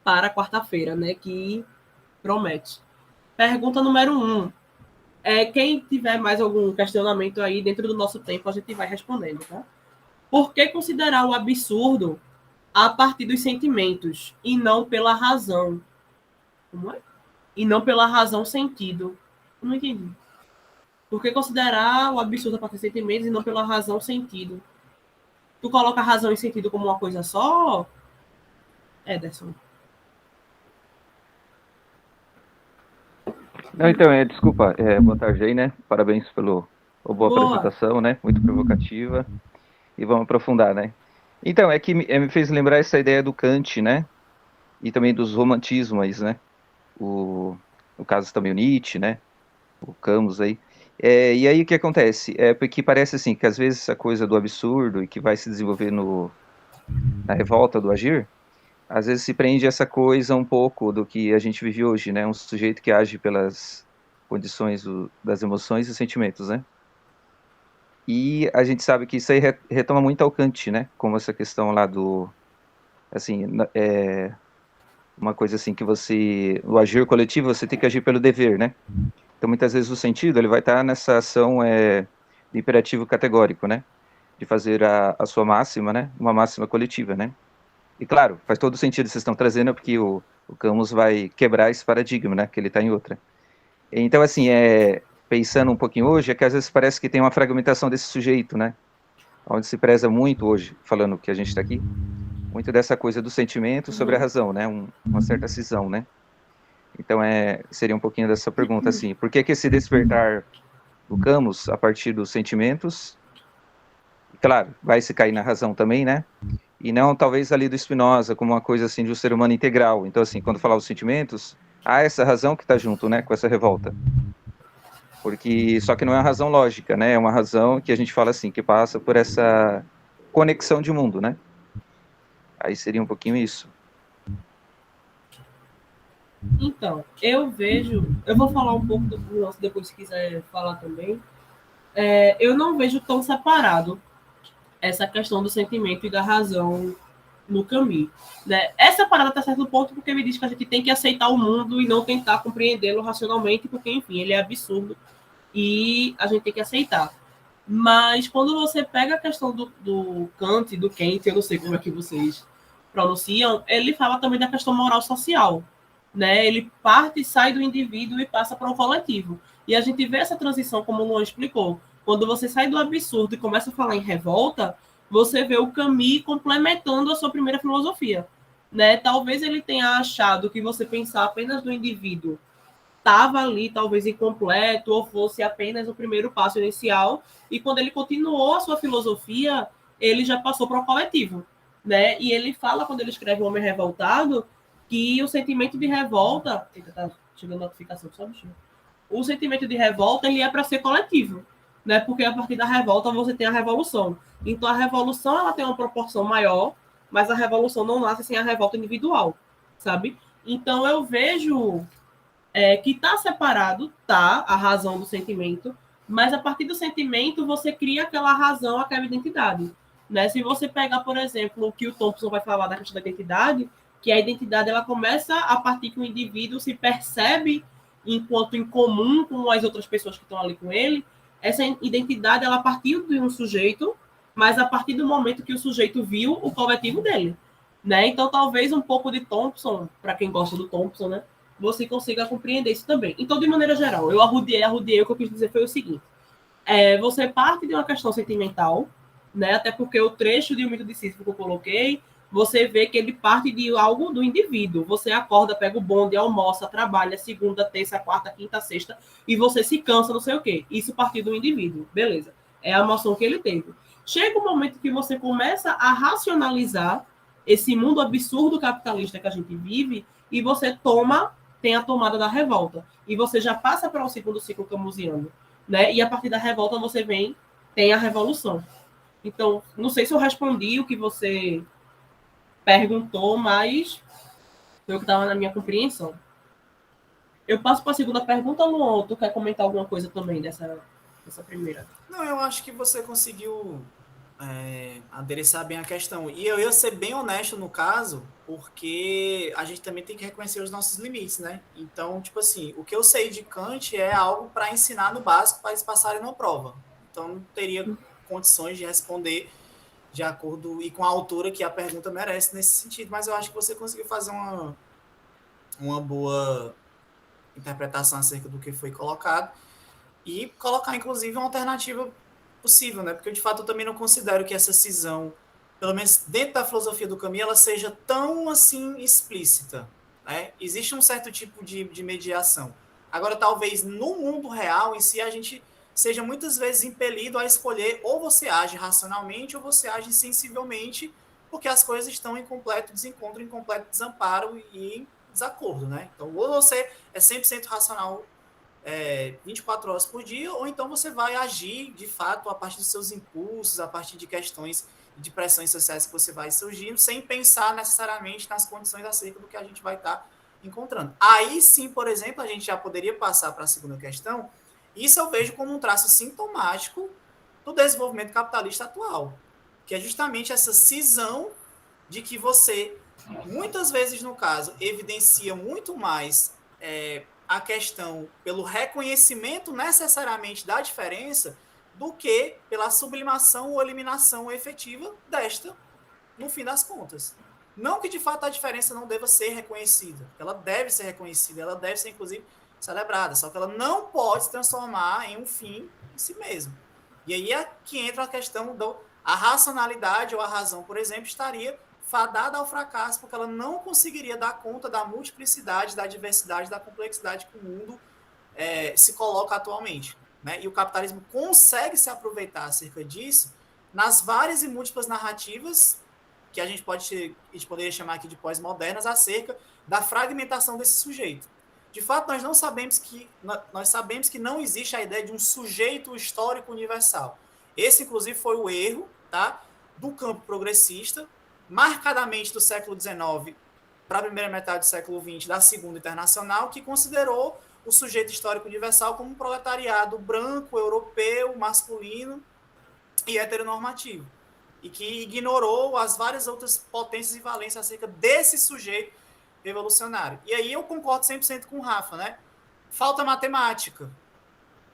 para quarta-feira, né? Que promete. Pergunta número 1. Quem tiver mais algum questionamento aí dentro do nosso tempo, a gente vai respondendo, tá? Por que considerar o absurdo a partir dos sentimentos e não pela razão? Como é? E não pela razão sentido. Não entendi. Por que considerar o absurdo a partir dos sentimentos e não pela razão sentido? Tu coloca razão e sentido como uma coisa só? Ederson. Não, então, desculpa, boa tarde aí, né? Parabéns pela boa apresentação, né? Muito provocativa. E vamos aprofundar, né? Então, é que me fez lembrar essa ideia do Kant, né? E também dos romantismos, né? No caso também o Nietzsche, né? O Camus aí. E aí o que acontece? Porque parece assim, que às vezes essa coisa do absurdo e que vai se desenvolver na revolta do agir, às vezes se prende essa coisa um pouco do que a gente vive hoje, né? Um sujeito que age pelas condições das emoções e sentimentos, né? E a gente sabe que isso aí retoma muito ao Kant, né? Como essa questão lá do... Assim, uma coisa assim que o agir coletivo, você tem que agir pelo dever, né? Então, muitas vezes o sentido, ele vai estar nessa ação de imperativo categórico, né? De fazer a sua máxima, né? Uma máxima coletiva, né? E claro, faz todo sentido vocês estão trazendo, porque o Camus vai quebrar esse paradigma, né? Que ele está em outra. Então, assim, pensando um pouquinho hoje, é que às vezes parece que tem uma fragmentação desse sujeito, né? Onde se preza muito hoje, falando que a gente está aqui, muito dessa coisa do sentimento sobre a razão, né? Uma certa cisão, né? Então, seria um pouquinho dessa pergunta, assim, por que esse despertar do Camus a partir dos sentimentos? Claro, vai se cair na razão também, né? E não, talvez, ali do Spinoza, como uma coisa, assim, de um ser humano integral. Então, assim, quando falar os sentimentos, há essa razão que está junto, né, com essa revolta. Só que não é uma razão lógica, né? É uma razão que a gente fala assim, que passa por essa conexão de mundo, né? Aí seria um pouquinho isso. Então, eu vou falar um pouco do nosso, depois se quiser falar também. Eu não vejo tão separado essa questão do sentimento e da razão no caminho. Né? Essa parada está certo ponto porque me diz que a gente tem que aceitar o mundo e não tentar compreendê-lo racionalmente, porque, enfim, ele é absurdo e a gente tem que aceitar. Mas quando você pega a questão do Kant, do Kant, eu não sei como é que vocês pronunciam, ele fala também da questão moral social. Né? Ele parte, sai do indivíduo e passa para o coletivo. E a gente vê essa transição, como o Luan explicou. Quando você sai do absurdo e começa a falar em revolta, você vê o Camus complementando a sua primeira filosofia. Né? Talvez ele tenha achado que você pensar apenas no indivíduo estava ali, talvez incompleto, ou fosse apenas o primeiro passo inicial, e quando ele continuou a sua filosofia, ele já passou para o coletivo. Né? E ele fala, quando ele escreve O Homem Revoltado, que o sentimento de revolta... Eita, tá chegando notificação, só bichinho. O sentimento de revolta, ele é para ser coletivo, né? Porque a partir da revolta você tem a revolução. Então, a revolução, ela tem uma proporção maior, mas a revolução não nasce sem a revolta individual, sabe? Então, eu vejo que está separado, tá, a razão do sentimento, mas a partir do sentimento você cria aquela razão, aquela identidade. Né? Se você pegar, por exemplo, o que o Thompson vai falar da questão da identidade, que a identidade ela começa a partir que o indivíduo se percebe enquanto em comum com as outras pessoas que estão ali com ele. Essa identidade ela partiu de um sujeito, mas a partir do momento que o sujeito viu o coletivo dele. Né? Então, talvez um pouco de Thompson, para quem gosta do Thompson, né? Você consiga compreender isso também. Então, de maneira geral, eu arrudeei, o que eu quis dizer foi o seguinte. Você parte de uma questão sentimental, né? Até porque o trecho de O Mito de Sísifo que eu coloquei, você vê que ele parte de algo do indivíduo. Você acorda, pega o bonde, almoça, trabalha segunda, terça, quarta, quinta, sexta, e você se cansa, não sei o quê. Isso parte do indivíduo. Beleza. É a emoção que ele teve. Chega um momento que você começa a racionalizar esse mundo absurdo capitalista que a gente vive, e você tem a tomada da revolta. E você já passa para o segundo ciclo camusiano, né? E a partir da revolta você tem a revolução. Então, não sei se eu respondi o que você perguntou, mas foi o que estava na minha compreensão. Eu passo para a segunda pergunta, Luan, tu quer comentar alguma coisa também dessa primeira? Não, eu acho que você conseguiu adereçar bem a questão. E eu ia ser bem honesto no caso, porque a gente também tem que reconhecer os nossos limites, né? Então, tipo assim, o que eu sei de Kant é algo para ensinar no básico para eles passarem numa prova. Então, não teria condições de responder de acordo e com a altura que a pergunta merece nesse sentido, mas eu acho que você conseguiu fazer uma boa interpretação acerca do que foi colocado e colocar, inclusive, uma alternativa possível, né? Porque, de fato, eu também não considero que essa cisão, pelo menos dentro da filosofia do Camus, ela seja tão, assim, explícita, né? Existe um certo tipo de mediação. Agora, talvez, no mundo real, em si, a gente seja muitas vezes impelido a escolher ou você age racionalmente ou você age sensivelmente, porque as coisas estão em completo desencontro, em completo desamparo e em desacordo, né? Então, ou você é 100% racional 24 horas por dia, ou então você vai agir, de fato, a partir dos seus impulsos, a partir de questões de pressões sociais que você vai surgindo, sem pensar necessariamente nas condições acerca do que a gente vai estar encontrando. Aí sim, por exemplo, a gente já poderia passar para a segunda questão. Isso eu vejo como um traço sintomático do desenvolvimento capitalista atual, que é justamente essa cisão de que você, muitas vezes no caso, evidencia muito mais a questão pelo reconhecimento necessariamente da diferença do que pela sublimação ou eliminação efetiva desta, no fim das contas. Não que, de fato, a diferença não deva ser reconhecida. Ela deve ser reconhecida, ela deve ser, inclusive, celebrada, só que ela não pode se transformar em um fim em si mesmo. E aí é que entra a questão da racionalidade ou a razão, por exemplo, estaria fadada ao fracasso, porque ela não conseguiria dar conta da multiplicidade, da diversidade, da complexidade que o mundo se coloca atualmente. Né? E o capitalismo consegue se aproveitar acerca disso nas várias e múltiplas narrativas que a gente poderia chamar aqui de pós-modernas acerca da fragmentação desse sujeito. De fato, nós sabemos que não existe a ideia de um sujeito histórico universal. Esse, inclusive, foi o erro, tá, do campo progressista, marcadamente do século XIX para a primeira metade do século XX, da Segunda Internacional, que considerou o sujeito histórico universal como um proletariado branco, europeu, masculino e heteronormativo, e que ignorou as várias outras potências e valências acerca desse sujeito revolucionário. E aí eu concordo 100% com o Rafa, né? Falta matemática.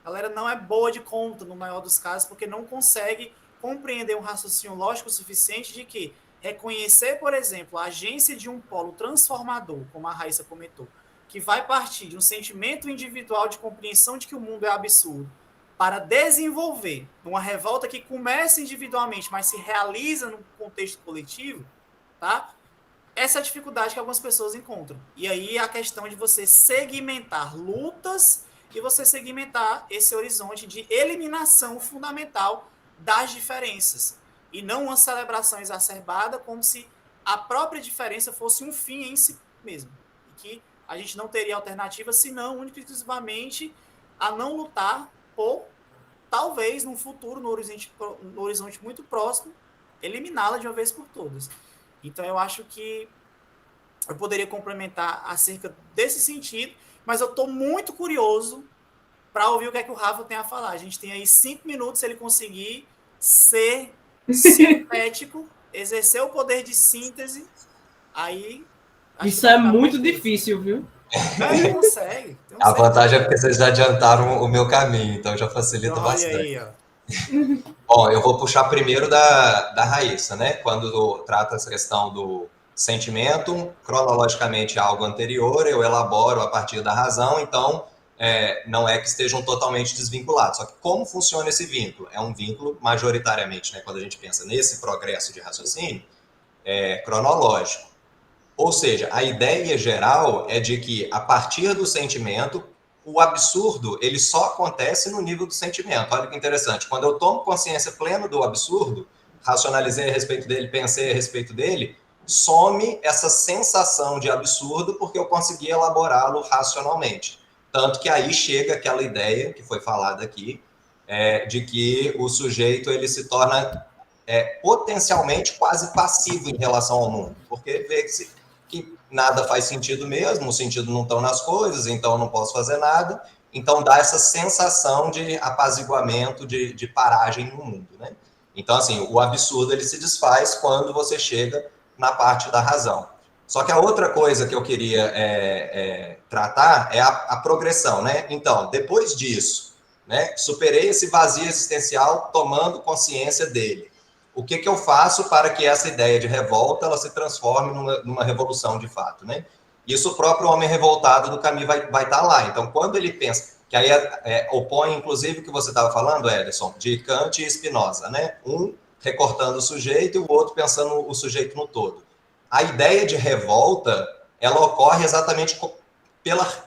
A galera não é boa de conta, no maior dos casos, porque não consegue compreender um raciocínio lógico suficiente de que reconhecer, por exemplo, a agência de um polo transformador, como a Raíssa comentou, que vai partir de um sentimento individual de compreensão de que o mundo é absurdo, para desenvolver uma revolta que começa individualmente, mas se realiza no contexto coletivo, tá? Essa é a dificuldade que algumas pessoas encontram. E aí a questão de você segmentar lutas e você segmentar esse horizonte de eliminação fundamental das diferenças. E não uma celebração exacerbada como se a própria diferença fosse um fim em si mesmo. E que a gente não teria alternativa senão, única e exclusivamente, a não lutar por, talvez, num futuro, no horizonte muito próximo, eliminá-la de uma vez por todas. Então, eu acho que eu poderia complementar acerca desse sentido, mas eu estou muito curioso para ouvir o que é que o Rafa tem a falar. A gente tem aí 5 minutos se ele conseguir ser sintético, exercer o poder de síntese, aí... Isso é muito difícil, viu? Ele consegue. A vantagem é porque vocês já adiantaram o meu caminho, então já facilita então, bastante. Aí, ó. Bom, eu vou puxar primeiro da Raíssa, né? Quando trata essa questão do sentimento, cronologicamente algo anterior, eu elaboro a partir da razão, então não é que estejam totalmente desvinculados. Só que como funciona esse vínculo? É um vínculo majoritariamente, né? Quando a gente pensa nesse progresso de raciocínio, cronológico. Ou seja, a ideia geral é de que a partir do sentimento, o absurdo, ele só acontece no nível do sentimento. Olha que interessante. Quando eu tomo consciência plena do absurdo, racionalizei a respeito dele, pensei a respeito dele, some essa sensação de absurdo porque eu consegui elaborá-lo racionalmente. Tanto que aí chega aquela ideia que foi falada aqui, de que o sujeito ele se torna potencialmente quase passivo em relação ao mundo, porque vê que nada faz sentido mesmo, o sentido não está nas coisas, então eu não posso fazer nada, então dá essa sensação de apaziguamento, de paragem no mundo, né? Então, assim, o absurdo ele se desfaz quando você chega na parte da razão. Só que a outra coisa que eu queria tratar é a progressão, né? Então, depois disso, né, superei esse vazio existencial tomando consciência dele. O que eu faço para que essa ideia de revolta ela se transforme numa revolução de fato, né? Isso o próprio homem revoltado do Camus vai estar lá. Então, quando ele pensa, que aí opõe, inclusive, o que você estava falando, Ederson, de Kant e Spinoza, né? Um recortando o sujeito e o outro pensando o sujeito no todo. A ideia de revolta, ela ocorre exatamente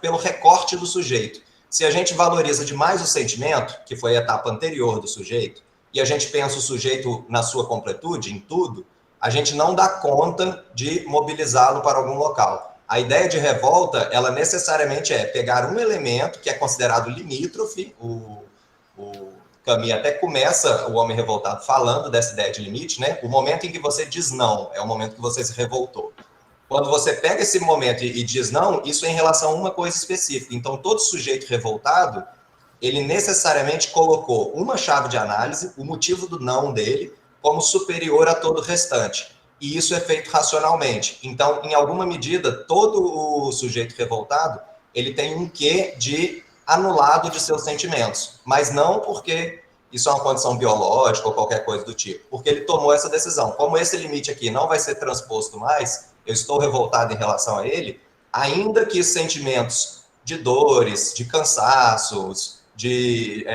pelo recorte do sujeito. Se a gente valoriza demais o sentimento, que foi a etapa anterior do sujeito, e a gente pensa o sujeito na sua completude, em tudo, a gente não dá conta de mobilizá-lo para algum local. A ideia de revolta, ela necessariamente é pegar um elemento que é considerado limítrofe, o Camus até começa o Homem Revoltado falando dessa ideia de limite, né? O momento em que você diz não é o momento que você se revoltou. Quando você pega esse momento e diz não, isso é em relação a uma coisa específica. Então, todo sujeito revoltado, ele necessariamente colocou uma chave de análise, o motivo do não dele, como superior a todo o restante. E isso é feito racionalmente. Então, em alguma medida, todo o sujeito revoltado, ele tem um quê de anulado de seus sentimentos. Mas não porque isso é uma condição biológica ou qualquer coisa do tipo. Porque ele tomou essa decisão. Como esse limite aqui não vai ser transposto mais, eu estou revoltado em relação a ele, ainda que sentimentos de dores, de cansaços, de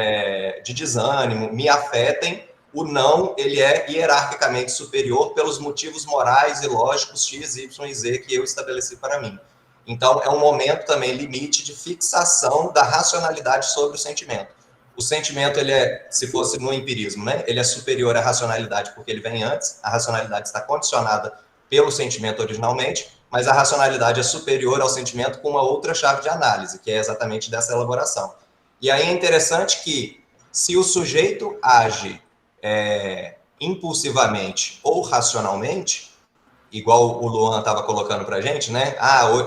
desânimo me afetem, o não, ele é hierarquicamente superior pelos motivos morais e lógicos X, Y e Z que eu estabeleci para mim. Então, é um momento também limite de fixação da racionalidade sobre o sentimento. O sentimento, ele se fosse no empirismo, né? Ele é superior à racionalidade porque ele vem antes, a racionalidade está condicionada pelo sentimento originalmente, mas a racionalidade é superior ao sentimento com uma outra chave de análise, que é exatamente dessa elaboração. E aí é interessante que, se o sujeito age impulsivamente ou racionalmente, igual o Luan estava colocando para a gente, né?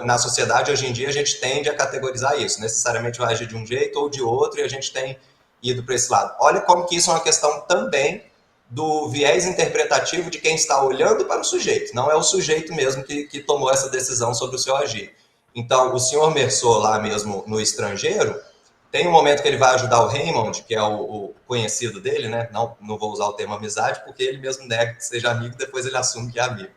Na sociedade, hoje em dia, a gente tende a categorizar isso. Necessariamente vai agir de um jeito ou de outro, e a gente tem ido para esse lado. Olha como que isso é uma questão também do viés interpretativo de quem está olhando para o sujeito. Não é o sujeito mesmo que tomou essa decisão sobre o seu agir. Então, o senhor Meursault, lá mesmo no Estrangeiro, tem um momento que ele vai ajudar o Raymond, que é o conhecido dele, né? Não vou usar o termo amizade, porque ele mesmo nega que seja amigo, depois ele assume que é amigo.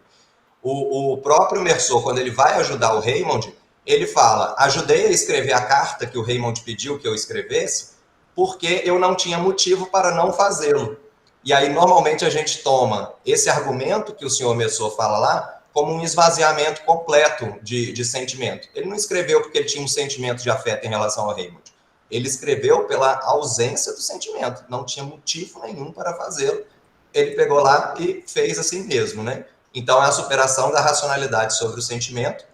O próprio Meursault, quando ele vai ajudar o Raymond, ele fala, ajudei a escrever a carta que o Raymond pediu que eu escrevesse, porque eu não tinha motivo para não fazê-lo. E aí, normalmente, a gente toma esse argumento que o senhor Meursault fala lá como um esvaziamento completo de sentimento. Ele não escreveu porque ele tinha um sentimento de afeto em relação ao Raymond. Ele escreveu pela ausência do sentimento. Não tinha motivo nenhum para fazê-lo. Ele pegou lá e fez assim mesmo, né? Então, é a superação da racionalidade sobre o sentimento.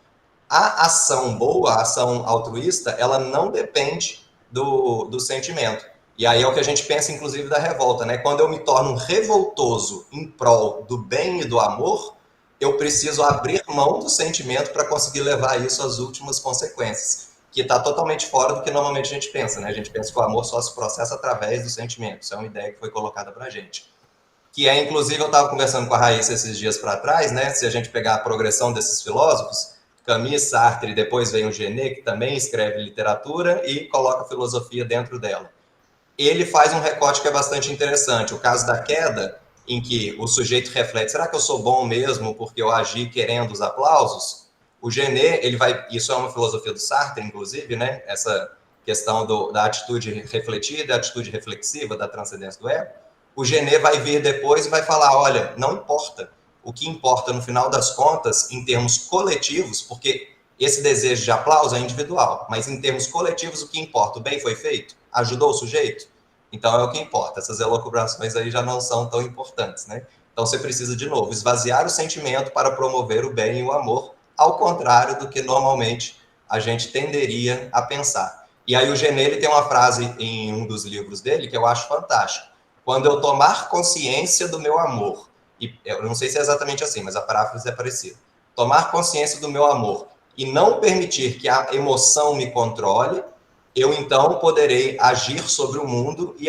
A ação boa, a ação altruísta, ela não depende do sentimento. E aí é o que a gente pensa, inclusive, da revolta, né? Quando eu me torno revoltoso em prol do bem e do amor, eu preciso abrir mão do sentimento para conseguir levar isso às últimas consequências, que está totalmente fora do que normalmente a gente pensa, né? A gente pensa que o amor só se processa através do sentimento. Isso é uma ideia que foi colocada para a gente. Que é, inclusive, eu estava conversando com a Raíssa esses dias para trás, né? Se a gente pegar a progressão desses filósofos, Camus, Sartre, depois vem o Genet, que também escreve literatura e coloca filosofia dentro dela. Ele faz um recorte que é bastante interessante. O caso da queda, em que o sujeito reflete, será que eu sou bom mesmo porque eu agi querendo os aplausos? O Genet, isso é uma filosofia do Sartre, inclusive, né? Essa questão da atitude refletida, da atitude reflexiva, da transcendência do ego. O Genet vai vir depois e vai falar, olha, não importa. O que importa, no final das contas, em termos coletivos, porque esse desejo de aplauso é individual, mas em termos coletivos, o que importa? O bem foi feito? Ajudou o sujeito? Então é o que importa. Essas elucubrações aí já não são tão importantes, né? Então você precisa, de novo, esvaziar o sentimento para promover o bem e o amor, ao contrário do que normalmente a gente tenderia a pensar. E aí o Genet, ele tem uma frase em um dos livros dele que eu acho fantástica. Quando eu tomar consciência do meu amor, e eu não sei se é exatamente assim, mas a paráfrase é parecida. Tomar consciência do meu amor e não permitir que a emoção me controle, eu então poderei agir sobre o mundo e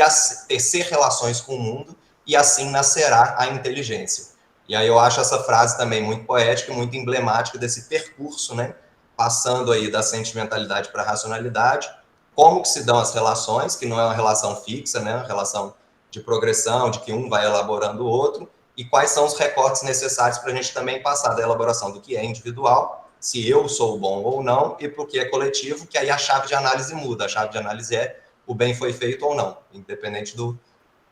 tecer relações com o mundo, e assim nascerá a inteligência. E aí eu acho essa frase também muito poética, muito emblemática desse percurso, né? Passando aí da sentimentalidade para a racionalidade, como que se dão as relações, que não é uma relação fixa, né? Uma relação de progressão, de que um vai elaborando o outro, e quais são os recortes necessários para a gente também passar da elaboração do que é individual, se eu sou bom ou não, e para o que é coletivo, que aí a chave de análise muda. A chave de análise é o bem foi feito ou não, independente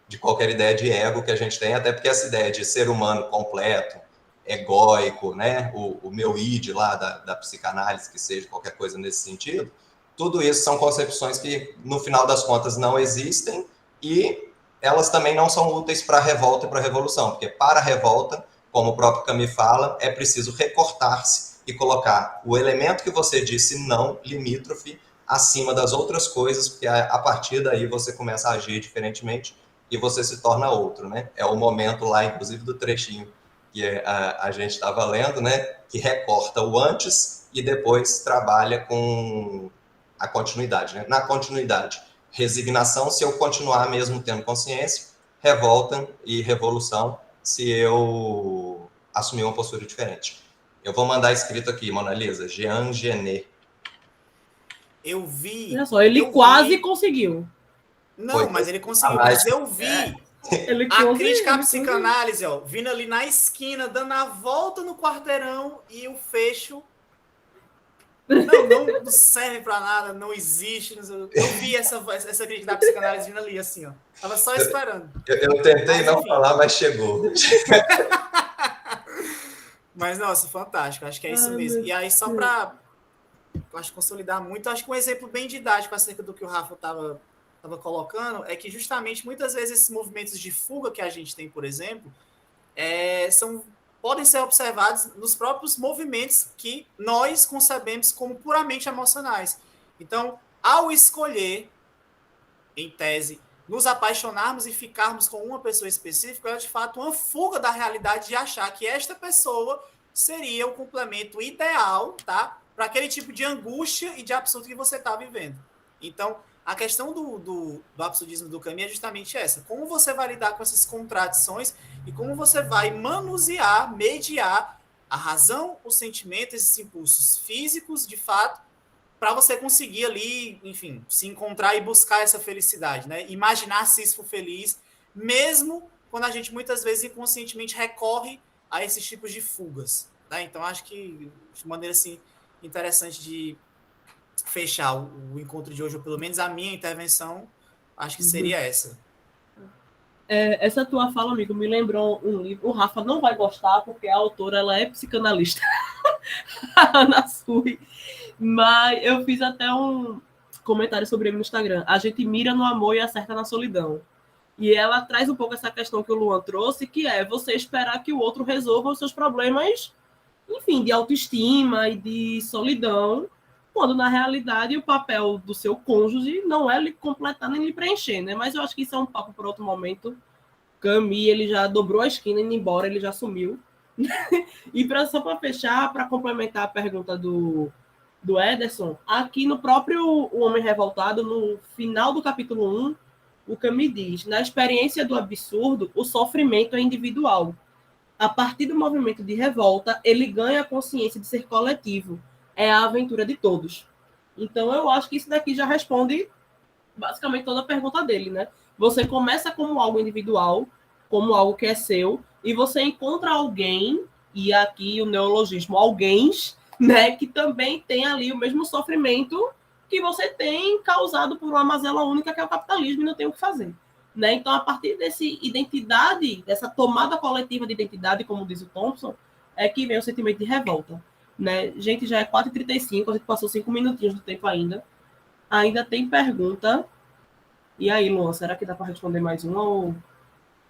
de qualquer ideia de ego que a gente tem, até porque essa ideia de ser humano completo, egóico, né, o meu id lá da psicanálise, que seja qualquer coisa nesse sentido, tudo isso são concepções que, no final das contas, não existem, e elas também não são úteis para a revolta e para a revolução, porque para a revolta, como o próprio Camus fala, é preciso recortar-se e colocar o elemento que você disse não, limítrofe, acima das outras coisas, porque a partir daí você começa a agir diferentemente e você se torna outro, né? É o momento lá, inclusive, do trechinho que a gente estava lendo, né? Que recorta o antes e depois trabalha com a continuidade, né? Na continuidade, resignação se eu continuar mesmo tendo consciência, revolta e revolução se eu assumir uma postura diferente. Eu vou mandar escrito aqui, Mona Lisa, Jean Genet. Eu vi... Olha só, ele quase conseguiu. Não, mas ele conseguiu. Mas eu vi a crítica à psicanálise, ó, vindo ali na esquina, dando a volta no quarteirão e o fecho... Não serve pra nada, não existe. Eu vi essa crítica da psicanálise vindo ali, assim, ó. Tava só esperando. Eu tentei não falar, mas chegou. Mas, nossa, fantástico. Acho que é isso mesmo. E aí, só pra acho consolidar muito, acho que um exemplo bem didático acerca do que o Rafa tava colocando é que justamente muitas vezes esses movimentos de fuga que a gente tem, por exemplo, podem ser observados nos próprios movimentos que nós concebemos como puramente emocionais. Então, ao escolher, em tese, nos apaixonarmos e ficarmos com uma pessoa específica, é de fato uma fuga da realidade de achar que esta pessoa seria o complemento ideal, tá? Para aquele tipo de angústia e de absurdo que você está vivendo. Então, a questão do absurdismo do Camus é justamente essa. Como você vai lidar com essas contradições e como você vai manusear, mediar a razão, o sentimento, esses impulsos físicos, de fato, para você conseguir ali, enfim, se encontrar e buscar essa felicidade, né? Imaginar se isso for feliz, mesmo quando a gente muitas vezes inconscientemente recorre a esses tipos de fugas, né? Então, acho que de maneira assim interessante de fechar o encontro de hoje, ou pelo menos a minha intervenção, acho que seria essa. Essa tua fala, amigo, me lembrou um livro. O Rafa não vai gostar, porque a autora ela é psicanalista. A Ana Sui. Mas eu fiz até um comentário sobre ele no Instagram. A gente mira no amor e acerta na solidão. E ela traz um pouco essa questão que o Luan trouxe, que é você esperar que o outro resolva os seus problemas, enfim, de autoestima e de solidão, quando na realidade o papel do seu cônjuge não é lhe completar nem lhe preencher, né? Mas eu acho que isso é um papo para outro momento. Camus, ele já dobrou a esquina indo embora, ele já sumiu. E só para fechar, para complementar a pergunta do Ederson, aqui no próprio O Homem Revoltado, no final do capítulo 1, o Camus diz: na experiência do absurdo, o sofrimento é individual. A partir do movimento de revolta, ele ganha a consciência de ser coletivo. É a aventura de todos. Então, eu acho que isso daqui já responde basicamente toda a pergunta dele, né? Você começa como algo individual, como algo que é seu, e você encontra alguém, e aqui o neologismo, alguém, né, que também tem ali o mesmo sofrimento que você tem causado por uma mazela única, que é o capitalismo, e não tem o que fazer. Né? Então, a partir dessa identidade, dessa tomada coletiva de identidade, como diz o Thompson, é que vem o sentimento de revolta. Né? Gente, já é 4h35, a gente passou 5 minutinhos do tempo ainda. Ainda tem pergunta. E aí, Luan, será que dá para responder mais uma? Ou...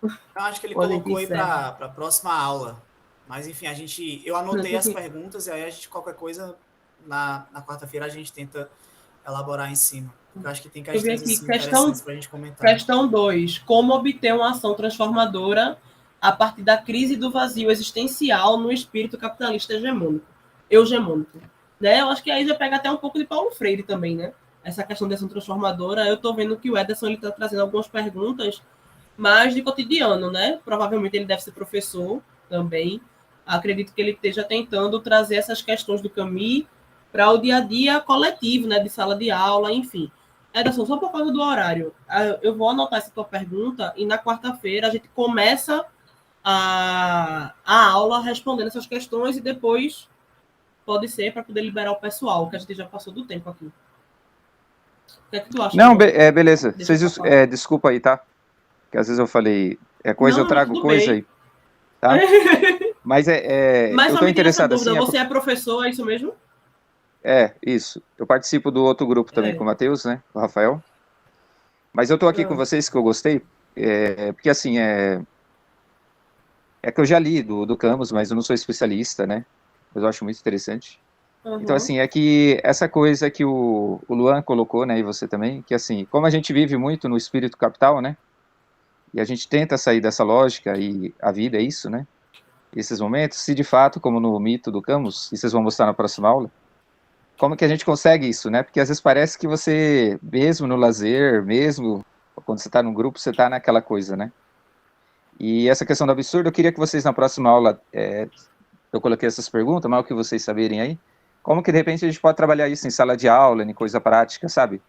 Eu acho que ele Ou a gente colocou aí encerra? para a próxima aula. Mas, enfim, eu anotei Não, as perguntas e aí a gente, qualquer coisa, na quarta-feira a gente tenta elaborar em cima. Porque eu acho que tem eu vi questões aqui, assim, interessantes para a gente comentar. questão 2. Como obter uma ação transformadora a partir da crise do vazio existencial no espírito capitalista hegemônico. Né? Eu acho que aí já pega até um pouco de Paulo Freire também, né? Essa questão de ação transformadora. Eu estou vendo que o Ederson está trazendo algumas perguntas mais de cotidiano, né? Provavelmente ele deve ser professor também. Acredito que ele esteja tentando trazer essas questões do Camus para o dia a dia coletivo, né? De sala de aula, enfim. Ederson, só por causa do horário, eu vou anotar essa tua pergunta e na quarta-feira a gente começa a aula respondendo essas questões e depois pode ser para poder liberar o pessoal, que a gente já passou do tempo aqui. O que é que tu acha? Não, beleza. Deixa eu Vocês, falar. desculpa aí, tá? Que às vezes eu falei coisa, eu Não, trago tudo coisa bem. aí, tá? Mas Mas eu só tô me tira essa interessado dúvida, assim, você é professor, é isso mesmo? isso. Eu participo do outro grupo também com o Matheus, né? O Rafael. Mas eu tô aqui com vocês que eu gostei, porque assim, que eu já li do Camus, mas eu não sou especialista, né? Mas eu acho muito interessante. Então, assim, é que essa coisa que o Luan colocou, né, e você também, que assim, como a gente vive muito no espírito capital, né? E a gente tenta sair dessa lógica, e a vida é isso, né? Esses momentos, se de fato, como no mito do Camus, e vocês vão mostrar na próxima aula, como que a gente consegue isso, né? Porque às vezes parece que você, mesmo no lazer, mesmo quando você está num grupo, você está naquela coisa, né? E essa questão do absurdo, eu queria que vocês na próxima aula, eu coloquei essas perguntas, mal que vocês saberem aí, como que de repente a gente pode trabalhar isso em sala de aula, em coisa prática, sabe?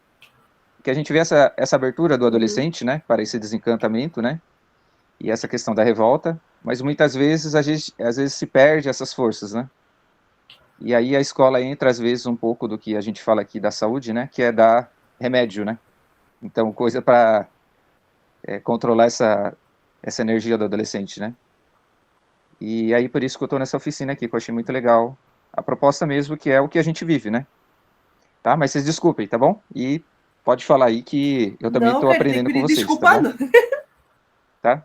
Que a gente vê essa abertura do adolescente, né, para esse desencantamento, né, e essa questão da revolta, mas muitas vezes a gente, às vezes se perde essas forças, né, e aí a escola entra às vezes um pouco do que a gente fala aqui da saúde, né, que é dar remédio, né, então coisa para controlar essa energia do adolescente, né, e aí por isso que eu estou nessa oficina aqui, que eu achei muito legal, a proposta mesmo, que é o que a gente vive, né, tá, mas vocês desculpem, tá bom? E pode falar aí que eu também Não, estou que a gente tem que aprendendo com pedir vocês, tá desculpa, bom? não. Tá?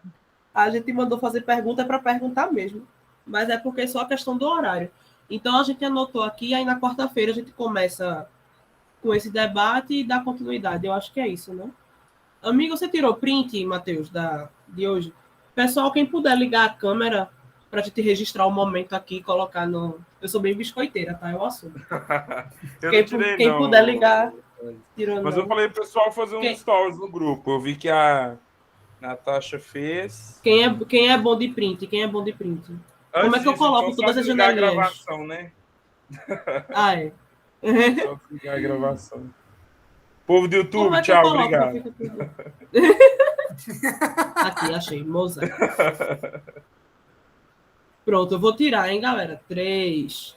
A gente mandou fazer pergunta para perguntar mesmo. Mas é porque é só a questão do horário. Então a gente anotou aqui, aí na quarta-feira a gente começa com esse debate e dá continuidade. Eu acho que é isso, né? Amigo, você tirou print, Matheus, de hoje? Pessoal, quem puder ligar a câmera para a gente registrar o momento aqui e colocar no. Eu sou bem biscoiteira, tá? Eu assumo. Eu não tirei, quem não. puder ligar, tirou Mas não. eu falei pro pessoal fazer uns stories no grupo. Eu vi que a Natasha fez. Quem é bom de print? Quem é bom de print? Como é que eu Disso, coloco então, só todas as desligar a janelinhas? gravação, né? Ah, é. Só desligar a gravação. Povo do Como YouTube, é que eu tchau, coloco? obrigado. Aqui, achei. Mozart. Pronto, eu vou tirar, hein, galera? 3,